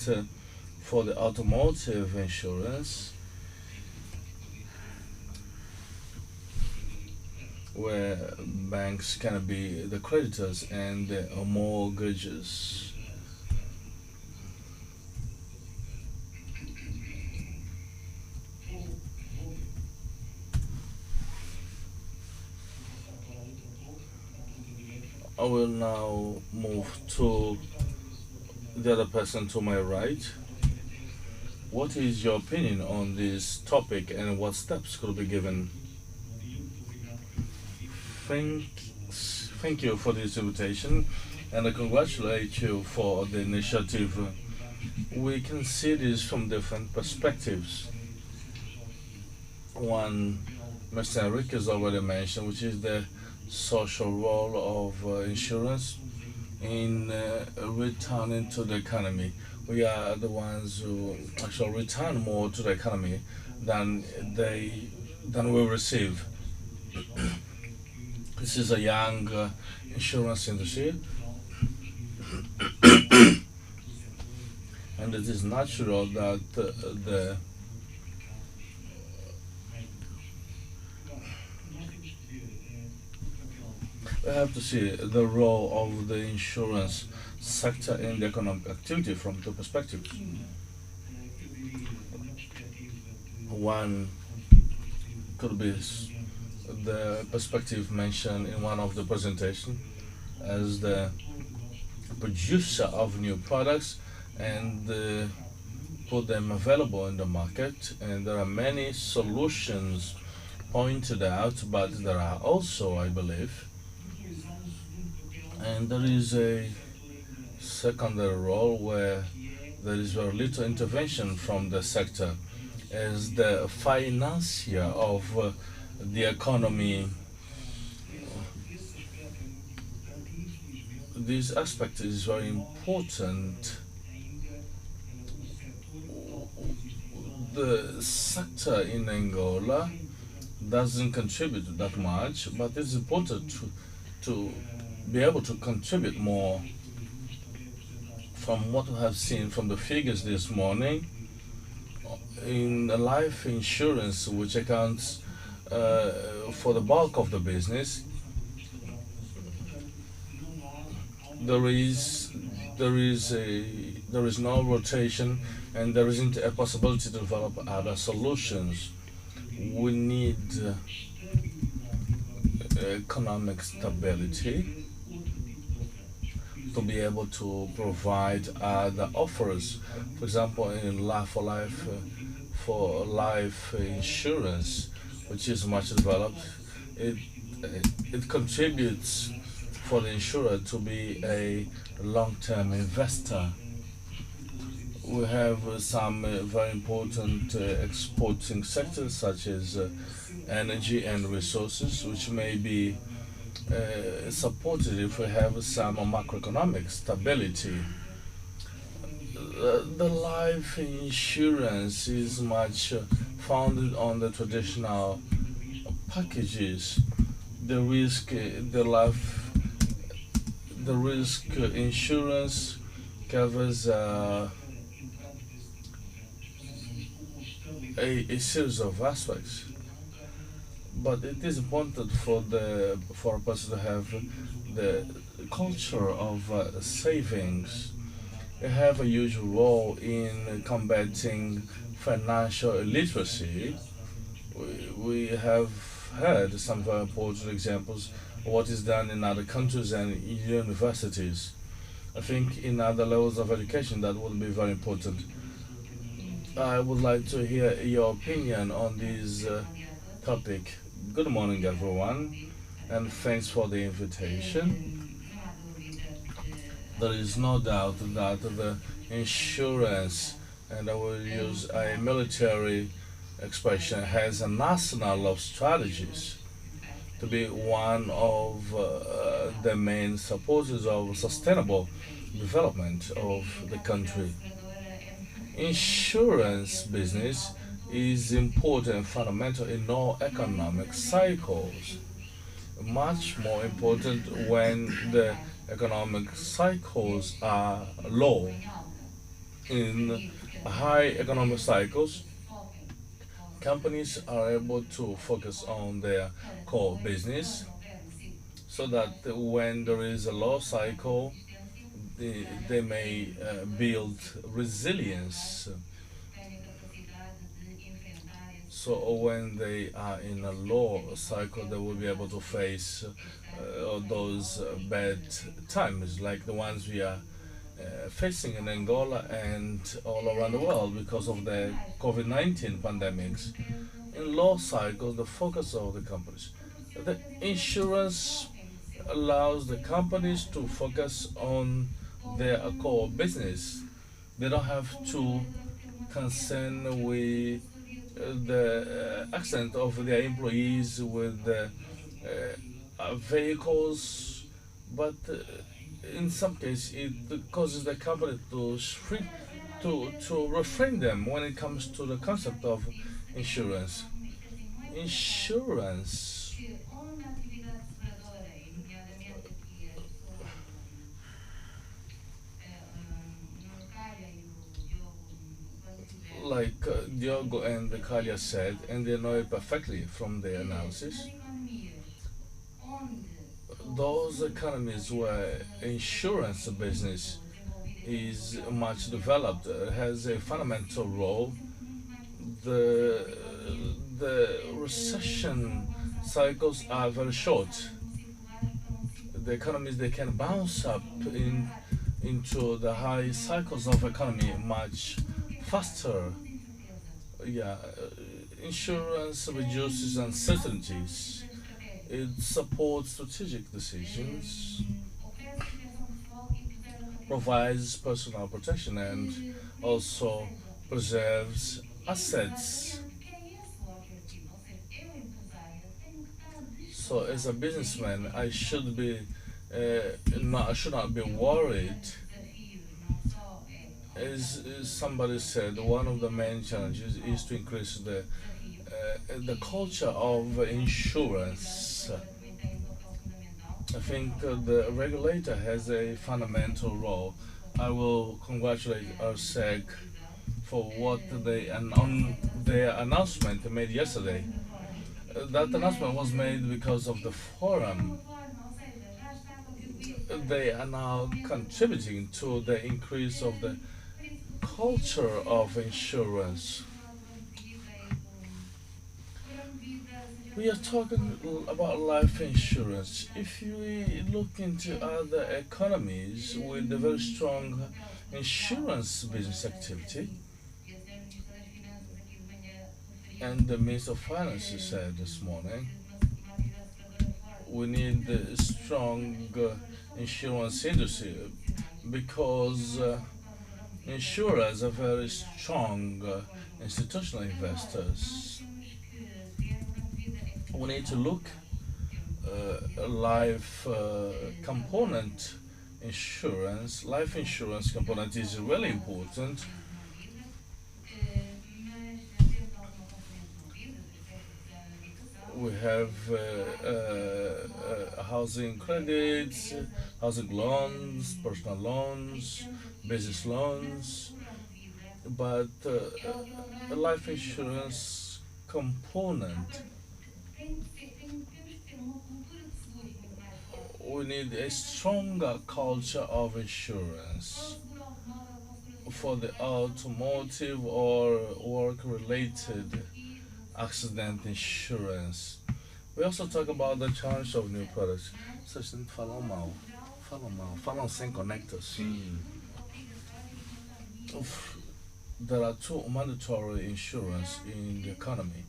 for the automotive insurance, where banks can be the creditors and the mortgages. I will now move to the other person to my right. What is your opinion on this topic and what steps could be given? Thank you for this invitation, and I congratulate you for the initiative. We can see this from different perspectives. One, Mr. Henrique has already mentioned, which is the social role of insurance in returning to the economy. We are the ones who actually return more to the economy than they than we receive. This is a young insurance industry, and it is natural that the we have to see the role of the insurance sector in the economic activity from two perspectives. One could be the perspective mentioned in one of the presentation as the producer of new products and put them available in the market, and there are many solutions pointed out, but there are also, I believe, and there is a secondary role where there is very little intervention from the sector as the financier of the economy. This aspect is very important. The sector in Angola doesn't contribute that much, but it's important to be able to contribute more. From what we have seen from the figures this morning, in life insurance, which accounts for the bulk of the business, there is no rotation, and there isn't a possibility to develop other solutions. We need economic stability to be able to provide the offers. For example, in for life insurance, which is much developed, it contributes for the insurer to be a long-term investor. We have some very important exporting sectors such as energy and resources, which may be supported if we have some macroeconomic stability. The life insurance is much founded on the traditional packages. The risk insurance covers a series of aspects, but it is important for a person to have the culture of savings. They have a huge role in combating financial illiteracy. We have heard some very important examples of what is done in other countries and universities. I think in other levels of education that would be very important. I would like to hear your opinion on this topic. Good morning, everyone, and thanks for the invitation. There is no doubt that the insurance, and I will use a military expression, has an arsenal of strategies to be one of the main supporters of sustainable development of the country. Insurance business is important and fundamental in all economic cycles. Much more important when the economic cycles are low. In high economic cycles, companies are able to focus on their core business so that when there is a low cycle, they may build resilience. So when they are in a low cycle, they will be able to face those bad times like the ones we are facing in Angola and all around the world because of the COVID-19 pandemics. In low cycles, the focus of the companies. The insurance allows the companies to focus on their core business. They don't have to concern with the accent of their employees, with the vehicles, but in some cases it causes the company to refrain them when it comes to the concept of insurance. Insurance like Diogo and Kalia said, and they know it perfectly from their analysis, those economies where insurance business is much developed has a fundamental role. The recession cycles are very short. The economies they can bounce up into the high cycles of economy much faster. Yeah, insurance reduces uncertainties. It supports strategic decisions, provides personal protection, and also preserves assets. So, as a businessman, I should be I should not be worried. As somebody said, one of the main challenges is to increase the culture of insurance. I think the regulator has a fundamental role. I will congratulate our SEG for what they on their announcement made yesterday. That announcement was made because of the forum. They are now contributing to the increase of the culture of insurance. We are talking about life insurance. If we look into other economies with a very strong insurance business activity, and the Minister of Finance said this morning, we need a strong insurance industry because insurers are very strong institutional investors. We need to look life component insurance. Life insurance component is really important. We have housing credits, housing loans, personal loans, business loans, but a life insurance component, we need a stronger culture of insurance for the automotive or work-related accident insurance. We also talk about the challenge of new products. Vocês falam mal, falam sem conector. There are two mandatory insurance in the economy.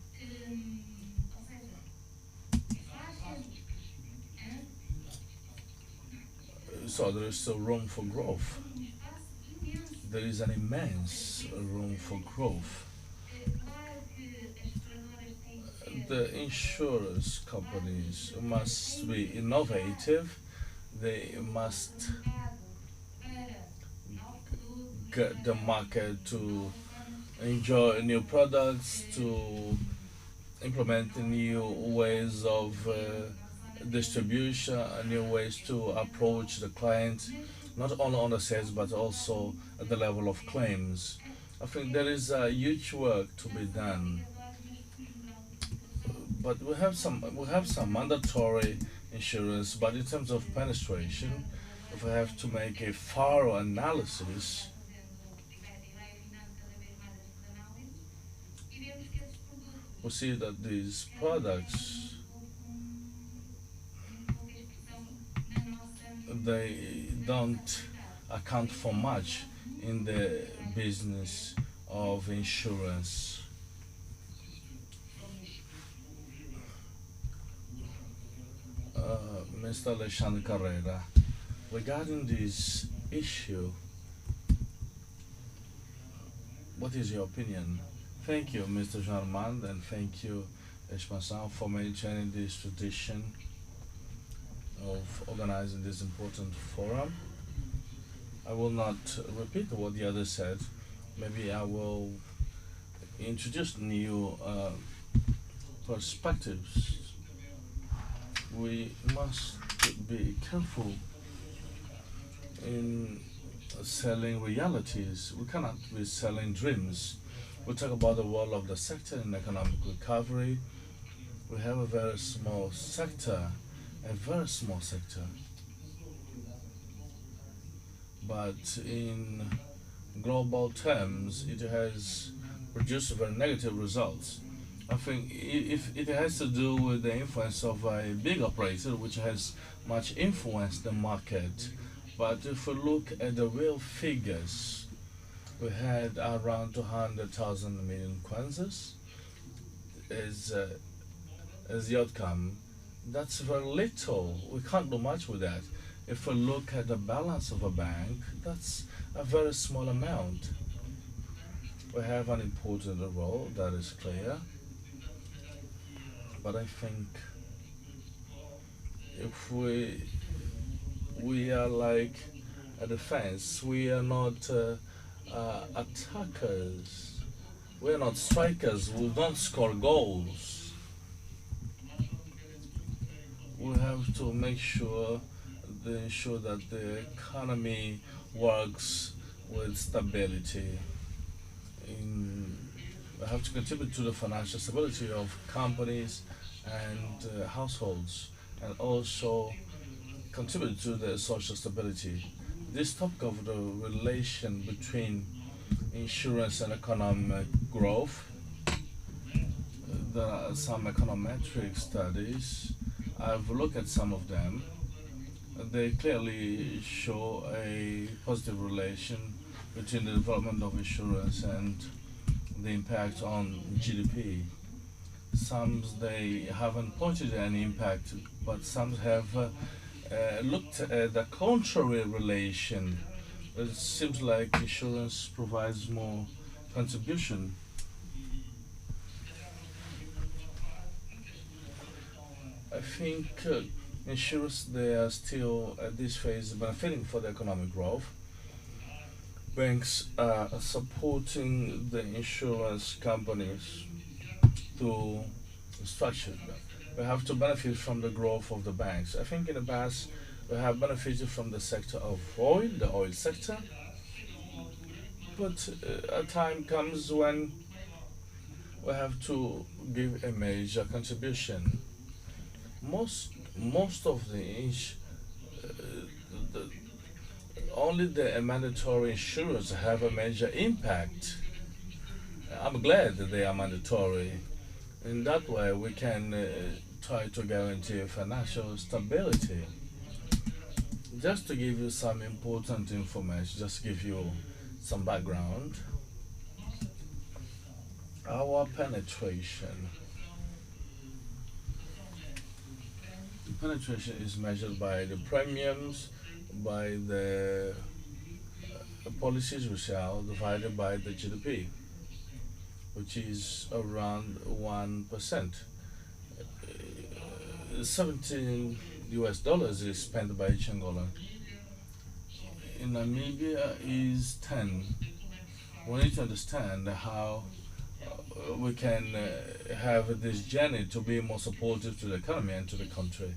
So there is still room for growth. There is an immense room for growth. The insurance companies must be innovative. They must get the market to enjoy new products, to implement new ways of distribution, new ways to approach the client, not only on the sales but also at the level of claims. I think there is a huge work to be done. But we have some mandatory insurance, but in terms of penetration, if we have to make a thorough analysis, we see that these products, they don't account for much in the business of insurance. Mr. Alexandre Carrera, regarding this issue, what is your opinion? Thank you, Mr. Jean Armand, and thank you, Expansion, for maintaining this tradition. of organizing this important forum. I will not repeat what the others said. Maybe I will introduce new perspectives. We must be careful in selling realities. We cannot be selling dreams. We talk about the role of the sector in economic recovery. We have a very small sector, but in global terms, it has produced very negative results. I think if it has to do with the influence of a big operator which has much influenced the market. But if we look at the real figures, we had around 200,000 million kwanzas as the outcome. That's very little. We can't do much with that. If we look at the balance of a bank, that's a very small amount. We have an important role, that is clear. But I think if we are like a defense, we are not attackers, we are not strikers, we don't score goals. We have to make sure that the economy works with stability. We have to contribute to the financial stability of companies and households, and also contribute to the social stability. This topic of the relation between insurance and economic growth, there are some econometric studies. I've looked at some of them. They clearly show a positive relation between the development of insurance and the impact on GDP. Some they haven't pointed at any impact, but some have looked at the contrary relation. It seems like insurance provides more contribution. I think insurers, they are still at this phase benefiting for the economic growth. Banks are supporting the insurance companies to structure them. We have to benefit from the growth of the banks. I think in the past we have benefited from the sector of oil, the oil sector, but a time comes when we have to give a major contribution. Most of only the mandatory insurers have a major impact. I'm glad that they are mandatory. In that way, we can try to guarantee financial stability. Just to give you some important information, just give you some background. Our penetration is measured by the premiums, by the policies which are divided by the GDP, which is around 1%. $17 is spent by each Angolan. In Namibia is 10. We need to understand how we can have this journey to be more supportive to the economy and to the country.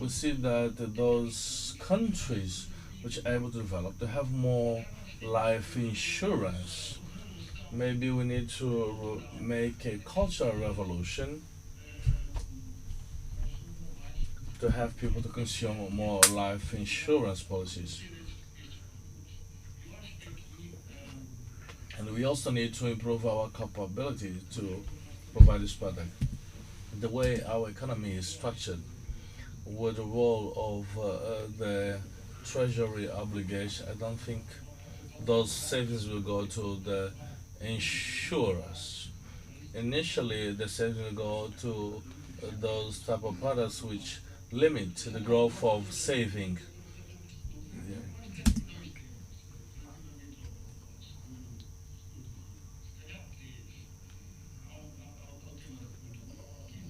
We see that those countries which are able to develop, they have more life insurance. Maybe we need to make a cultural revolution to have people to consume more life insurance policies. And we also need to improve our capability to provide this product. The way our economy is structured, with the role of the treasury obligation, I don't think those savings will go to the insurers. Initially, the savings will go to those type of products which limit the growth of saving.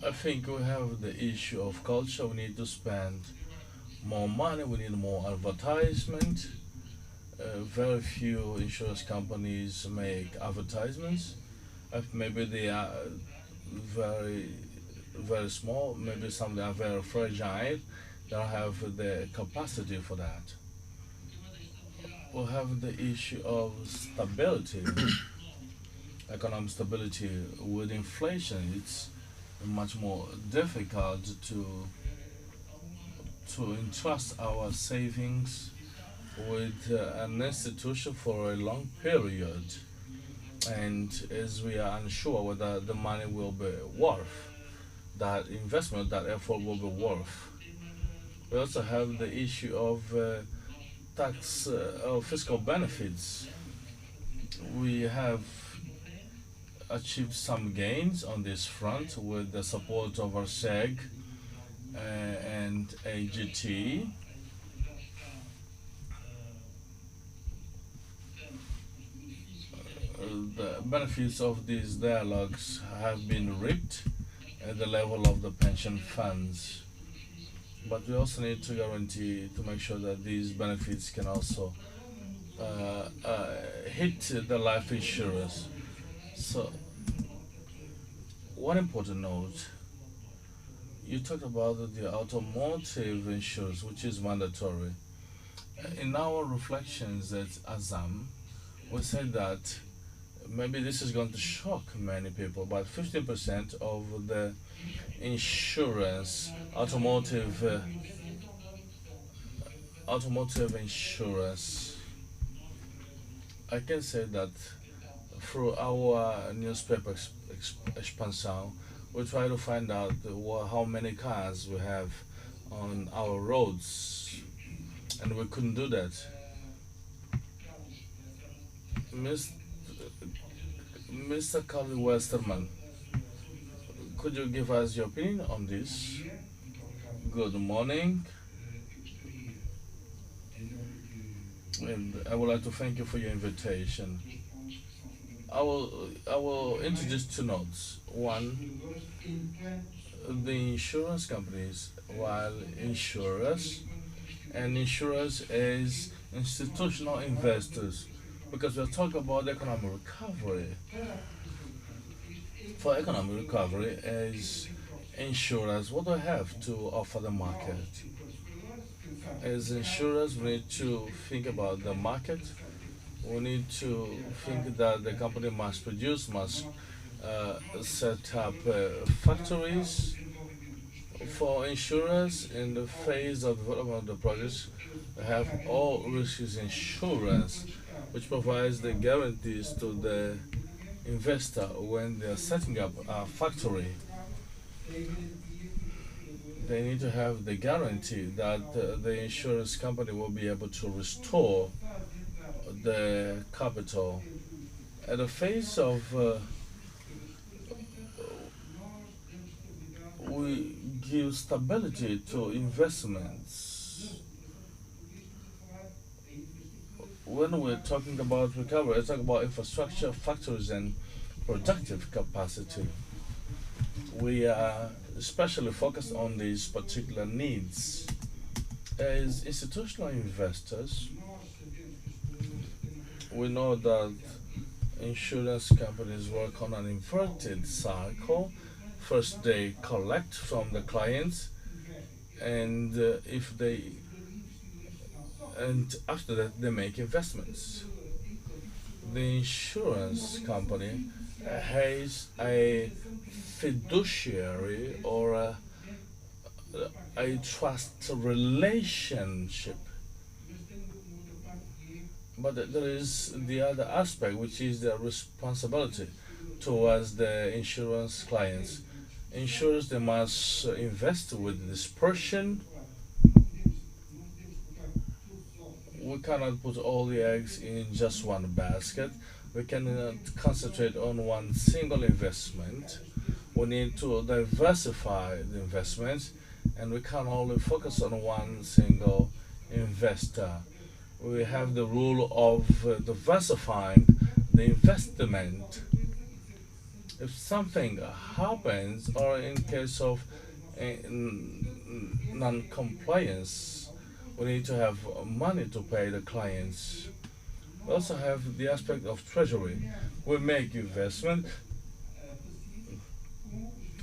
I think we have the issue of culture. We need to spend more money. We need more advertisement. Very few insurance companies make advertisements. Maybe they are very, very small. Maybe some they are very fragile. They don't have the capacity for that. We have the issue of stability, economic stability. With inflation, it's much more difficult to entrust our savings with an institution for a long period, and as we are unsure whether the money will be worth that investment, that effort will be worth. We also have the issue of tax or fiscal benefits. We have achieved some gains on this front with the support of our SEG and AGT. The benefits of these dialogues have been reaped at the level of the pension funds. But we also need to guarantee to make sure that these benefits can also hit the life insurers. So, one important note, you talked about the automotive insurance, which is mandatory. In our reflections at Azam, we said that maybe this is going to shock many people, but 15% of the insurance, automotive insurance, I can say that through our newspaper expansion, we try to find out how many cars we have on our roads, and we couldn't do that. Mr. Carly Westerman, could you give us your opinion on this? Good morning. And I would like to thank you for your invitation. I will introduce two notes. One, the insurance companies, while insurers as institutional investors, because we're talking about economic recovery. For economic recovery, as insurers, what do we have to offer the market? As insurers, we need to think about the market. We need to think that the company must produce, must set up factories. For insurers, in the phase of development of the projects, we have all risks insurance, which provides the guarantees to the investor when they are setting up a factory. They need to have the guarantee that the insurance company will be able to restore the capital. At the phase of we give stability to investments. When we're talking about recovery, we're talking about infrastructure, factories, and productive capacity. We are especially focused on these particular needs. As institutional investors, we know that insurance companies work on an inverted cycle. First, they collect from the clients, and after that, they make investments. The insurance company has a fiduciary or a trust relationship. But there is the other aspect, which is the responsibility towards the insurance clients. Insurers, they must invest with dispersion. We cannot put all the eggs in just one basket. We cannot concentrate on one single investment. We need to diversify the investments, and we can't only focus on one single investor. We have the rule of diversifying the investment. If something happens, or in case of non-compliance, we need to have money to pay the clients. We also have the aspect of treasury. We make investment,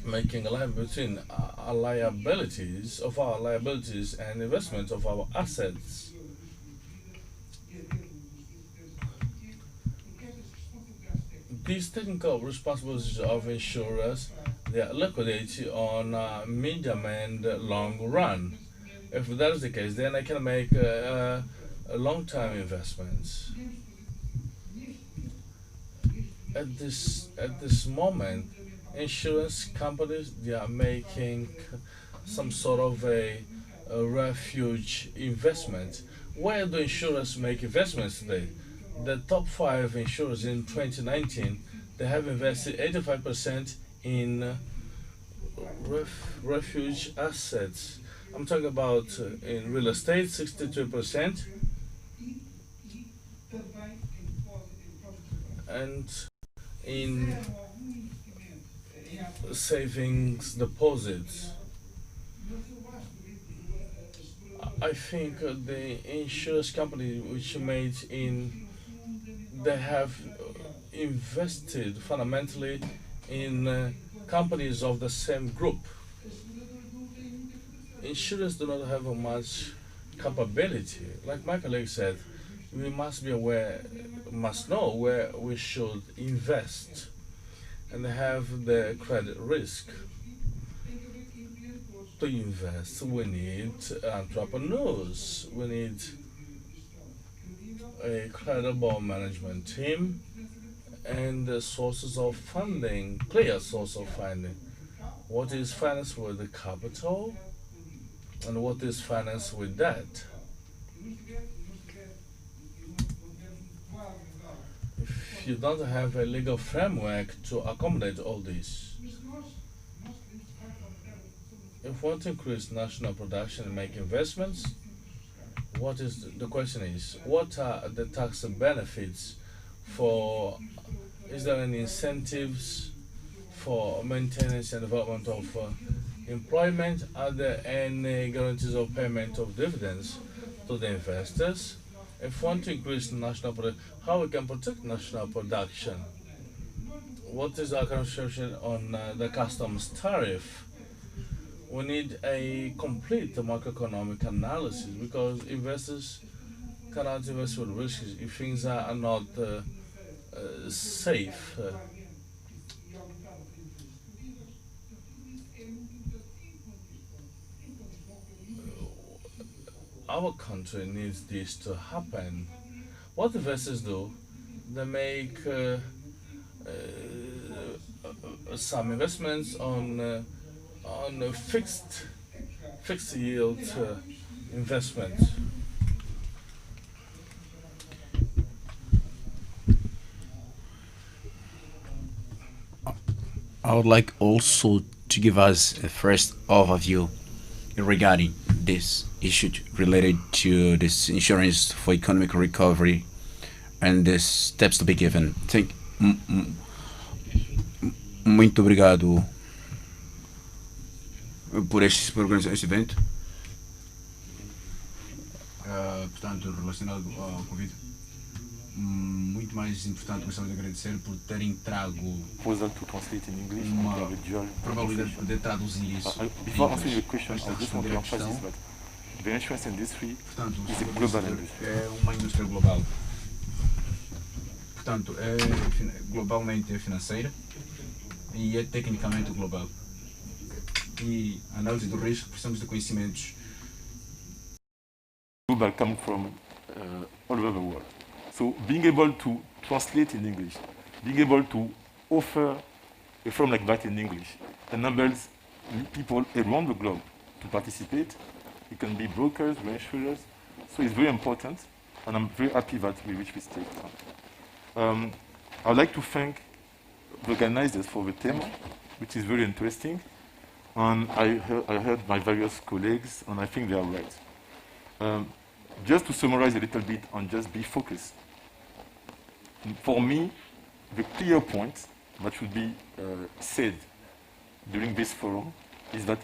making a line between our liabilities and investment of our assets. These technical responsibilities of insurers, they are liquidated on medium and long run. If that is the case, then I can make long-term investments. At this moment, insurance companies, they are making some sort of a refuge investment. Where do insurers make investments today? The top 5 insurers in 2019, they have invested 85% in refuge assets. I'm talking about in real estate, 62%, and in savings deposits. I think the insurance company which they have invested fundamentally in companies of the same group. Insurers do not have much capability. Like my colleague said, we must know where we should invest and have the credit risk. To invest, we need entrepreneurs, we need a credible management team and sources of funding, clear source of funding. What is financed with the capital and what is financed with debt? If you don't have a legal framework to accommodate all this, if we want to increase national production and make investments, the question is, what are the tax benefits is there any incentives for maintenance and development of employment? Are there any guarantees of payment of dividends to the investors? If we want to increase national production, how we can protect national production? What is our constitution on the customs tariff? We need a complete macroeconomic analysis because investors cannot invest with risks if things are not safe. Our country needs this to happen. What investors do, they make some investments on a fixed yield investment.
I would like also to give us a first overview regarding this issue related to this insurance for economic recovery and the steps to be given. Muito obrigado por este evento. Portanto, relacionado ao Covid, muito mais importante, gostava de agradecer por terem trago uma probabilidade de poder traduzir isso.
Before answering your question, I just want to emphasize that the insurance industry is a global industry.
É uma indústria global. Portanto, é globalmente financeira e é tecnicamente global. E a análise do risco, precisamos de conhecimentos.
Global come from all over the world. So being able to translate in English, being able to offer a firm like that in English, enables people around the globe to participate. It can be brokers, reinsurers. So it's very important, and I'm very happy that we reached this stage. I would like to thank the organizers for the theme, which is very interesting. And I heard my various colleagues, and I think they are right. Just to summarize a little bit and just be focused. For me, the clear point that should be said during this forum is that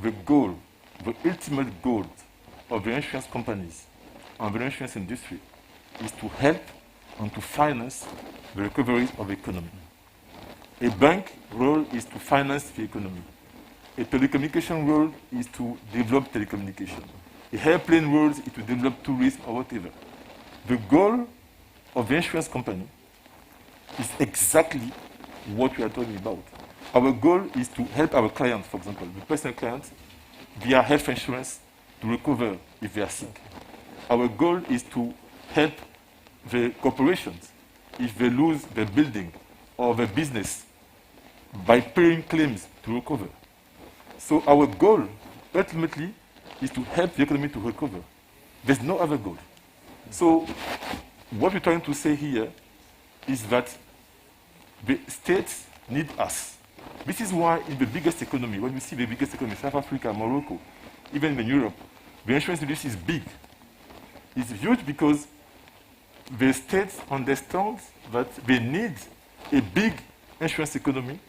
the goal, the ultimate goal of the insurance companies and the insurance industry is to help and to finance the recovery of the economy. A bank role is to finance the economy. A telecommunication role is to develop telecommunication. A airplane role is to develop tourism or whatever. The goal of the insurance company is exactly what we are talking about. Our goal is to help our clients, for example, the personal clients, via health insurance to recover if they are sick. Our goal is to help the corporations if they lose their building or their business by paying claims to recover. So our goal, ultimately, is to help the economy to recover. There's no other goal. So what we're trying to say here is that the states need us. This is why in the biggest economy, when we see the biggest economy, South Africa, Morocco, even in Europe, the insurance industry is big. It's huge because the states understand that they need a big insurance economy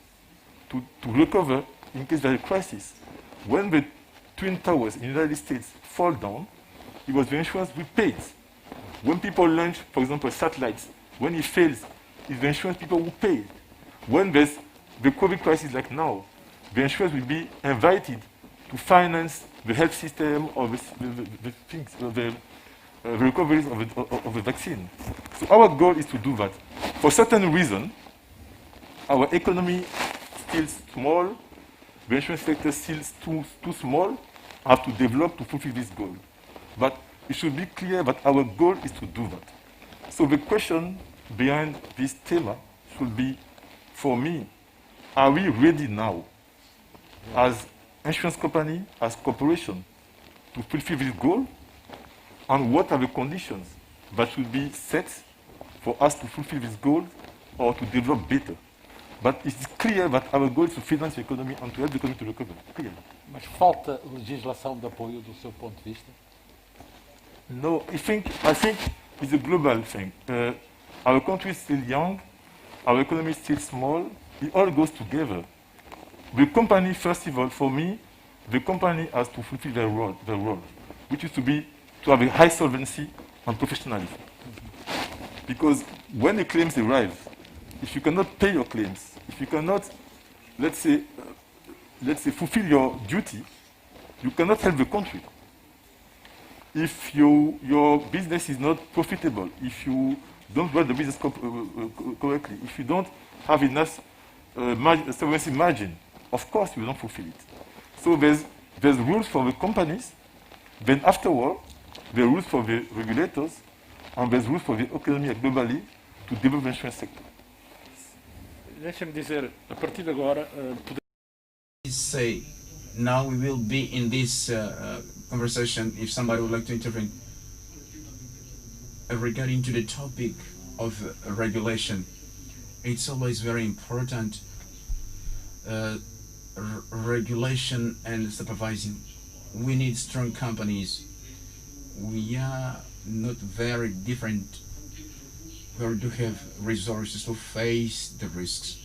to recover in case there is a crisis. When the Twin Towers in the United States fall down, it was the insurance we paid. When people launch, for example, satellites, when it fails, it's the insurance people who pay. When there's the COVID crisis like now, the insurance will be invited to finance the health system or the things, the recovery of the vaccine. So our goal is to do that. For certain reason, our economy still small, the insurance sector still too small, have to develop to fulfill this goal. But it should be clear that our goal is to do that. So the question behind this theme should be, for me, are we ready now, as insurance company, as corporation, to fulfill this goal? And what are the conditions that should be set for us to fulfill this goal or to develop better? But it's clear that our goal is to finance the economy and to help the economy to recover. Clear.
Mas falta legislação de apoio do seu ponto de vista?
No, I think it's a global thing. Our country is still young, our economy is still small, it all goes together. The company, first of all, for me, the company has to fulfill their role, which is to have a high solvency and professionalism. Because when the claims arrive, if you cannot pay your claims, if you cannot, let's say, fulfill your duty, you cannot help the country. If your business is not profitable, if you don't run the business correctly, if you don't have enough solvency margin, of course you don't fulfill it. So there's rules for the companies, then afterward, there are rules for the regulators, and there's rules for the economy globally to develop the insurance sector.
Deixa-me dizer, a partir de agora,
say, now we will be in this conversation, if somebody would like to intervene, regarding to the topic of regulation. It's always very important, regulation and supervising. We need strong companies. We are not very different. We do have resources to face the risks.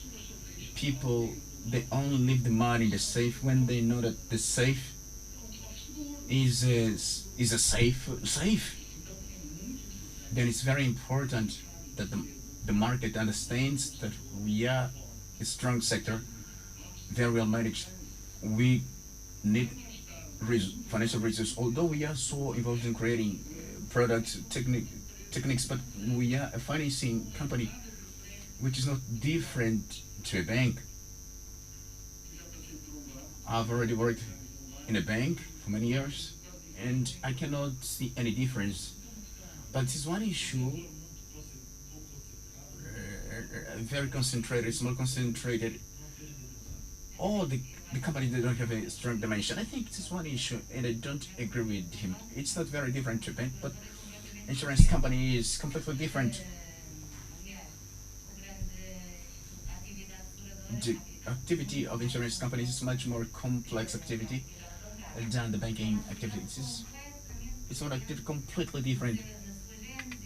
People, they only leave the money in the safe when they know that the safe is a safe. Then it's very important that the market understands that we are a strong sector, very well managed. We need financial resources, although we are so involved in creating products, techniques, but we are a financing company which is not different to a bank. I've already worked in a bank for many years and I cannot see any difference. But this is one issue, very concentrated, small concentrated. All the companies that don't have a strong dimension. I think this is one issue and I don't agree with him. It's not very different to a bank, but insurance company is completely different. The activity of insurance companies is much more complex activity than the banking activities. It's one activity completely different.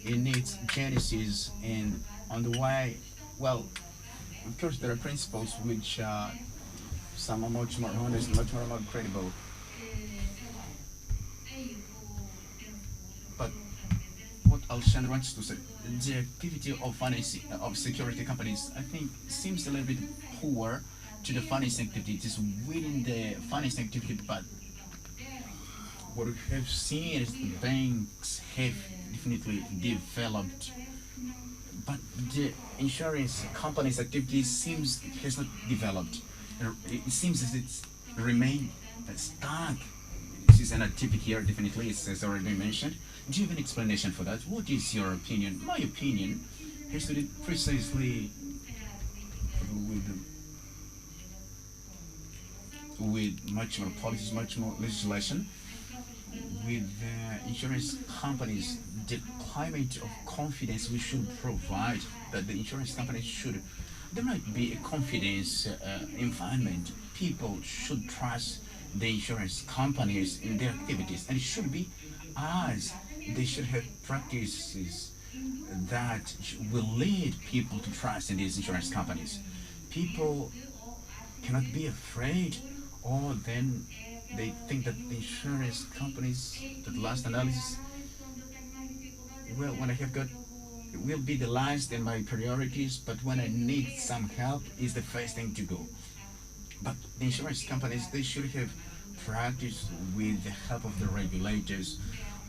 It needs genesis and on the way, well, Of course, there are principles which some are much more honest, much more credible. But what Alexander wants to say, the activity of financing of security companies, I think, seems a little bit poor to the financing activity. It is within the financing activity, but what we have seen is the banks have definitely developed, but the insurance companies' activities seems has not developed. It seems as it's remained stuck. This is an activity here, definitely, as already been mentioned. Do you have an explanation for that? What is your opinion? My opinion has to do precisely with much more policies, much more legislation, with insurance companies, the climate of confidence we should provide, that the insurance companies should, there might be a confidence environment. People should trust the insurance companies in their activities, and it should be as they should have practices that will lead people to trust in these insurance companies. People cannot be afraid, or then they think that the insurance companies, that last analysis, well, when I have got, it will be the last in my priorities, but when I need some help, is the first thing to go. But the insurance companies, they should have practice with the help of the regulators,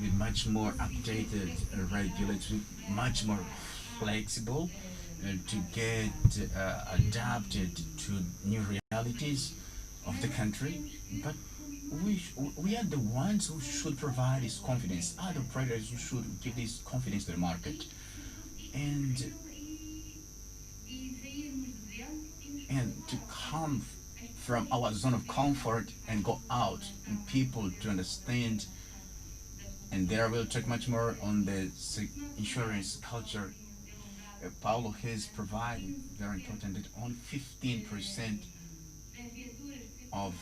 with much more updated regulators, much more flexible to get adapted to new realities of the country. But we are the ones who should provide this confidence. Other operators who should give this confidence to the market, and to come from our zone of comfort and go out and people to understand. And there we'll talk much more on the insurance culture. Paulo has provided very important that only 15% of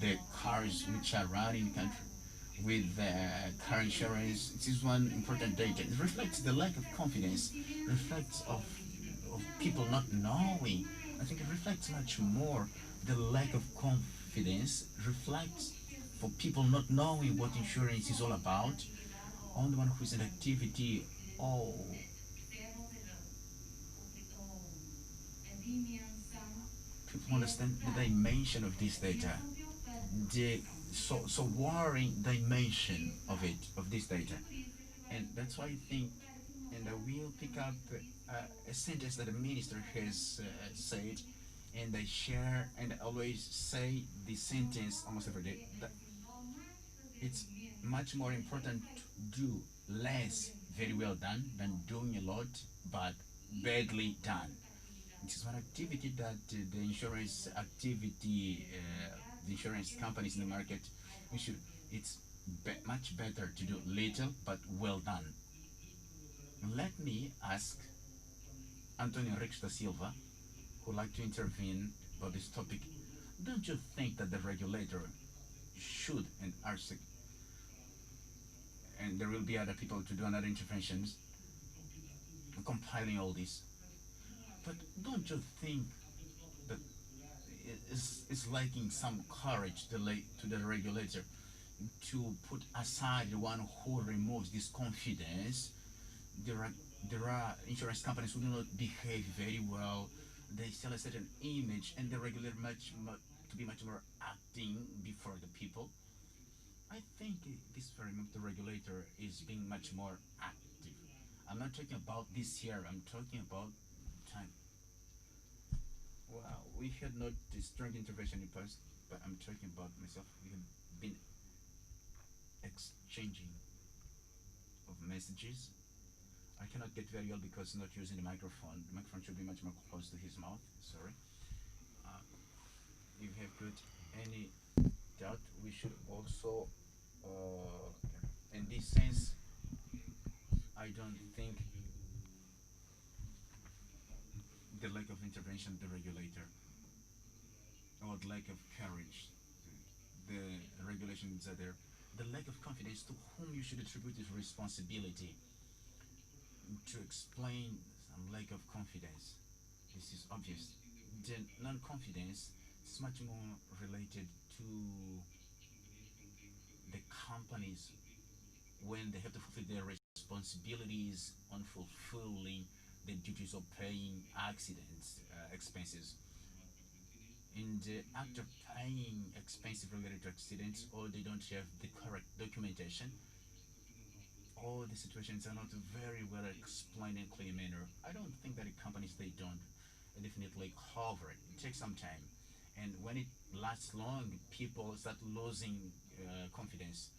the cars which are running in the country with car insurance. This is one important data. It reflects the lack of confidence, reflects of people not knowing. I think it reflects much more the lack of confidence, reflects for people not knowing what insurance is all about. On the one who is in activity, people understand the dimension of this data, the so worrying dimension of it, of this data. And that's why I think, and I will pick up a sentence that the minister has said, and I share and I always say this sentence almost every day, that it's much more important to do less very well done than doing a lot but badly done. This is one activity that the insurance activity, the insurance companies in the market, it's much better to do little but well done. Let me ask Antonio Henriques da Silva, who would like to intervene about this topic. Don't you think that the regulator should, and there will be other people to do another interventions, compiling all this, but don't you think that it's lacking some courage to the regulator to put aside the one who removes this confidence? There are insurance companies who do not behave very well. They sell a certain image, and the regulator to be much more acting before the people. I think this very much the regulator is being much more active. I'm not talking about this year. I'm talking about time. Well, we had not a strong intervention in the past, but I'm talking about myself. We have been exchanging of messages. I cannot get very well because not using the microphone. The microphone should be much more close to his mouth. Sorry. If you have got any doubt, we should also, in this sense, I don't think the lack of intervention of the regulator or the lack of courage, the regulations are there, the lack of confidence to whom you should attribute this responsibility to explain some lack of confidence. This is obvious. The non-confidence is much more related to the companies when they have to fulfill their responsibilities on fulfilling the duties of paying accidents expenses. In the act of paying expenses related to accidents, or they don't have the correct documentation, all the situations are not very well explained in clear manner. I don't think that the companies they don't definitely cover it. It takes some time, and when it lasts long, people start losing confidence.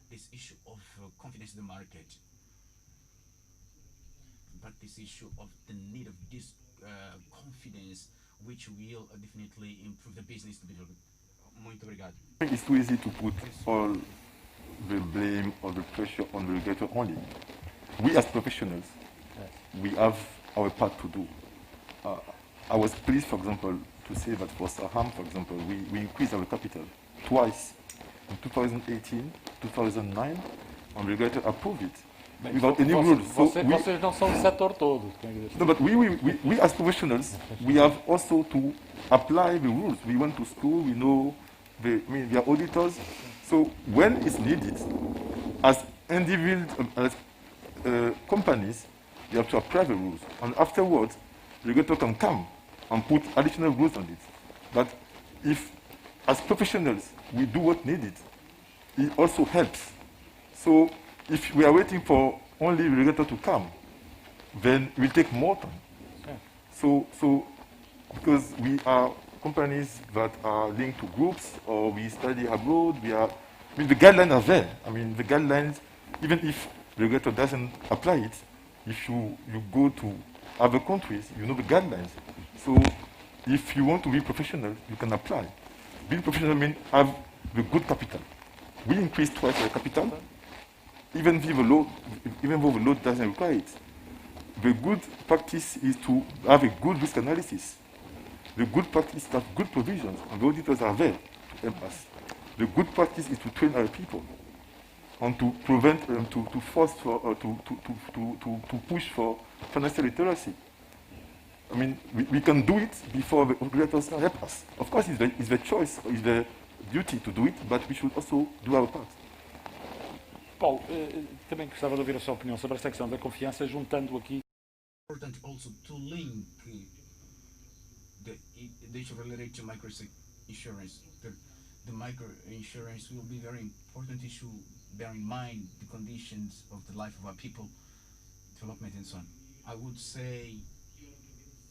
This issue of confidence in the market, but this issue of the need of this confidence, which will definitely improve the business development. Muito obrigado.
It's too easy to put all the blame or the pressure on the regulator only. We as professionals, we have our part to do. I was pleased, for example, to say that for Saham, for example, we increased our capital twice. In 2018, 2009, and the regulator approved it.
Bem,
without any rules.
Vocês não são o setor todo.
No, but we as professionals, we have also to apply the rules. We went to school, we know, we are auditors. So when it's needed, as individuals, as companies, you have to apply the rules. And afterwards, the regulator can come and put additional rules on it. But if, as professionals, we do what needed, it also helps. So if we are waiting for only the regulator to come, then it will take more time. Okay. So because we are companies that are linked to groups or we study abroad, the guidelines are there. I mean, the guidelines, even if the regulator doesn't apply it, if you go to other countries, you know the guidelines. So if you want to be professional, you can apply. Being professional means have the good capital. We increased twice our capital, even though the law doesn't require it. The good practice is to have a good risk analysis. The good practice is to have good provisions, and the auditors are there to help us. The good practice is to train our people and to prevent them to force for or to push for financial literacy. I mean, we can do it before the regulators help us. Of course, it's the choice, it's the duty to do it, but we should also do our part.
Paulo, também gostava de ouvir a sua opinião sobre esta questão da confiança, juntando aqui.
Important also to link the issue related to micro insurance. The micro insurance will be a very important issue, bear in mind the conditions of the life of our people, development and so on. I would say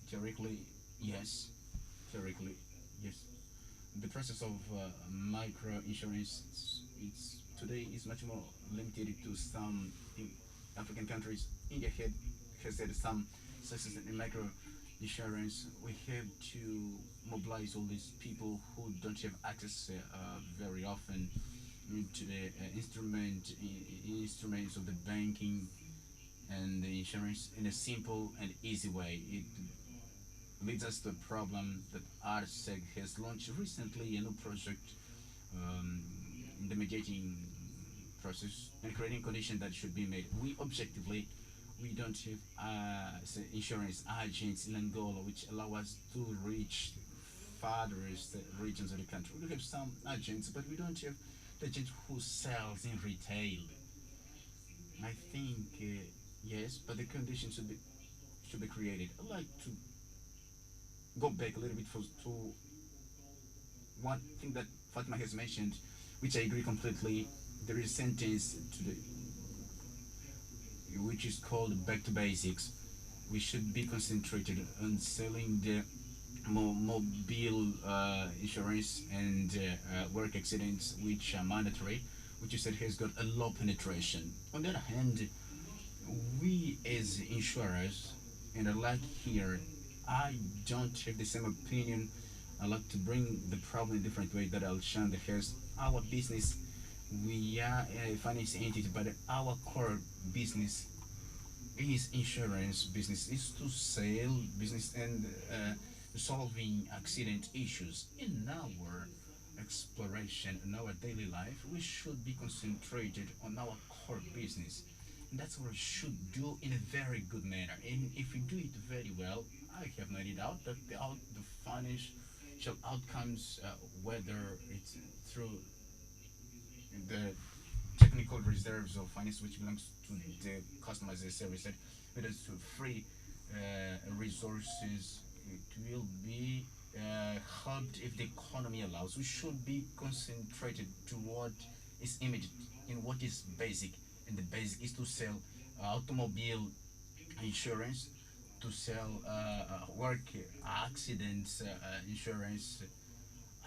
theoretically yes. The process of micro insurance today is much more limited to some African countries. India has had some success in micro insurance. We have to mobilize all these people who don't have access very often to the instruments of the banking and the insurance in a simple and easy way. It leads us to a problem that RSEG has launched recently, a new project in the mediating process and creating conditions that should be made. We objectively, we don't have insurance agents in Angola which allow us to reach farthest regions of the country. We do have some agents, but we don't have the agent who sells in retail. I think yes, but the conditions should be created. I'd like to go back a little bit to one thing that Fatima has mentioned, which I agree completely. There is a sentence which is called back to basics. We should be concentrated on selling the mobile insurance and work accidents, which are mandatory, which you said has got a low penetration. On the other hand, we as insurers, and I don't have the same opinion. I like to bring the problem in a different way that Alexander has. Our business, we are a finance entity, but our core business is insurance business, is to sell business and solving accident issues. In our exploration, in our daily life, we should be concentrated on our core business. And that's what we should do in a very good manner. And if we do it very well, I have no doubt that the financial outcomes, whether it's through the technical reserves of finance, which belongs to the customer as a service, whether it's through free resources, it will be helped if the economy allows. We should be concentrated to what is immediate and what is basic. And the basic is to sell automobile insurance, to sell work accidents insurance.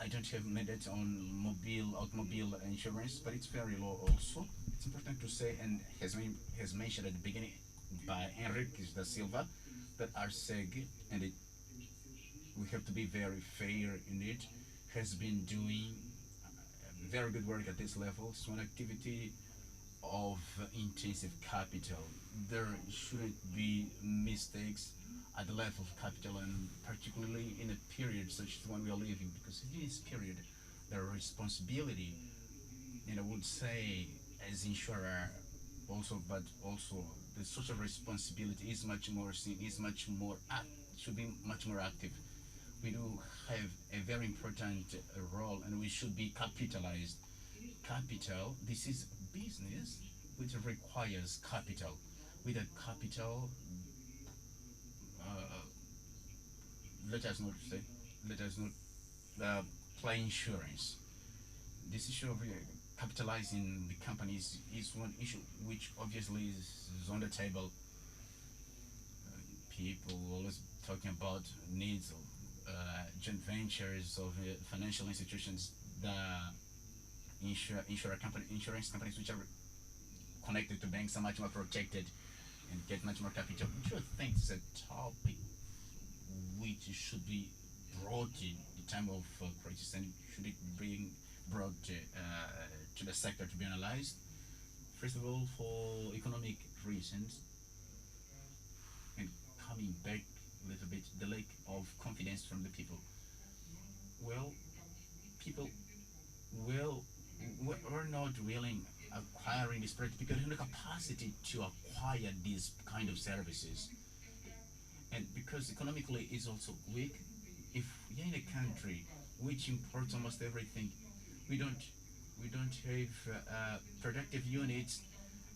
I don't have mandate on automobile insurance, but it's very low also. It's important to say, and has mentioned at the beginning by Enrique da Silva, that our SEG, and we have to be very fair in it, has been doing very good work at this level. It's one activity of intensive capital. There shouldn't be mistakes at the level of capital, and particularly in a period such as the one we are living, because in this period there are responsibility, and I would say as insurer also, but also the social responsibility is much more seen, is much more should be much more active. We do have a very important role, and we should be capitalized. Capital, this is business which requires capital. With a capital, let us not say, let us not play insurance. This issue of capitalizing the companies is one issue which obviously is on the table. People always talking about needs of joint ventures of financial institutions, the insurance companies which are connected to banks are much more protected and get much more capital. Which I think is a topic which should be brought in the time of crisis, and should it be brought to the sector to be analyzed. First of all, for economic reasons, and coming back a little bit, the lack of confidence from the people. Well, people we're not willing acquiring this product because we have the capacity to acquire these kind of services, and because economically is also weak. If you're in a country which imports almost everything, we don't have productive units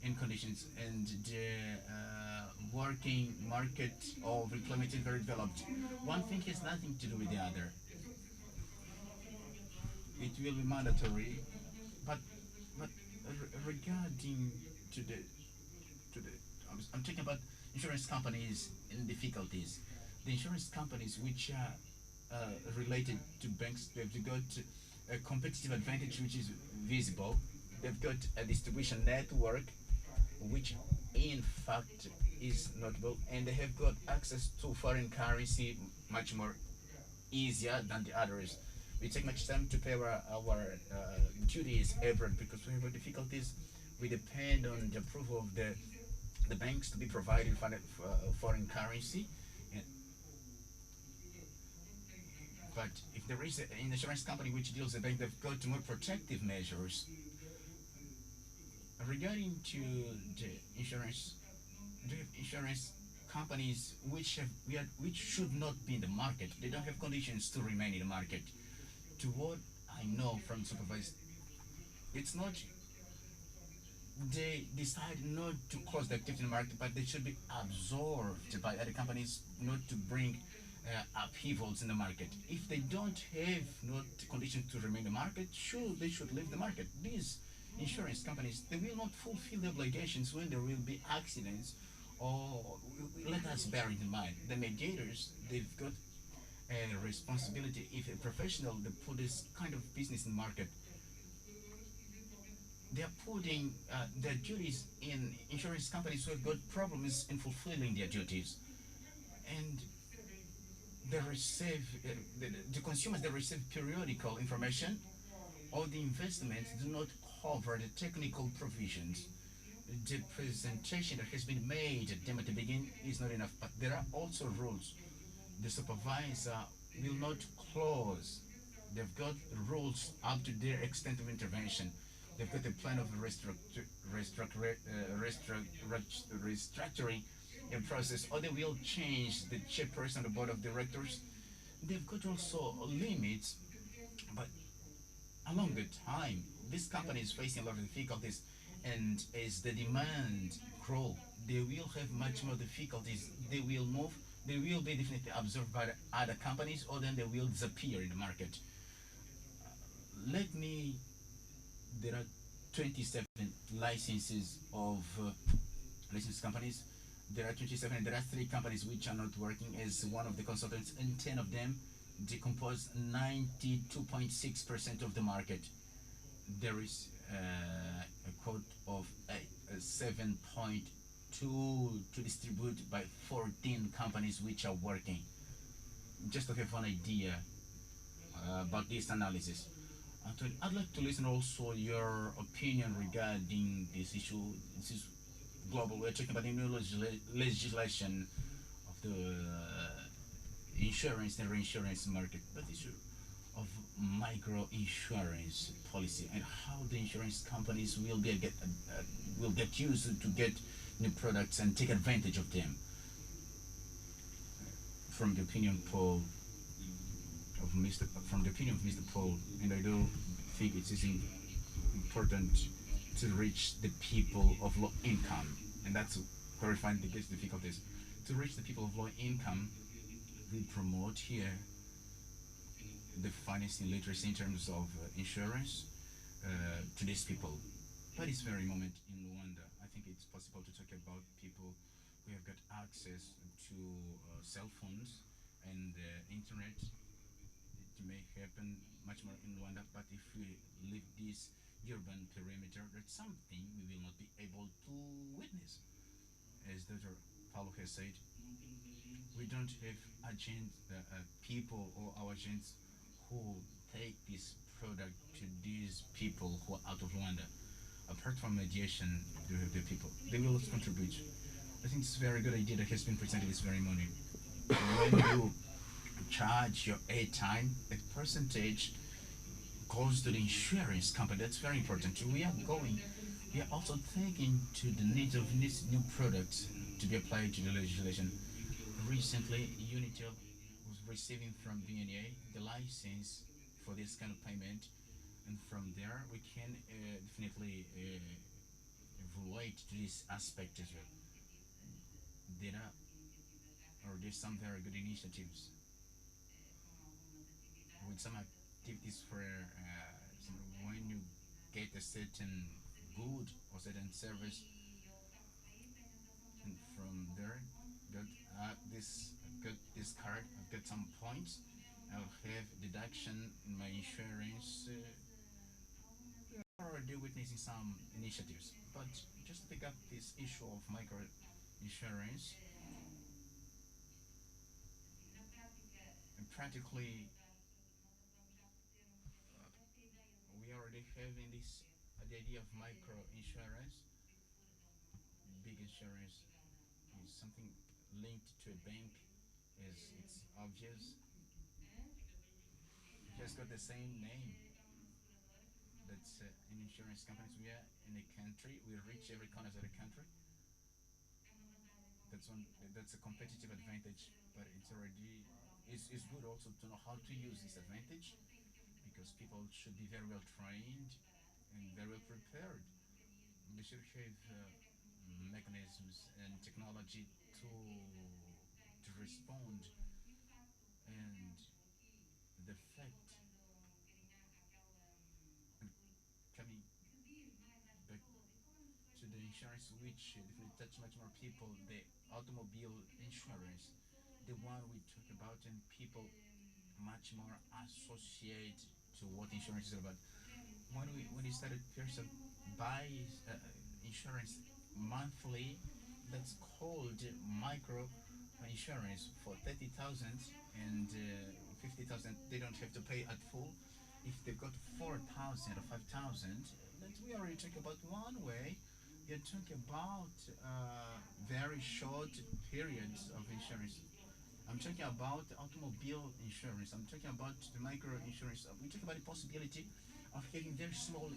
in conditions, and the working market of employment is very developed. One thing has nothing to do with the other. It will be mandatory, but regarding to the I'm talking about insurance companies in difficulties. The insurance companies which are related to banks, they've got a competitive advantage which is visible. They've got a distribution network which in fact is notable, and they have got access to foreign currency much more easier than the others. We take much time to pay our duties abroad because we have difficulties. We depend on the approval of the banks to be provided foreign currency. But if there is an insurance company which deals with the bank, they've got more protective measures. Regarding to the insurance companies which should not be in the market, they don't have conditions to remain in the market. To what I know from supervised, it's not they decide not to close the activity in the market, but they should be absorbed by other companies not to bring upheavals in the market. If they don't have not conditions to remain in the market, they should leave the market. These insurance companies, they will not fulfill the obligations when there will be accidents, or let us bear it in mind, the mediators, they've got a responsibility. If a professional, they put this kind of business in the market, they are putting their duties in insurance companies who have got problems in fulfilling their duties, and they receive the consumers, they receive periodical information. All the investments do not cover the technical provisions. The presentation that has been made at them at the beginning is not enough, but there are also rules. The supervisor will not close. They've got rules up to their extent of intervention. They've got a plan of restructuring a process, or they will change the chairperson on the board of directors. They've got also limits, but along the time, this company is facing a lot of difficulties, and as the demand grow, they will have much more difficulties. They will move. They will be definitely absorbed by the other companies, or then they will disappear in the market. Let me. There are 27 licenses of licensed companies. There are 27, and there are 3 companies which are not working as one of the consultants, and 10 of them decompose 92.6% of the market. There is a quote of 7.2 to distribute by 14 companies which are working. Just to have an idea about this analysis. I'd like to listen also your opinion regarding this issue. This is global. We're talking about the new legislation of the insurance and reinsurance market, but the issue of micro insurance policy and how the insurance companies will get used to get new products and take advantage of them. From the opinion poll of Mr. Paul, and I do think it is important to reach the people of low income, and that's where we find the biggest difficulties. To reach the people of low income, we promote here the financing literacy in terms of insurance to these people. By this very moment in Luanda, I think it's possible to talk about people who have got access to cell phones and internet. It may happen much more in Luanda, but if we leave this urban perimeter, that's something we will not be able to witness. As Dr. Paulo has said, we don't have people or our agents who take this product to these people who are out of Luanda. Apart from mediation, you have the people. They will also contribute. I think it's a very good idea that has been presented this very morning. When you charge your airtime, a percentage goes to the insurance company. That's very important. We are also taking to the needs of these new products to be applied to the legislation. Recently, Unitel was receiving from VNA the license for this kind of payment, and from there we can definitely evaluate this aspect as well. There's some very good initiatives with some activities for when you get a certain good or certain service, and from there got this card, I've got some points, I'll have deduction in my insurance. We are already witnessing some initiatives, but just to pick up this issue of micro insurance, and practically we already have in this the idea of micro insurance. Big insurance is something linked to a bank, as it's obvious. It has got the same name. That's in insurance companies. We are in a country. We reach every corner of the country. That's a competitive advantage, but it's good also to know how to use this advantage, because people should be very well trained and very well prepared. They should have mechanisms and technology to respond, and the fact, coming back to the insurance, which definitely touch much more people, the automobile insurance, the one we talk about, and people much more associate to what insurance is about. When we started, person buys insurance monthly, that's called micro insurance. For 30,000 and 50,000, they don't have to pay at full. If they've got 4,000 or 5,000, that we already talk about one way. You're talking about very short periods of insurance. I'm talking about automobile insurance. I'm talking about the micro insurance. We talk about the possibility of having very small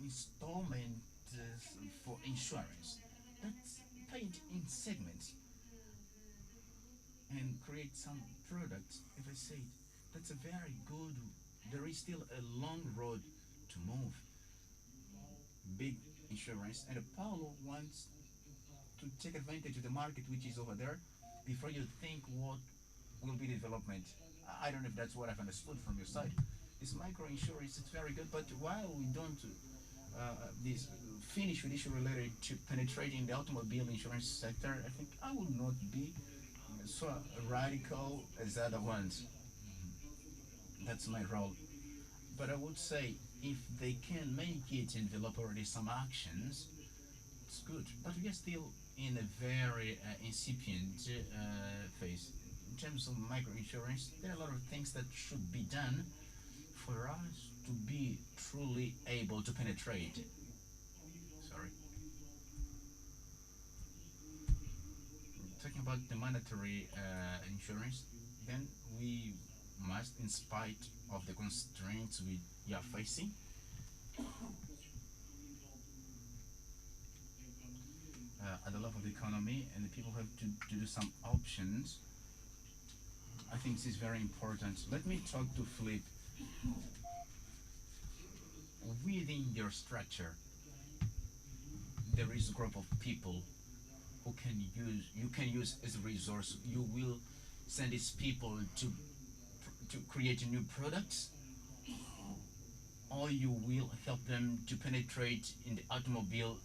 installment for insurance. That's paid in segments and create some products. If I say that's a very good, there is still a long road to move. Big insurance, and Paulo wants to take advantage of the market which is over there before you think what will be the development. I don't know if that's what I've understood from your side. This micro insurance is very good, but while we don't finish with issue related to penetrating the automobile insurance sector, I think I will not be so radical as other ones. That's my role. But I would say if they can make it and develop already some actions, it's good. But we are still in a very incipient phase. In terms of microinsurance, there are a lot of things that should be done for us to be truly able to penetrate. Sorry. Talking about the mandatory insurance, then we must, in spite of the constraints we are facing, at the level of the economy, and the people have to do some options. I think this is very important. Let me talk to Philippe. Within your structure, there is a group of people who you can use as a resource. You will send these people to create new products, or you will help them to penetrate in the automobile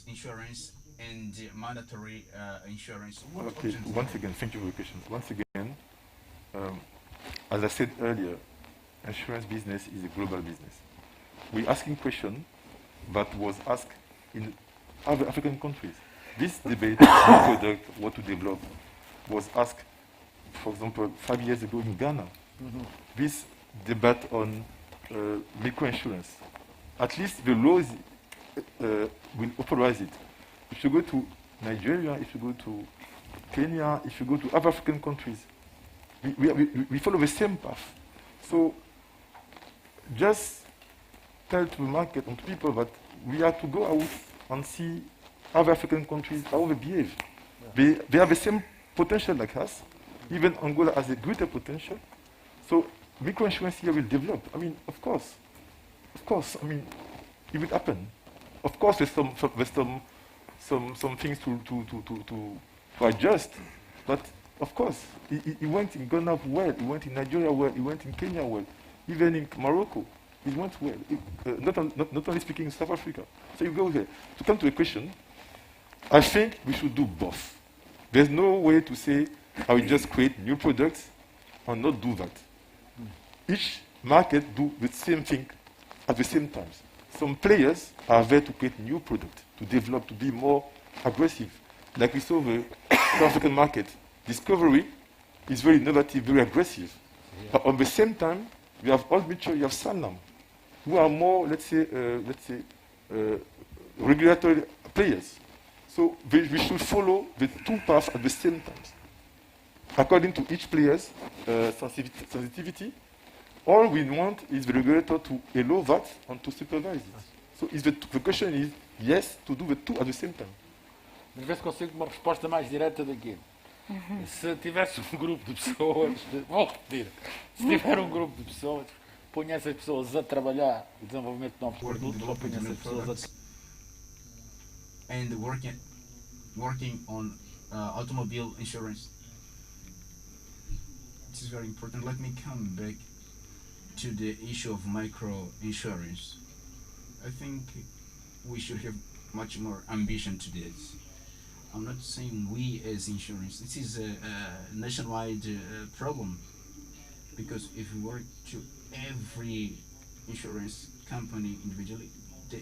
insurance and mandatory insurance.
Okay, once again, thank you for your question. Once again, as I said earlier, insurance business is a global business. We're asking question that was asked in other African countries. This debate, what product, what to develop, was asked, for example, 5 years ago in Ghana. This debate on microinsurance, at least the laws will authorize it. If you go to Nigeria, if you go to Kenya, if you go to other African countries, we follow the same path. So just tell to the market and to people that we have to go out and see other African countries, how they behave. Yeah. They have the same potential like us. Even Angola has a greater potential. So microinsurance here will develop. I mean, of course, I mean, it will happen. Of course, there's some things to adjust, but of course, it went in Ghana well, it went in Nigeria well, it went in Kenya well, even in Morocco, it went well. Not only speaking in South Africa. So you go there. To come to the question, I think we should do both. There's no way to say I will just create new products and not do that. Each market do the same thing at the same time. Some players are there to create new products, to develop, to be more aggressive. Like we saw the South African market. Discovery is very innovative, very aggressive. Yeah. But at the same time, we have Old Mutual, you have Sanlam, who are more, let's say, regulatory players. So we should follow the two paths at the same time. According to each player's sensitivity, all we want is the regulator to allow that and to supervise it. So the question is, yes, to do the two at the same time.
Mas vê se consigo uma resposta mais direta daqui. Se tivesse um grupo de pessoas, vou repetir, se tiver um grupo de pessoas, ponha essas pessoas a trabalhar o desenvolvimento de novos produtos, ou ponha essas pessoas
and working on automobile insurance. This is very important. Let me come back to the issue of micro insurance. I think we should have much more ambition to this. I'm not saying we as insurance. This is a nationwide problem, because if we work to every insurance company individually, the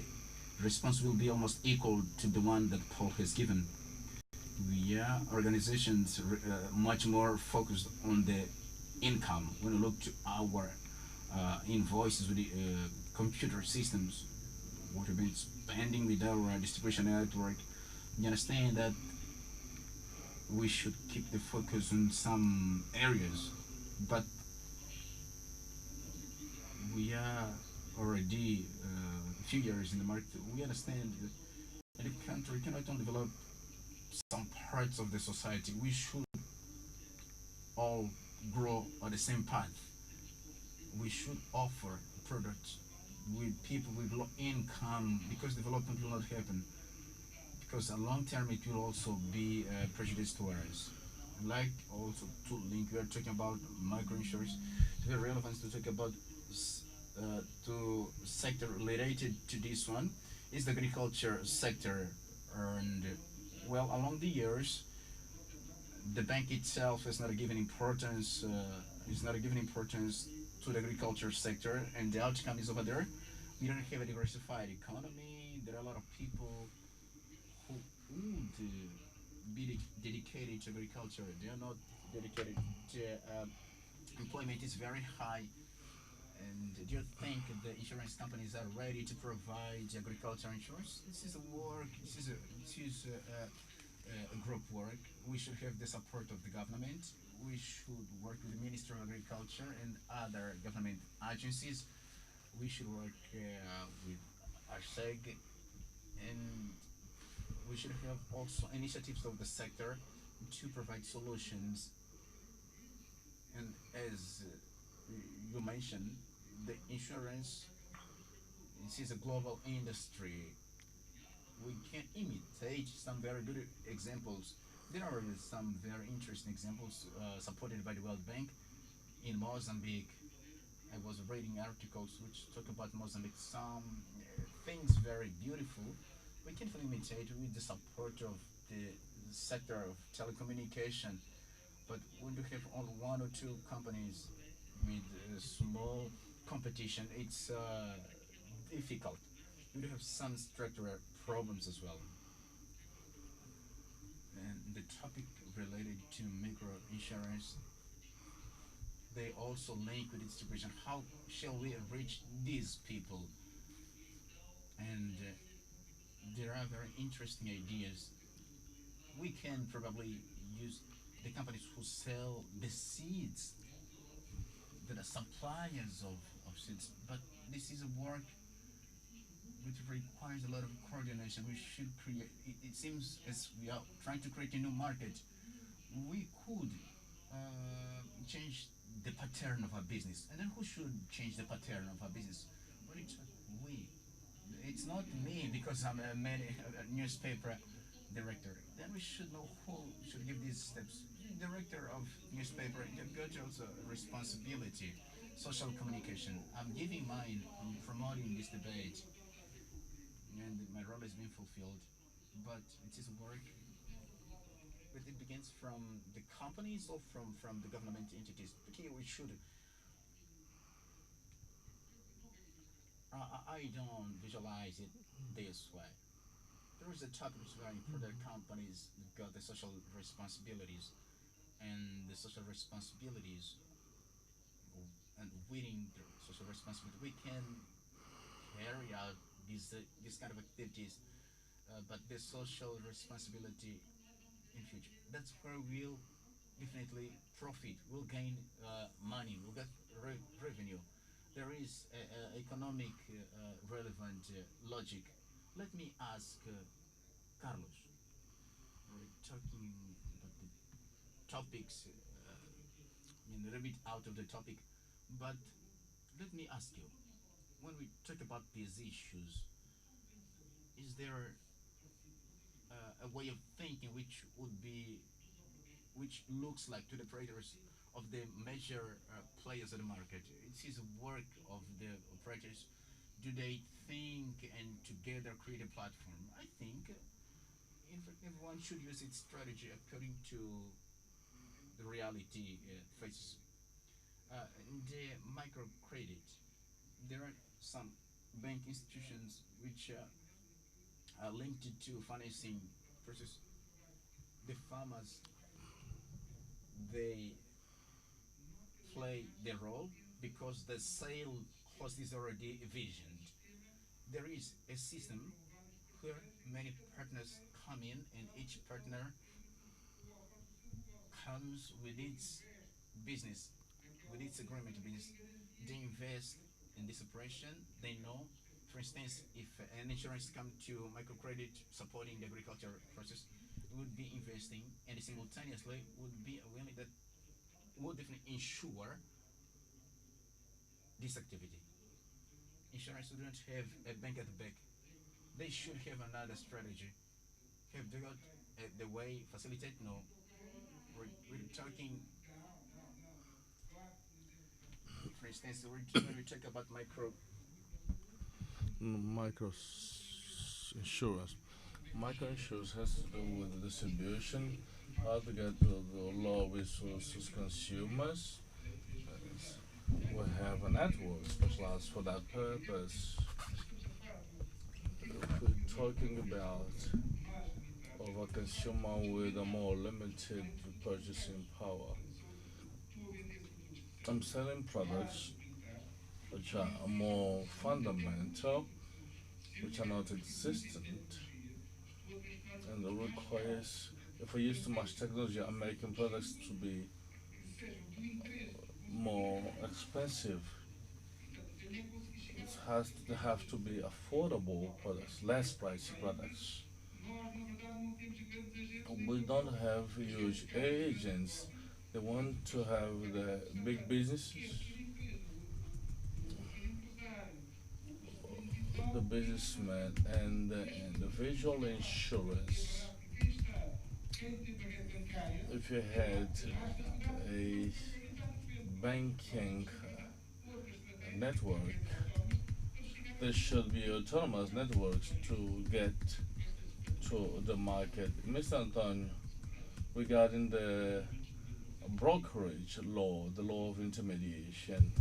response will be almost equal to the one that Paul has given. We are organizations much more focused on the income. When we look to our invoices with the computer systems, what we've been spending with our distribution network, you understand that we should keep the focus on some areas, but we are already a few years in the market, we understand that the country cannot only develop some parts of the society. We should all grow on the same path. We should offer products with people with low income because development will not happen. Because a long term it will also be prejudice to us. Like also to link, we are talking about micro insurance. It's very relevant to talk about to sector related to this one is the agriculture sector, and well, along the years, the bank itself is not given importance. Is not given importance to the agriculture sector, and the outcome is over there. We don't have a diversified economy. There are a lot of people who would be dedicated to agriculture. They are not dedicated to employment is very high. And do you think the insurance companies are ready to provide agriculture insurance? This is a work. This is a group work. We should have the support of the government. We should work with the Ministry of Agriculture and other government agencies. We should work with ARSEG, and we should have also initiatives of the sector to provide solutions. And as you mentioned, the insurance, this is a global industry. We can imitate some very good examples. There are some very interesting examples supported by the World Bank in Mozambique. I was reading articles which talk about Mozambique, some things very beautiful. We can imitate with the support of the sector of telecommunication. But when you have only one or two companies with small competition, it's difficult. You do have some structural problems as well. And the topic related to micro insurance, they also link with distribution. How shall we reach these people? And there are very interesting ideas. We can probably use the companies who sell the seeds, that are suppliers of seeds, but this is a work which requires a lot of coordination. We should create, it seems as we are trying to create a new market, we could change the pattern of our business. And then who should change the pattern of our business? Well, we. It's not me because I'm a newspaper director. Then we should know who should give these steps. Director of newspaper, you've got also a responsibility. Social communication. I'm giving mine. I'm promoting this debate, and my role is being fulfilled. But it is work. But it begins from the companies or from the government entities. Okay, we should. I don't visualize it this way. There is a topic which is very important. Companies got the social responsibilities, and the social responsibilities, and within the social responsibility, we can carry out these kind of activities. But the social responsibility in future, that's where we'll definitely profit. We'll gain money. We'll get revenue. There is economic relevant logic. Let me ask Carlos. We're talking about the topics a little bit out of the topic, but let me ask you: when we talk about these issues, is there a way of thinking which looks like to the operators of the major players in the market? It is a work of the operators. Do they think and together create a platform? I think everyone should use its strategy according to the reality faces. In the microcredit, there are some bank institutions which are linked to financing process. The farmers, they play their role because the sale cost is already envisioned. There is a system where many partners come in, and each partner comes with its business, with its agreement to business. They invest in this operation, they know, for instance, if an insurance come to microcredit supporting the agriculture process, would be investing and simultaneously would be willing that would definitely insure this activity. Insurance wouldn't have a bank at the back. They should have another strategy. Have they got the way facilitate? No. We're talking, for instance, when we talk about
Micro insurance. Micro insurance has to do with the distribution, how to get to the low resources consumers. We have a network specialized for that purpose. If we're talking about of a consumer with a more limited purchasing power, I'm selling products which are more fundamental, which are not existent, and it requires, if we use too much technology, I'm making products to be more expensive. It has to have to be affordable products, less pricey products. We don't have huge agents. They want to have the big businesses, the businessman, and the individual insurance. If you had a banking network, there should be autonomous networks to get to the market. Mr. Antonio, regarding the brokerage law, the law of intermediation,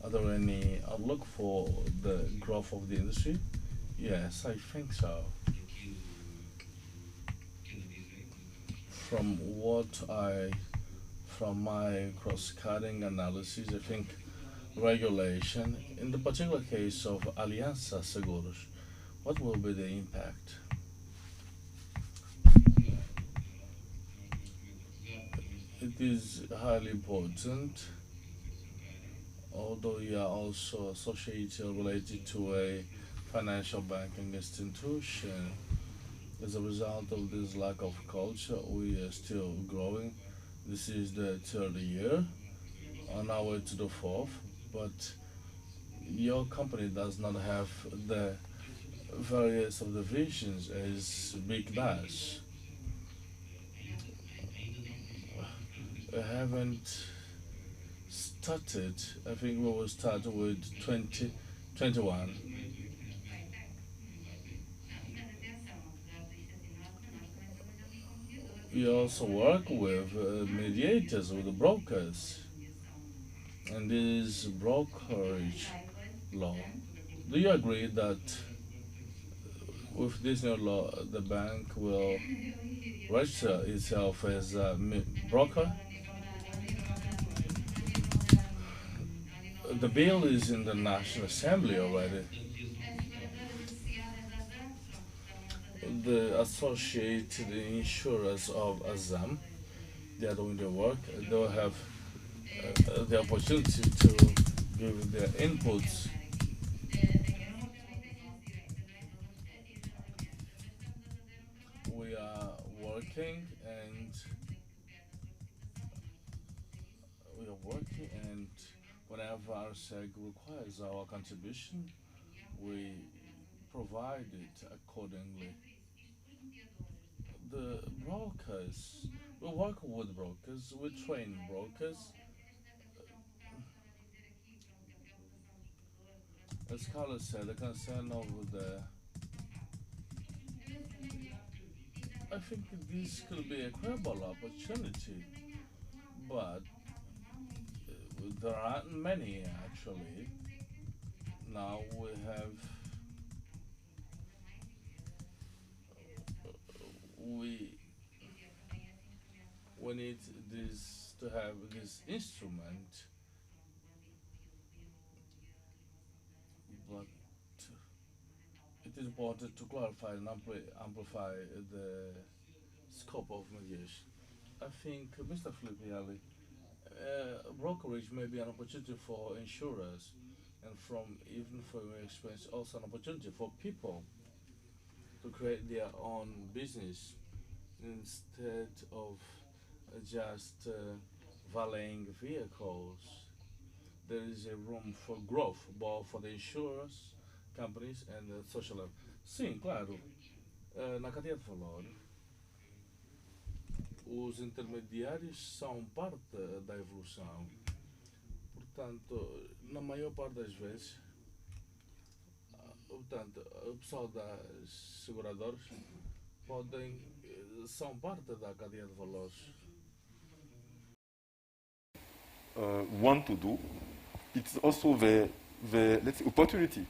are there any outlook for the growth of the industry? Yes, I think so. From from my cross-cutting analysis, I think regulation, in the particular case of Aliança Seguros, what will be the impact? It is highly important, although we are also associated related to a financial banking institution. As a result of this lack of culture, we are still growing. This is the third year, on our way to the fourth, but your company does not have the various subdivisions as big does. I haven't started. I think we will start with 2021. We also work with mediators, with the brokers, and this brokerage law. Do you agree that with this new law, the bank will register itself as a broker? The bill is in the National Assembly already. The associated insurers of Azam, they are doing their work. They will have the opportunity to give their inputs. We are working and whenever our SEG requires our contribution, we provide it accordingly. The brokers, we work with brokers, we train brokers. As Carlos said, the concern of the. I think this could be a credible opportunity, but there aren't many actually. Now we need this to have this instrument, but it is important to clarify and amplify the scope of mediation. I think, Mr. Filippiali, brokerage may be an opportunity for insurers and from even from your experience, also an opportunity for people to create their own business instead of just valeting vehicles. There is a room for growth, both for the insurance companies and the social level. Sim, claro. Na cadeia de valor, os intermediários são parte da evolução. Portanto, na maior parte das vezes, portanto, o pessoal das seguradoras podem são parte da cadeia de valores.
Want to do, it's also the let's say, opportunity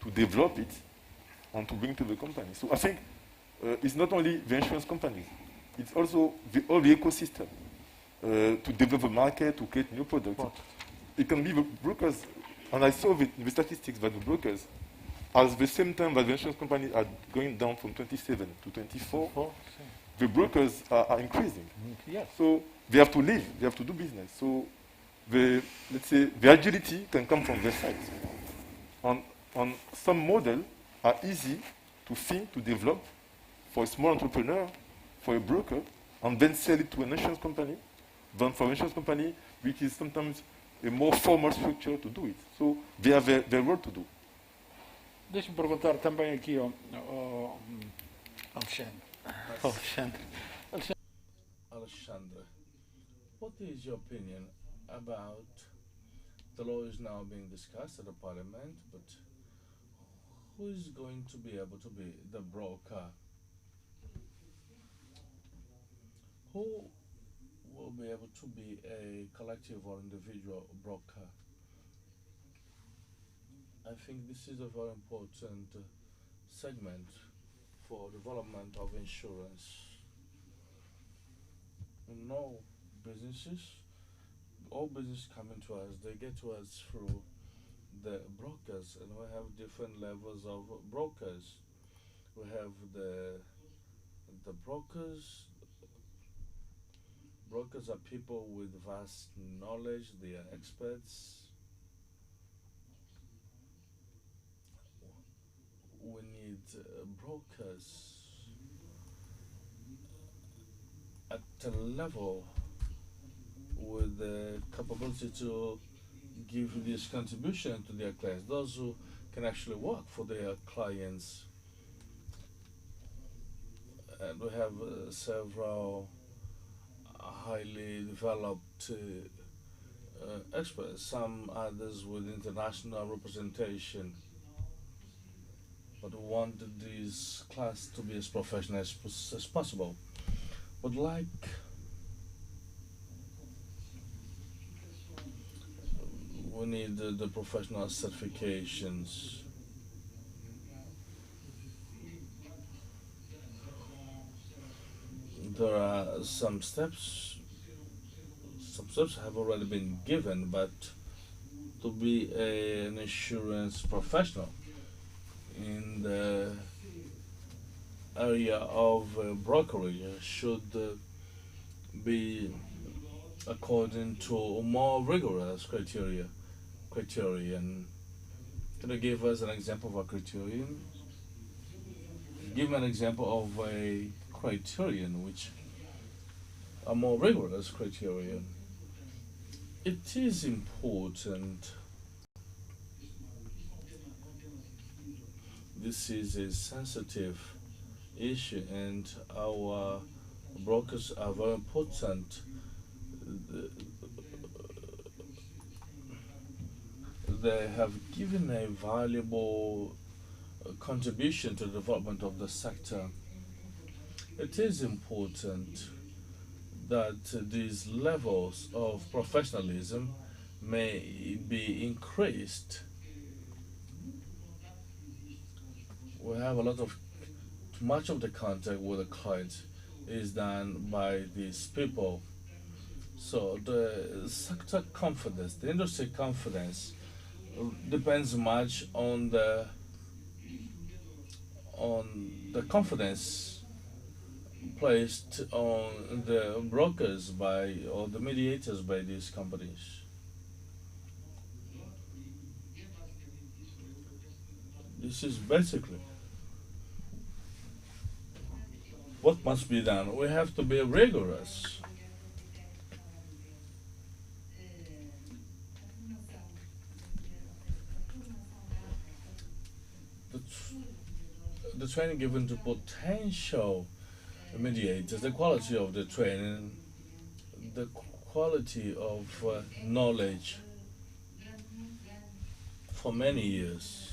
to develop it and to bring to the company. So I think it's not only the insurance companies, it's also all the ecosystem to develop a market, to create new products. It can be the brokers, and I saw the statistics that the brokers, at the same time that the insurance companies are going down from 27 to 24, the brokers are increasing.
Yes.
So they have to live, they have to do business. So let's say the agility can come from their side. On some models are easy to think, to develop for a small entrepreneur, for a broker, and then sell it to an insurance company, than for an insurance company, which is sometimes a more formal structure to do it. So they have their role to do.
Deixa-me perguntar também aqui ao Alexandre.
Alexandre, what is your opinion about the law is now being discussed at the parliament, but who is going to be able to be the broker? Who will be able to be a collective or individual broker? I think this is a very important segment for development of insurance. No businesses, all businesses coming to us, they get to us through the brokers, and we have different levels of brokers. We have the brokers. Brokers are people with vast knowledge, they are experts. We need brokers at a level with the capability to give this contribution to their clients, those who can actually work for their clients. And we have several highly developed experts, some others with international representation. But we want this class to be as professional as possible. But like we need the professional certifications. There are some steps have already been given, but to be an insurance professional in the area of brokerage should be according to more rigorous criterion. Can you give us an example of a criterion? Give me an example of a criterion which a more rigorous criterion. It is important. This is a sensitive issue, and our brokers are very important. They have given a valuable contribution to the development of the sector. It is important that these levels of professionalism may be increased. We have much of the contact with the clients is done by these people. So the sector confidence, the industry confidence depends much on the confidence placed on the brokers or the mediators by these companies. This is basically what must be done. We have to be rigorous. The training given to potential mediators, the quality of the training, the quality of knowledge. For many years,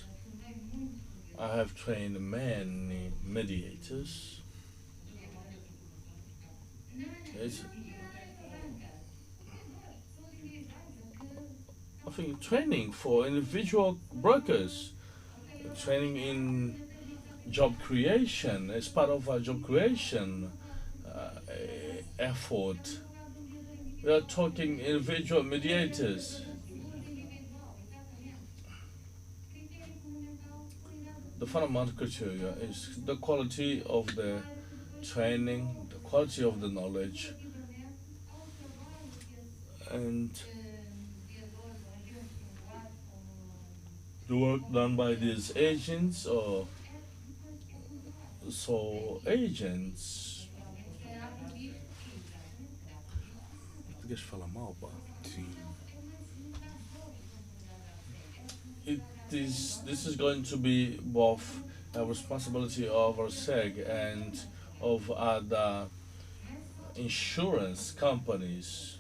I have trained many mediators. I think training for individual brokers, training in job creation as part of our job creation effort. We are talking individual mediators. The fundamental criteria is the quality of the training, the quality of the knowledge, and the work done by these agents or so agents. Português fala mal, pá. Sim. This is going to be both a responsibility of our SEG and of other insurance companies.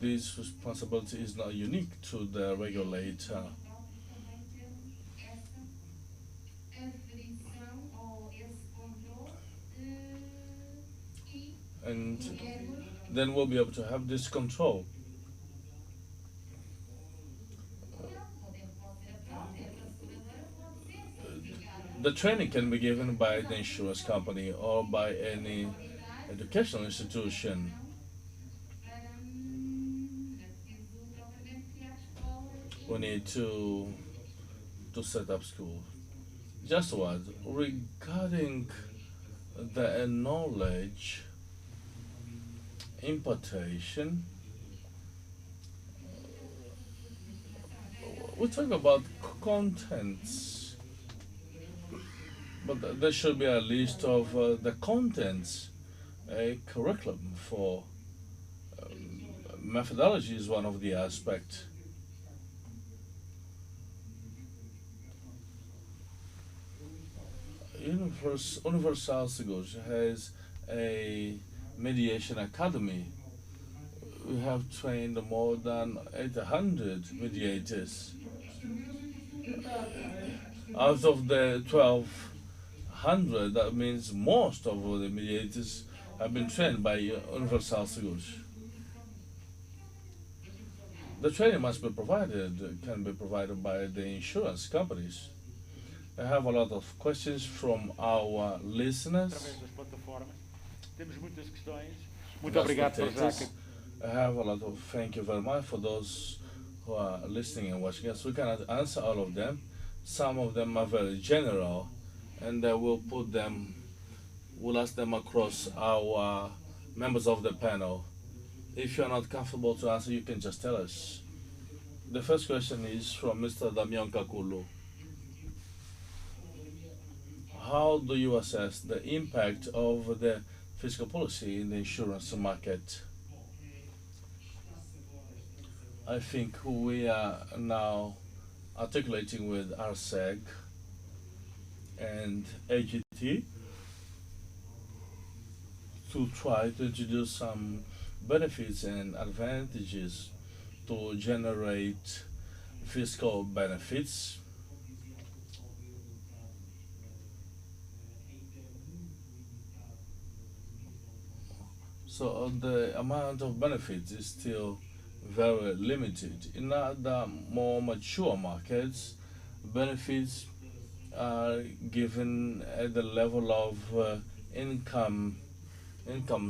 This responsibility is not unique to the regulator. And then we'll be able to have this control. The training can be given by the insurance company or by any educational institution. We need to set up school. Just what? Regarding the knowledge impartation, we talk about contents, but there should be a list of the contents, a curriculum for methodology is one of the aspects. Universal Seguros has a mediation academy. We have trained more than 800 mediators. Out of the 1,200, that means most of the mediators have been trained by Universal Seguros. The training must be provided, can be provided by the insurance companies. I have a lot of questions from our listeners.
Temos muitas questões. Muito obrigado por já.
I have a lot of thank you very much for those who are listening and watching us. We cannot answer all of them. Some of them are very general, and we'll ask them across our members of the panel. If you're not comfortable to answer, you can just tell us. The first question is from Mr. Damian Kakulu. How do you assess the impact of the fiscal policy in the insurance market? I think we are now articulating with RSEG and AGT to try to introduce some benefits and advantages to generate fiscal benefits. So the amount of benefits is still very limited. In other more mature markets, benefits are given at the level of income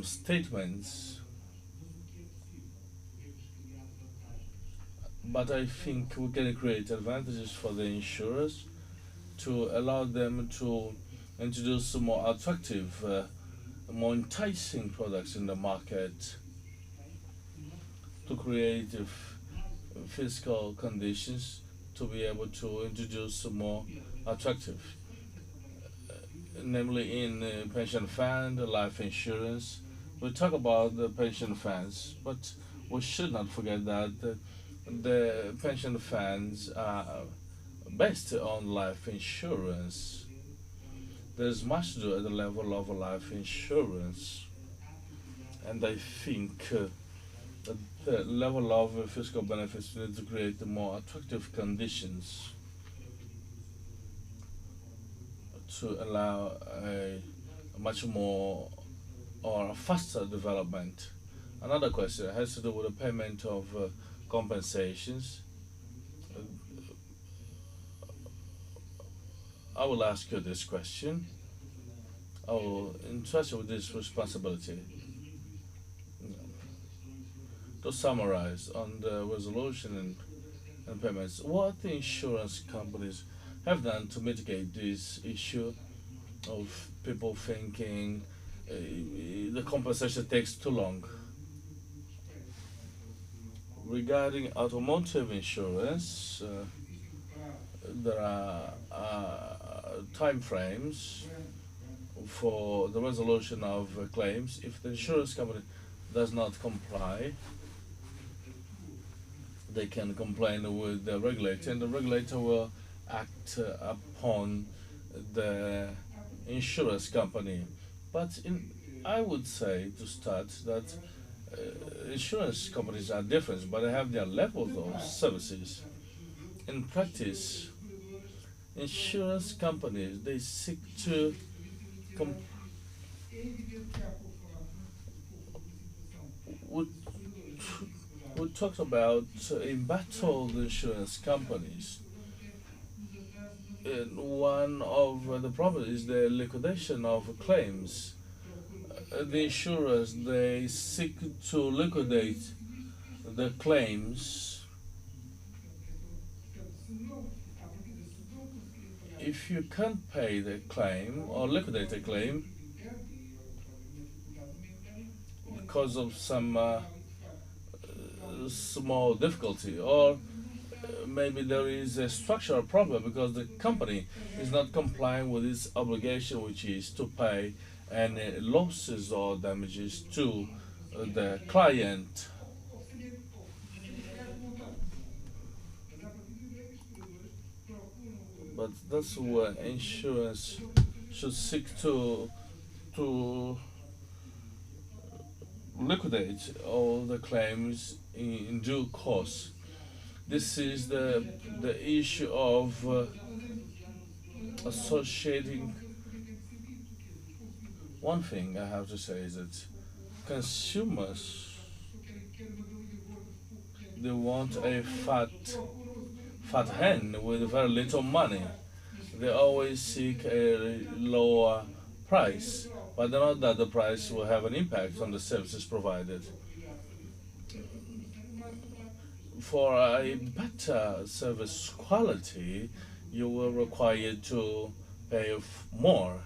statements. But I think we can create advantages for the insurers to allow them to introduce more attractive, more enticing products in the market, to create fiscal conditions to be able to introduce more attractive, namely in pension fund, life insurance. We talk about the pension funds, but we should not forget that the pension funds are based on life insurance. There's much to do at the level of life insurance, and I think at the level of fiscal benefits we need to create more attractive conditions to allow a much more or a faster development. Another question has to do with the payment of compensations. I will ask you this question. I will entrust you with this responsibility. To summarize on the resolution and payments, what the insurance companies have done to mitigate this issue of people thinking the compensation takes too long? Regarding automotive insurance, there are time frames for the resolution of claims. If the insurance company does not comply, they can complain with the regulator, and the regulator will act upon the insurance company. But I would say to start that insurance companies are different, but they have their levels of services. In practice, insurance companies, they seek to we talked about embattled insurance companies. And one of the problems is the liquidation of claims. The insurers, they seek to liquidate the claims. If you can't pay the claim or liquidate the claim because of some small difficulty, or maybe there is a structural problem because the company is not complying with its obligation, which is to pay any losses or damages to the client. But that's where insurance should seek to liquidate all the claims in due course. This is the issue of associating. One thing I have to say is that consumers, they want a fat hen with very little money. They always seek a lower price, but they know that the price will have an impact on the services provided. For a better service quality, you will require to pay more.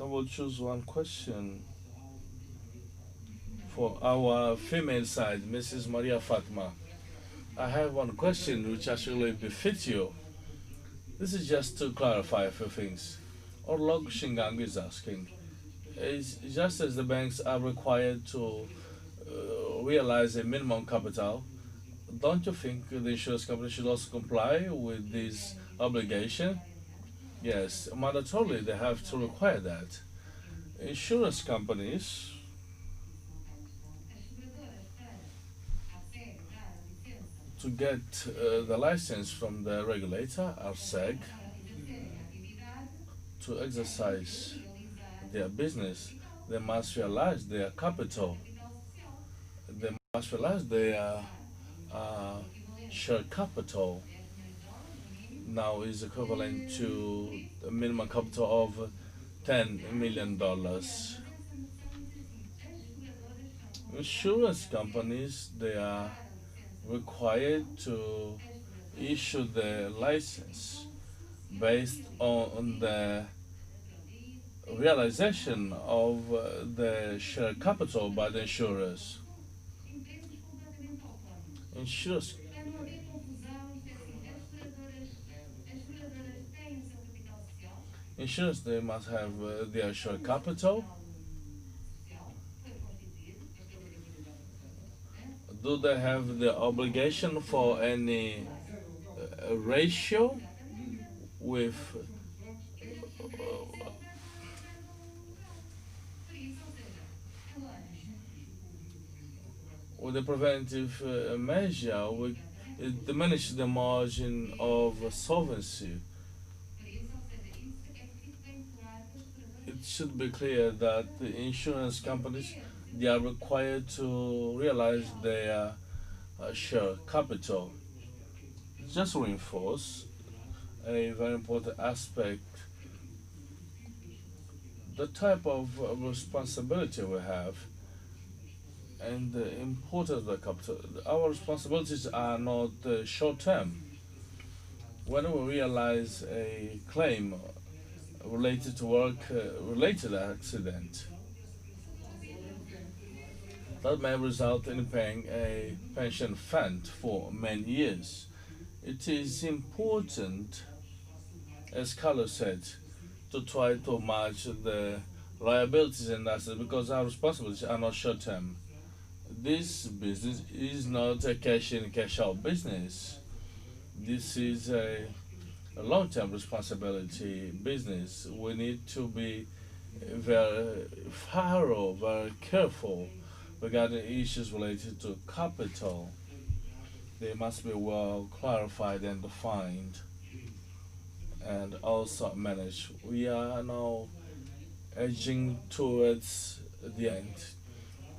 I will choose one question for our female side, Mrs. Maria Fatma. I have one question which actually befits you. This is just to clarify a few things. Orlog Shingang is asking, just as the banks are required to realize a minimum capital, don't you think the insurance company should also comply with this obligation? Yes, mandatorily they have to require that. Insurance companies to get the license from the regulator, our SEG, to exercise their business, they must realize their capital. They must realize their share capital now is equivalent to a minimum capital of $10 million. Insurance companies, they are required to issue the license based on the realization of the share capital by the insurers. Insurance. Insurance, they must have their share capital. Do they have the obligation for any ratio with the preventive measure? It diminishes the margin of solvency. It should be clear that the insurance companies, they are required to realize their share capital. Just reinforce a very important aspect, the type of responsibility we have and the importance of the capital. Our responsibilities are not short-term. When we realize a claim related to work-related accident, that may result in paying a pension fund for many years. It is important, as Carlos said, to try to match the liabilities and assets because our responsibilities are not short-term. This business is not a cash-in, cash-out business. This is a long-term responsibility business. We need to be very thorough, very careful regarding issues related to capital. They must be well clarified and defined and also managed. We are now edging towards the end.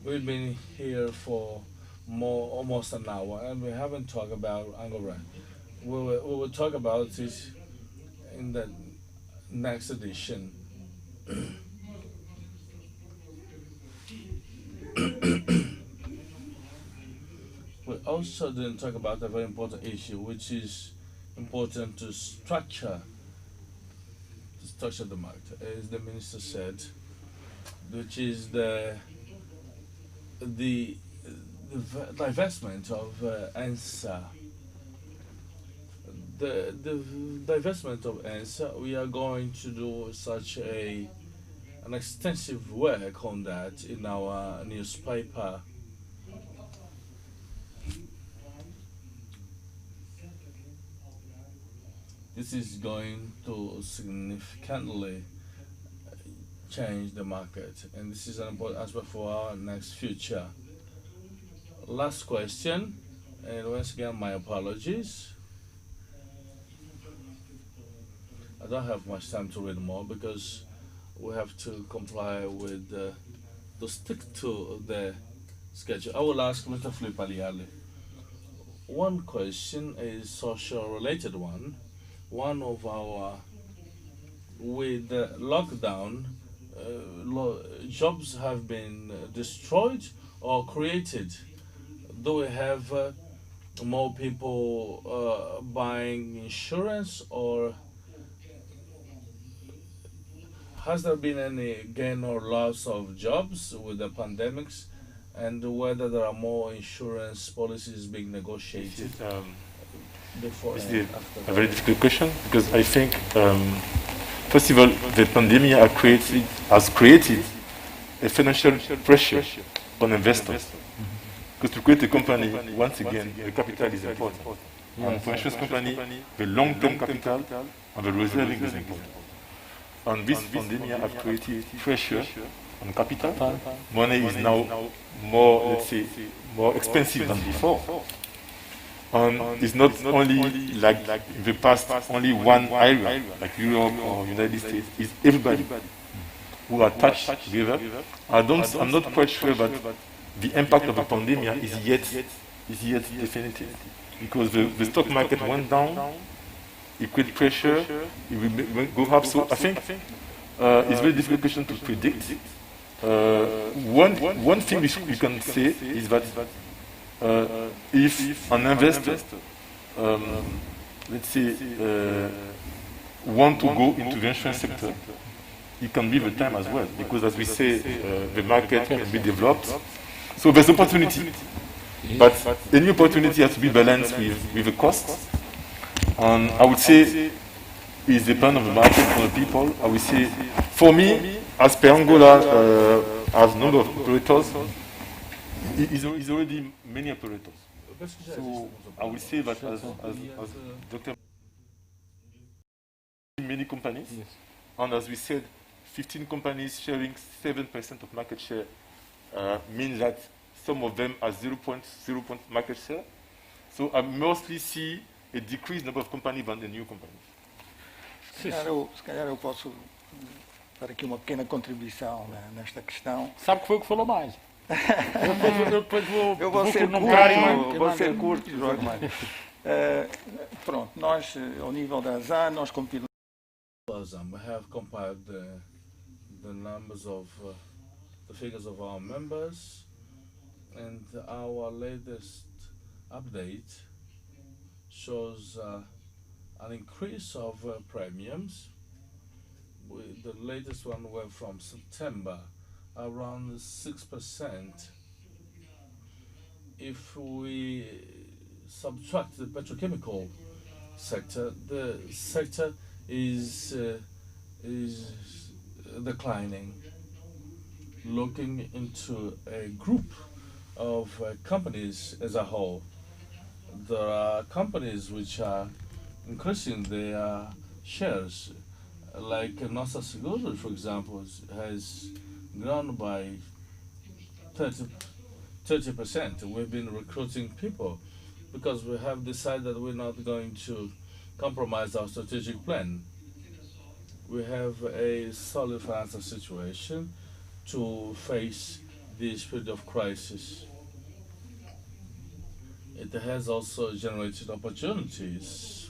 We've been here for almost an hour and we haven't talked about Angola. We will talk about it in the next edition. We also didn't talk about a very important issue, which is important to structure the market, as the minister said, which is the divestment of ENSA. The divestment of ENSA, we are going to do such an extensive work on that in our newspaper. This is going to significantly change the market, and this is an important aspect for our next future. Last question, and once again, my apologies. I don't have much time to read more because we have to comply with to stick to the schedule. I will ask Mr. Filipe Aliali. One question is social-related one. One of our, with the lockdown, jobs have been destroyed or created. Do we have more people buying insurance, or has there been any gain or loss of jobs with the pandemics, and whether there are more insurance policies being negotiated? Before
it's
and after?
A very difficult question because I think, first of all, the pandemic has created a financial pressure on investors. Because to create a company, once again, the capital is important. And for insurance company, the long-term capital and the reserving is important. And this pandemic has created pressure on capital. Money is now more, let's say, more expensive than before. It's not only like in the past, only one area, like Europe or United States. It's everybody who are touched together. I'm not quite sure that the impact of the pandemic is yet definitive, because the stock market went down, it created pressure, it will go up. So I think it's a very difficult question to predict. One thing we can say is that if an investor, let's say, want to go into the insurance sector, it can be the time as well, because as we say, the market can be developed. So there's opportunity. But any opportunity has to be balanced with the cost. And I would say it depends on the market, on the people. I would say, for me, as per Angola, as number of operators, is already many operators. So I would say that as Dr. many companies, and as we said, 15 companies sharing 7% of market share means that some of them are 0.0 market share. So I mostly see a decreased number of companies than the new companies.
Se calhar eu posso dar aqui uma pequena contribuição nesta questão.
Sabe que foi o que falou mais. Eu depois vou
ser curto, Jorge Mário. Pronto, nós, ao nível da ASAN, nós compilamos.
We have compiled the numbers of the figures of our members, and our latest update shows an increase of premiums. The latest one were from September, around 6%. If we subtract the petrochemical sector, the sector is declining. Looking into a group of companies as a whole, there are companies which are increasing their shares, like Nossa Seguros, for example, has grown by 30%. We've been recruiting people because we have decided that we're not going to compromise our strategic plan. We have a solid financial situation to face this period of crisis. It has also generated opportunities.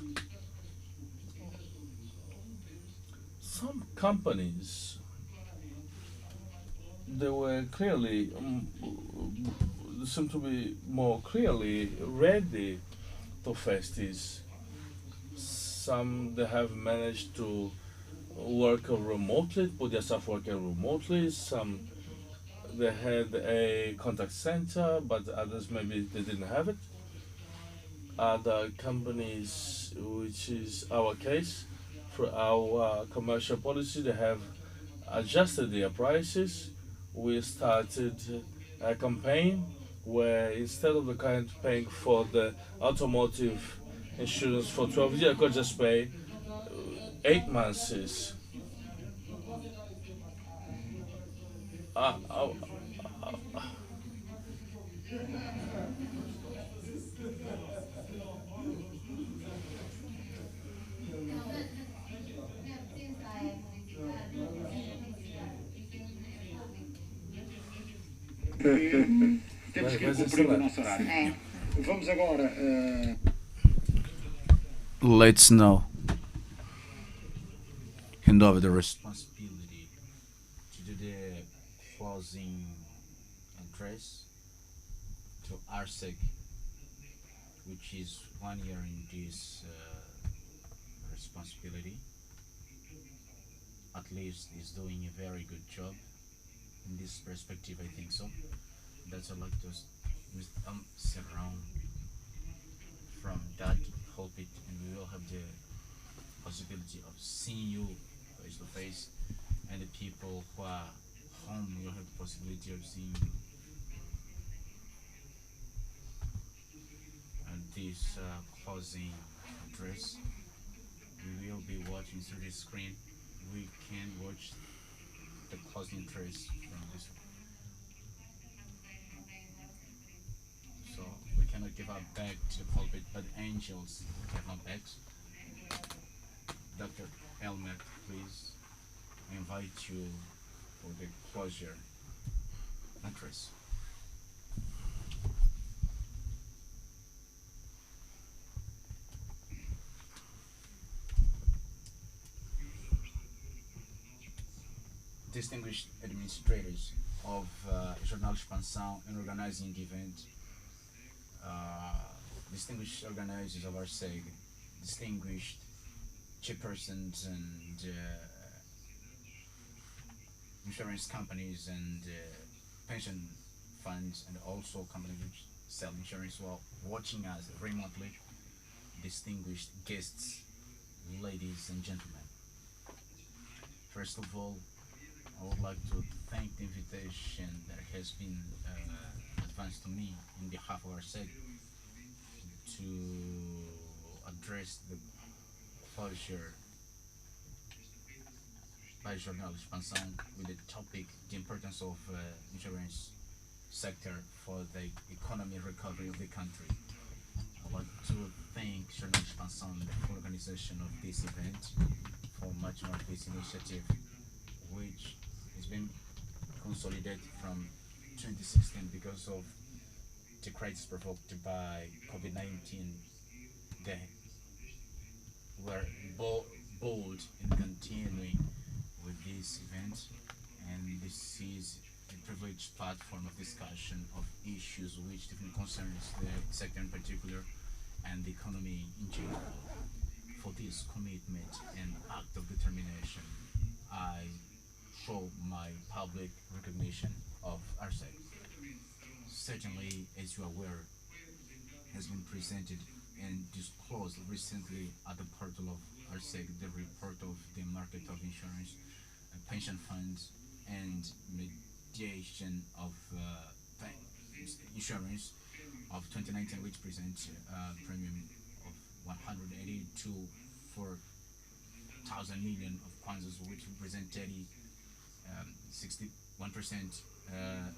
Some companies, they were clearly, seem to be more clearly ready to face this. Some they have managed to work remotely, put themselves working remotely. Some they had a contact center, but others maybe they didn't have it. Other companies, which is our case, for our commercial policy, they have adjusted their prices. We started a campaign where instead of the client paying for the automotive insurance for 12 years, I could just pay 8 months.
Temos que cumprir o nosso horário. Vamos agora.
Let's now hand over the responsibility
to do the closing address to ARSEG, which is 1 year in this responsibility. At least is doing a very good job in this perspective, I think so. That's I'd like to sit around from that pulpit, and we will have the possibility of seeing you face to face, and the people who are home will have the possibility of seeing you. And this closing address, we will be watching through the screen. We can watch the closing address from this. So we cannot give our back to the pulpit, but angels have no backs. Dr. Elmer, please, I invite you for the closure address. Distinguished administrators of Jornal Expansão and organizing the event, distinguished organizers of our SEG, distinguished chairpersons and insurance companies and pension funds, and also companies which sell insurance while watching us remotely, distinguished guests, ladies and gentlemen. First of all, I would like to thank the invitation that has been advanced to me in behalf of our SEG to address the closure by Jornal Expansão with the topic, the importance of insurance sector for the economy recovery of the country. I'd like to thank Jornal Expansão and the full organization of this event for much more this initiative, which has been consolidated from 2016 because of the crisis provoked by COVID-19. They were bold in continuing with this event, and this is a privileged platform of discussion of issues which definitely concerns the sector in particular and the economy in general. For this commitment and act of determination, I show my public recognition of ARSEG. Certainly, as you are aware, has been presented and disclosed recently at the portal of ARSEG the report of the market of insurance, pension funds, and mediation of insurance of 2019, which presents a premium of 182,000 million of kwanzas, which represent 61%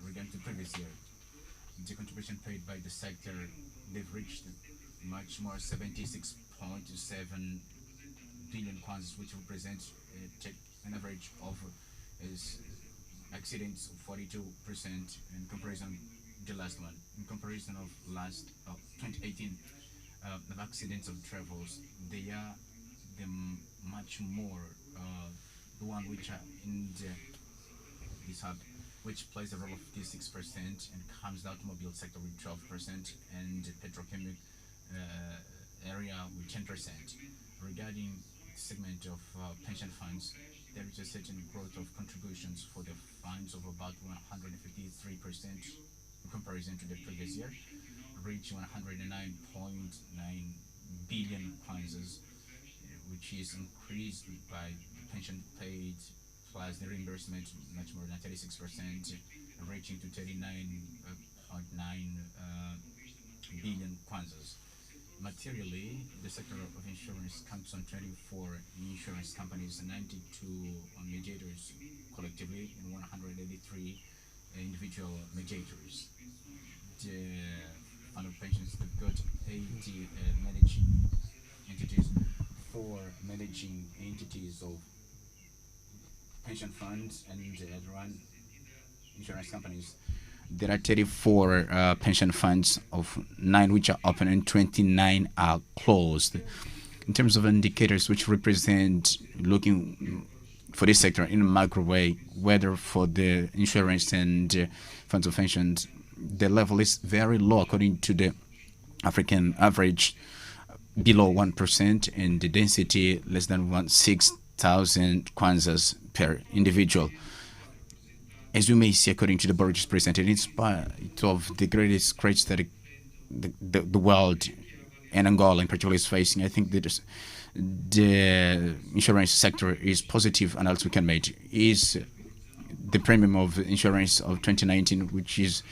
regarding the previous year. The contribution paid by the sector, they've reached much more, 76.7 billion kwanzas, which represents an average of accidents of 42% in comparison to the last one. In comparison of 2018, the accidents of travels, they are the much more the one which are in this hub, which plays a role of 56%, and comes the automobile sector with 12%, and the petrochemical area with 10%. Regarding the segment of pension funds, there is a certain growth of contributions for the funds of about 153% in comparison to the previous year, reaching 109.9 billion kwanzas, which is increased by the pension paid plus the reimbursement much more than 36%, reaching to 39.9 billion kwanzas. Materially, the sector of insurance counts on 24 insurance companies, 92 mediators collectively, and 183 individual mediators. The fund of pensions, they've got 80 managing entities, 4 managing entities of pension funds, and run insurance companies. There are 34 pension funds, of 9 which are open and 29 are closed. In terms of indicators which represent looking for this sector in a macro way, whether for the insurance and funds of pensions, the level is very low according to the African average, below 1%, and the density less than 6,000 kwanzas per individual. As you may see, according to the board presented, in spite of the greatest crisis that the world and Angola in particular is facing, I think that the insurance sector is positive, and else we can make is the premium of insurance of 2019, which is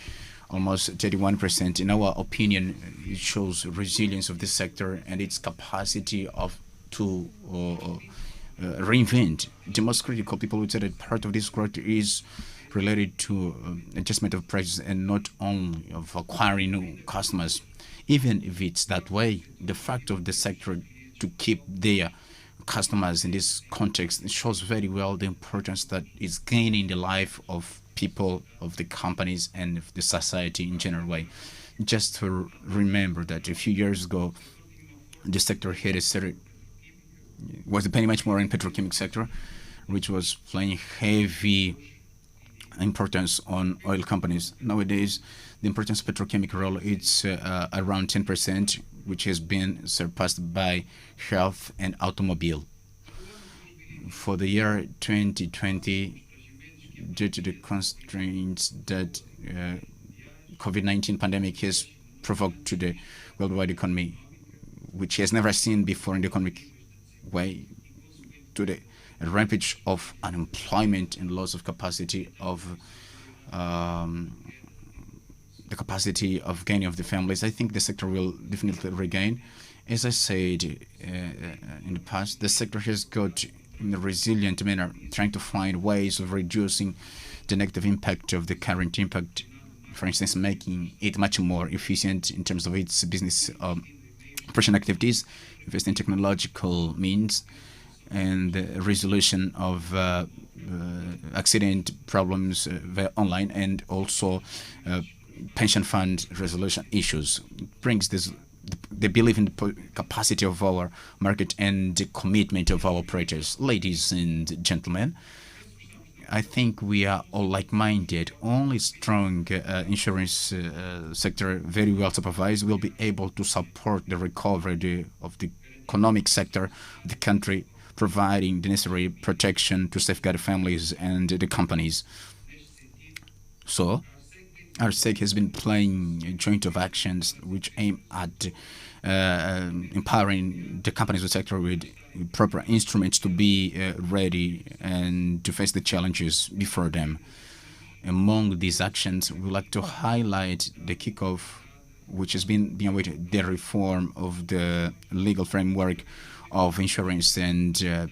almost 31%. In our opinion, it shows resilience of this sector and its capacity to reinvent. The most critical people would say that part of this growth is related to adjustment of prices and not only of acquiring new customers. Even if it's that way, the fact of the sector to keep their customers in this context shows very well the importance that is gaining the life of people, of the companies, and of the society in general way. Just to remember that a few years ago, the sector had was depending much more on petrochemical sector, which was playing heavy importance on oil companies. Nowadays, the importance of petrochemical role is around 10%, which has been surpassed by health and automobile. For the year 2020, due to the constraints that COVID-19 pandemic has
provoked to the worldwide economy, which has never seen before in the economic way, to the rampage of unemployment and loss of capacity of the capacity of gaining of the families. I think the sector will definitely regain. As I said in the past, the sector has got in a resilient manner, trying to find ways of reducing the negative impact of the current impact, for instance, making it much more efficient in terms of its business operation activities, invest in technological means, and the resolution of accident problems via online, and also pension fund resolution issues. It brings this, they believe in the capacity of our market and the commitment of our operators. Ladies and gentlemen, I think we are all like-minded. Only strong insurance sector, very well supervised, will be able to support the recovery of the economic sector of the country, providing the necessary protection to safeguard families and the companies. So, RSEG has been playing a joint of actions which aim at empowering the companies of the sector with proper instruments to be ready and to face the challenges before them. Among these actions, we would like to highlight the kickoff, which has been being awaited, the reform of the legal framework of insurance and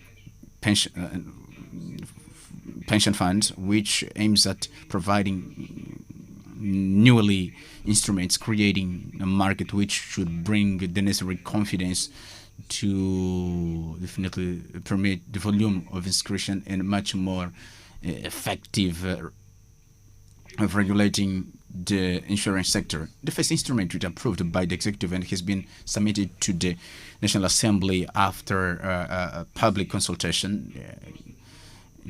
pension funds, which aims at providing newly instruments, creating a market which should bring the necessary confidence to definitely permit the volume of inscription and much more effective of regulating the insurance sector. The first instrument was approved by the executive and has been submitted to the National Assembly after a public consultation.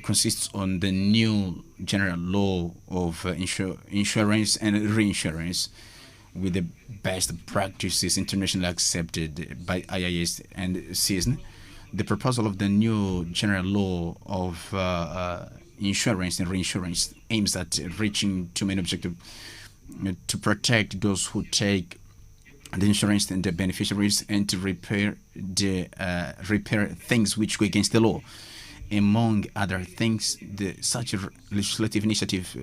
Consists on the new general law of insurance and reinsurance, with the best practices internationally accepted by IIS and CISN. The proposal of the new general law of insurance and reinsurance aims at reaching two main objectives: to protect those who take the insurance and the beneficiaries, and to repair things which go against the law. Among other things, such a legislative initiative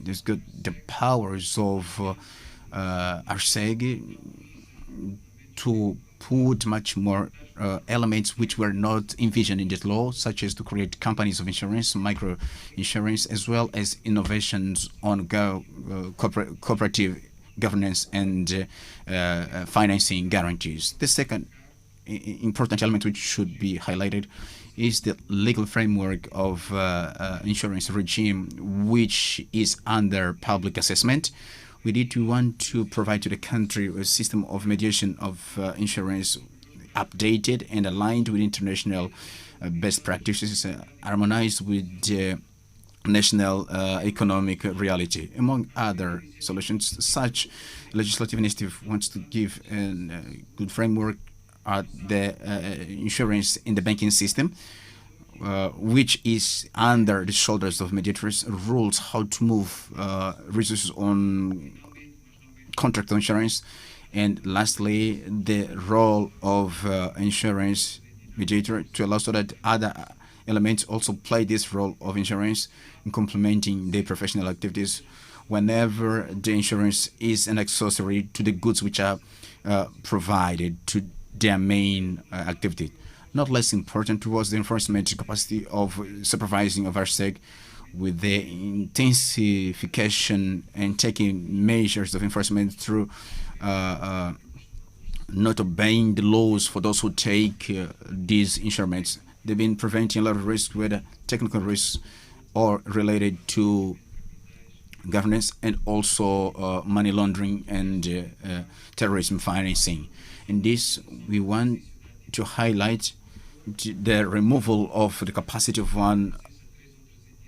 has got the powers of RSEG to put much more elements which were not envisioned in this law, such as to create companies of insurance, micro insurance, as well as innovations on cooperative governance and financing guarantees. The second important element which should be highlighted is the legal framework of insurance regime, which is under public assessment. We want to provide to the country a system of mediation of insurance updated and aligned with international best practices, harmonized with the national economic reality. Among other solutions, such legislative initiative wants to give a good framework at the insurance in the banking system, which is under the shoulders of mediators, rules how to move resources on contract insurance, and lastly, the role of insurance mediator to allow so that other elements also play this role of insurance in complementing their professional activities whenever the insurance is an accessory to the goods which are provided to their main activity. Not less important was the enforcement capacity of supervising of RSEG, with the intensification and taking measures of enforcement through not obeying the laws for those who take these instruments. They've been preventing a lot of risks, whether technical risks or related to governance, and also money laundering and terrorism financing. In this, we want to highlight the removal of the capacity of one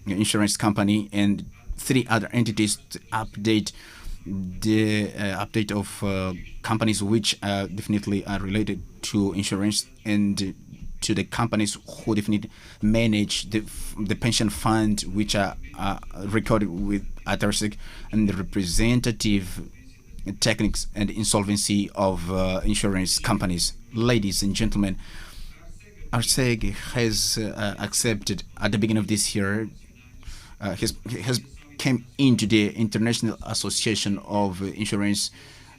insurance company and 3 other entities to update the update of companies which definitely are related to insurance, and to the companies who definitely manage the pension fund which are recorded with RSEG, and the representative techniques and insolvency of insurance companies. Ladies and gentlemen, ARSEG has accepted at the beginning of this year, has came into the International Association of Insurance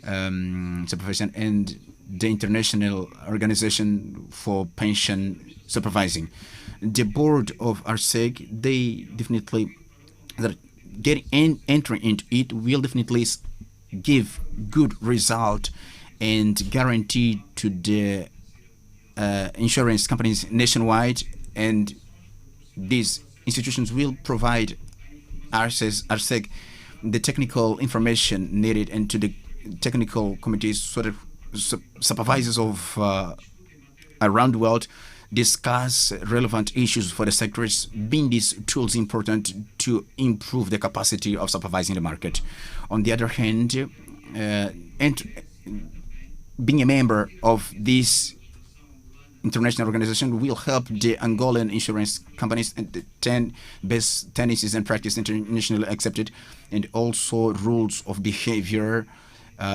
Supervision and the International Organization for Pension Supervising. The board of ARSEG, they definitely, entering into it will definitely give good result and guarantee to the insurance companies nationwide, and these institutions will provide ARSEG the technical information needed, and to the technical committees, sort of supervisors of around the world, discuss relevant issues for the sectors, being these tools important to improve the capacity of supervising the market. On the other hand, being a member of this international organization will help the Angolan insurance companies and the 10 best tendencies and practice internationally accepted, and also rules of behavior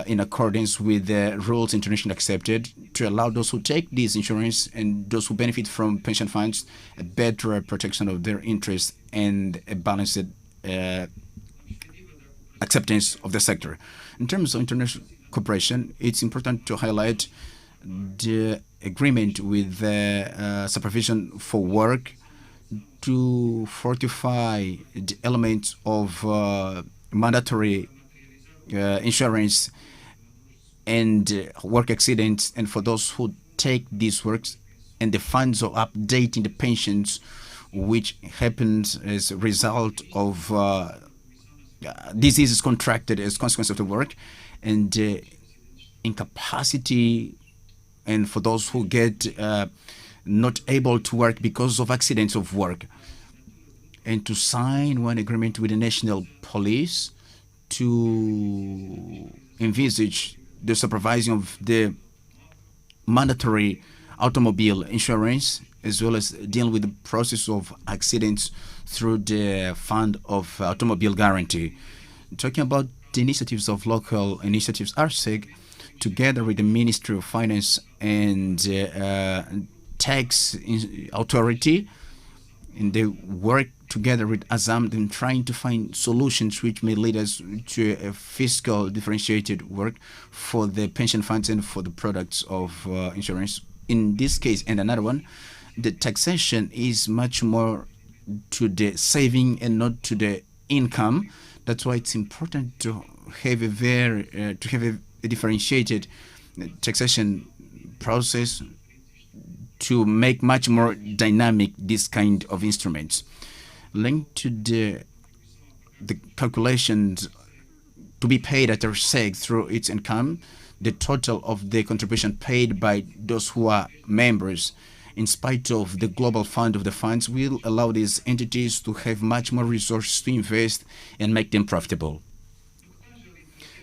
in accordance with the rules internationally accepted, to allow those who take this insurance and those who benefit from pension funds a better protection of their interests and a balanced acceptance of the sector. In terms of international cooperation, it's important to highlight the agreement with the supervision for work to fortify the elements of mandatory insurance and work accidents, and for those who take these works, and the funds of updating the pensions which happens as a result of diseases contracted as consequence of the work, and incapacity, and for those who get not able to work because of accidents of work, and to sign one agreement with the national police to envisage the supervising of the mandatory automobile insurance, as well as dealing with the process of accidents through the fund of automobile guarantee. Talking about the initiatives of local initiatives, ARSEG, together with the Ministry of Finance and Tax Authority, and they work together with ASAM in trying to find solutions which may lead us to a fiscal differentiated work for the pension funds and for the products of insurance. In this case, and another one, the taxation is much more to the saving and not to the income. That's why it's important to have a differentiated taxation process to make much more dynamic this kind of instruments. Linked to the calculations to be paid at ARSEG through its income, the total of the contribution paid by those who are members, in spite of the global fund of the funds, will allow these entities to have much more resources to invest and make them profitable.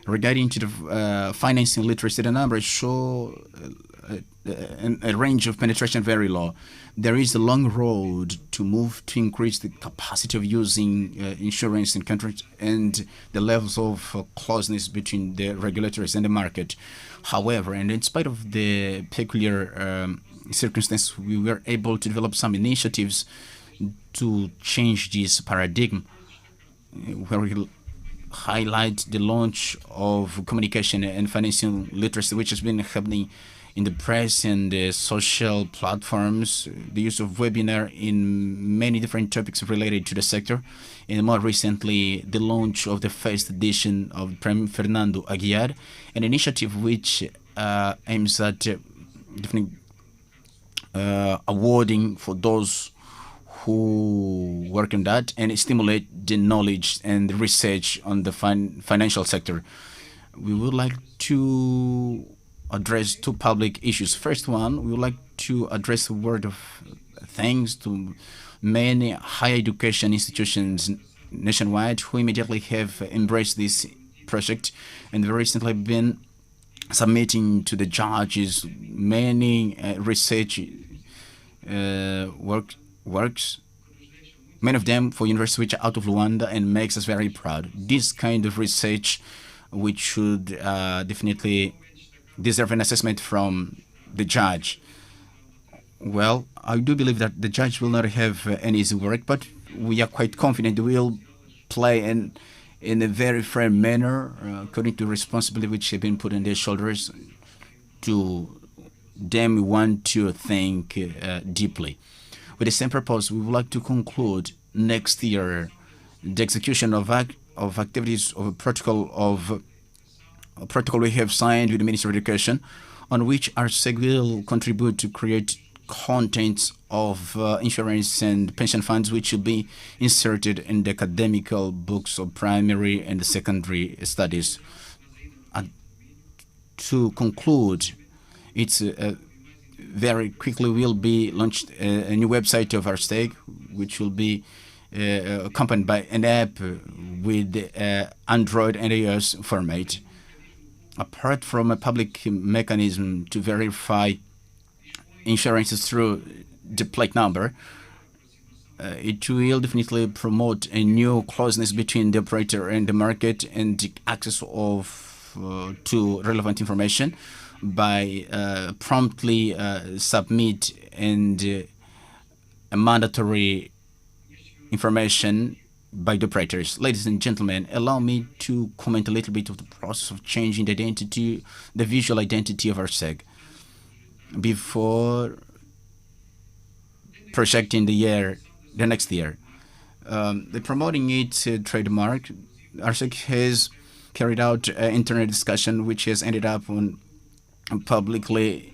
Regarding to the financing literacy, the numbers show a range of penetration very low. There is a long road to move to increase the capacity of using insurance in countries and the levels of closeness between the regulators and the market. However, and in spite of the peculiar circumstances, we were able to develop some initiatives to change this paradigm, where we highlight the launch of communication and financial literacy, which has been happening in the press and the social platforms, the use of webinar in many different topics related to the sector, and more recently the launch of the first edition of Prime Fernando Aguiar, an initiative which aims at different awarding for those who work on that and stimulate the knowledge and the research on the financial sector. We would like to address two public issues. First one, we would like to address a word of thanks to many higher education institutions nationwide who immediately have embraced this project and very recently been submitting to the judges many research works, many of them for universities which are out of Luanda, and makes us very proud. This kind of research which should definitely deserve an assessment from the judge. Well, I do believe that the judge will not have any easy work, but we are quite confident we'll play in a very fair manner, according to responsibility which have been put on their shoulders. To them, we want to think deeply. With the same purpose, we would like to conclude next year the execution of activities of a protocol we have signed with the Ministry of Education, on which our SEG will contribute to create contents of insurance and pension funds which will be inserted in the academical books of primary and secondary studies. To conclude, it's very quickly will be launched a new website of our SEG, which will be accompanied by an app with Android and iOS format. Apart from a public mechanism to verify insurances through the plate number, it will definitely promote a new closeness between the operator and the market and the access to relevant information by promptly submit and mandatory information by the operators. Ladies and gentlemen, allow me to comment a little bit of the process of changing the identity, the visual identity of our SEG. Before projecting the next year, the promoting its trademark, our SEG has carried out an internet discussion which has ended up on publicly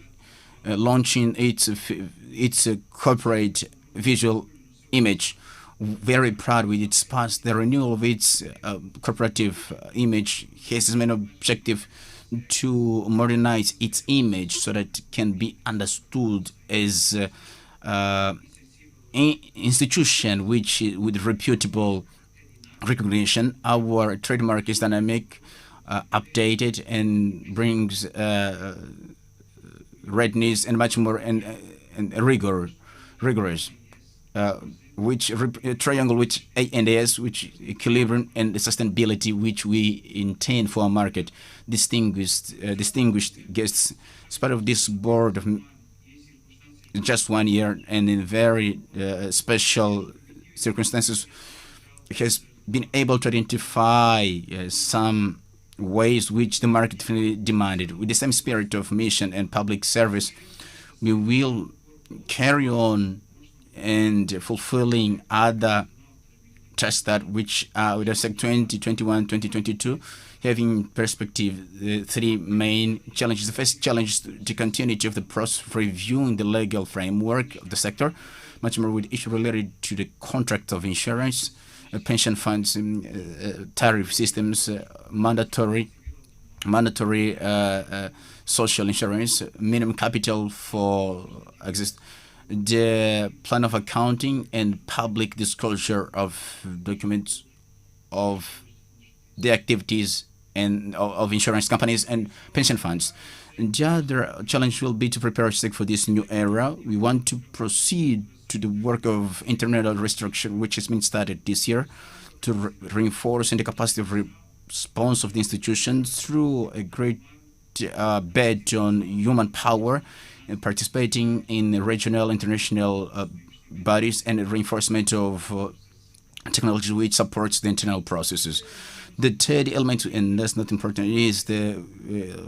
launching its corporate visual image. Very proud with its past. The renewal of its corporative image has as main objective to modernize its image so that it can be understood as an institution which with reputable recognition. Our trademark is dynamic, updated, and brings redness and much more and rigorous. Which triangle with A and S, which equilibrium and sustainability, which we intend for our market. Distinguished guests, as part of this board of just 1 year and in very special circumstances, has been able to identify some ways which the market demanded. With the same spirit of mission and public service, we will carry on and fulfilling other tasks that which with the SEG 2021, 2022, having perspective the three main challenges. The first challenge is the continuity of the process of reviewing the legal framework of the sector, much more with issues related to the contract of insurance, pension funds, tariff systems, mandatory social insurance, minimum capital for the plan of accounting and public disclosure of documents of the activities and of insurance companies and pension funds. And the other challenge will be to prepare SEG for this new era. We want to proceed to the work of internal restructure, which has been started this year, to reinforce the capacity of response of the institution through a great bet on human power, and participating in regional, international bodies, and reinforcement of technology which supports the internal processes. The third element, and that's not important, is the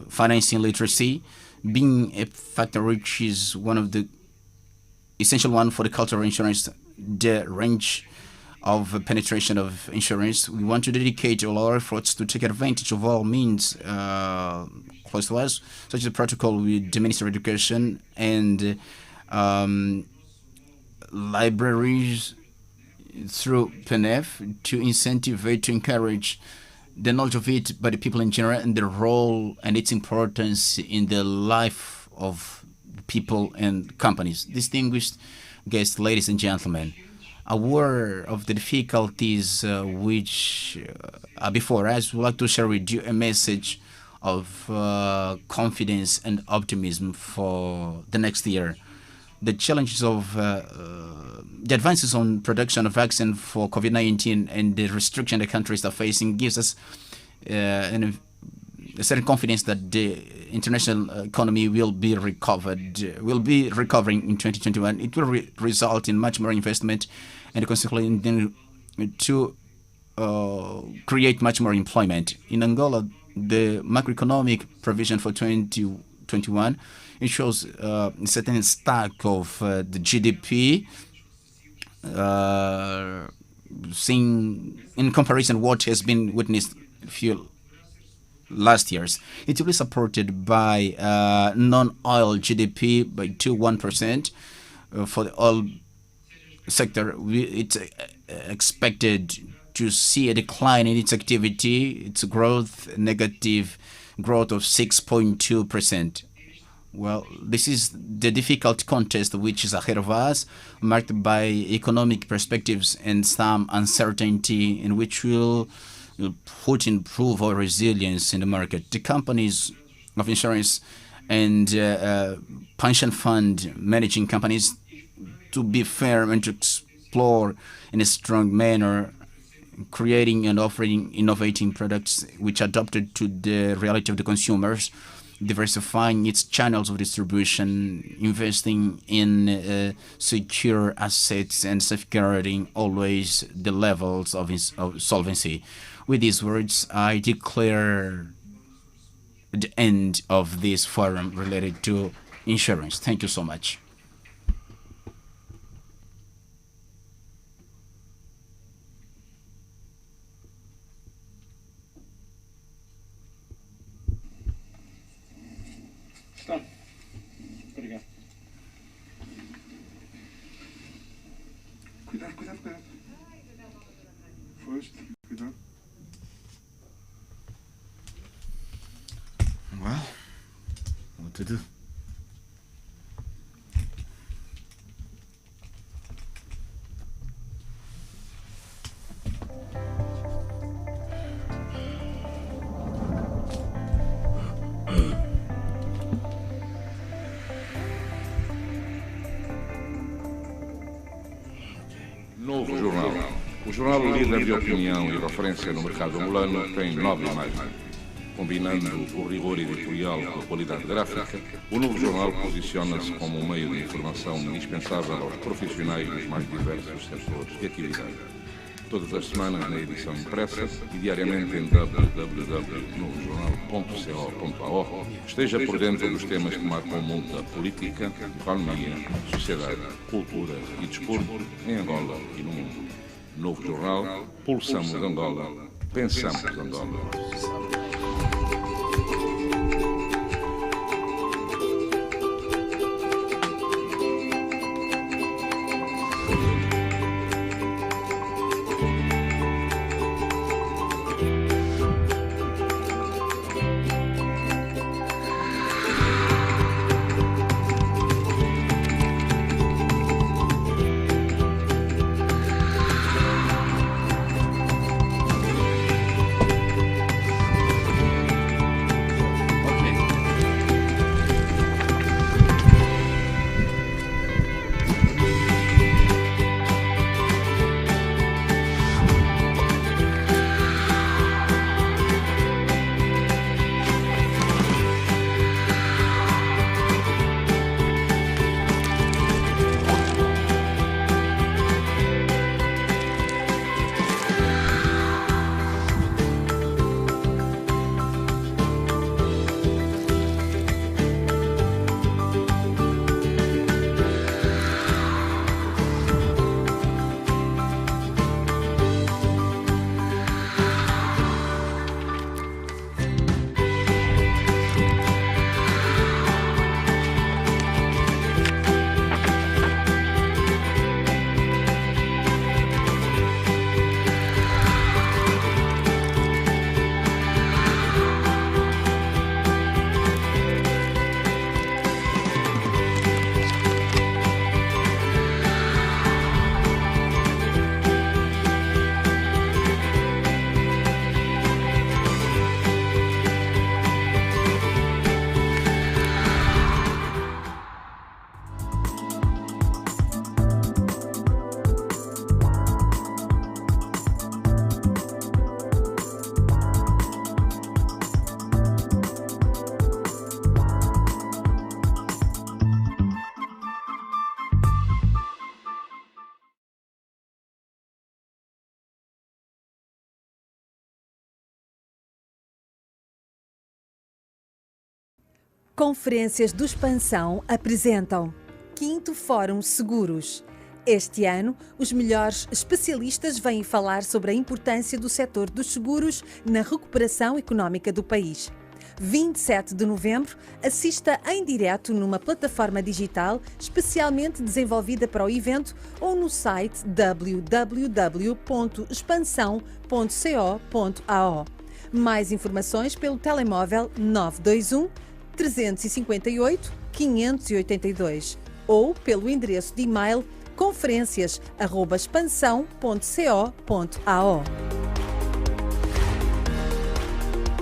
financing literacy, being a factor which is one of the essential one for the culture of insurance, the range of penetration of insurance. We want to dedicate all our efforts to take advantage of all means close to us, such as the protocol with the Ministry of Education and libraries through PNF to incentivate, to encourage the knowledge of it by the people in general and the role and its importance in the life of people and companies. Distinguished guests, ladies and gentlemen, aware of the difficulties which are before us, we'd like to share with you a message of confidence and optimism for the next year. The challenges of the advances on production of vaccine for COVID-19 and the restriction the countries are facing gives us a certain confidence that the international economy will be recovering in 2021. It will result in much more investment and consequently to create much more employment. In Angola, the macroeconomic provision for 2021, it shows a certain stack of the GDP, seeing in comparison what has been witnessed few last years. It will be supported by non-oil GDP by 1% for the oil sector. It's expected to see a decline in its activity, its growth, negative growth of 6.2%. Well, this is the difficult contest which is ahead of us, marked by economic perspectives and some uncertainty, in which will improve our resilience in the market. The companies of insurance and pension fund managing companies to be firm and to explore in a strong manner, creating and offering innovating products which are adapted to the reality of the consumers, diversifying its channels of distribution, investing in secure assets, and safeguarding always the levels of solvency. With these words, I declare the end of this forum related to insurance. Thank you so much.
Está. Obrigado. Cuidado, cuidado, cuidado. Foste, cuidado.
Well, what to do?
Novo jornal. O jornal líder de opinião e referência no mercado angolano tem 9 imagens. Combinando o rigor editorial com a qualidade gráfica, o novo jornal posiciona-se como um meio de informação indispensável aos profissionais dos mais diversos setores de atividade. Todas as semanas na edição impressa e diariamente em www.novojornal.co.au, esteja por dentro dos temas que marcam o mundo da política, economia, sociedade, cultura e desporto em Angola e no mundo. Novo jornal, pulsamos Angola, pensamos Angola.
Conferências do Expansão apresentam 5º Fórum Seguros. Este ano, os melhores especialistas vêm falar sobre a importância do setor dos seguros na recuperação económica do país. 27 de novembro, assista em direto numa plataforma digital especialmente desenvolvida para o evento ou no site www.expansão.co.ao. Mais informações pelo telemóvel 921 358 582 ou pelo endereço de e-mail conferências@expansão.co.ao.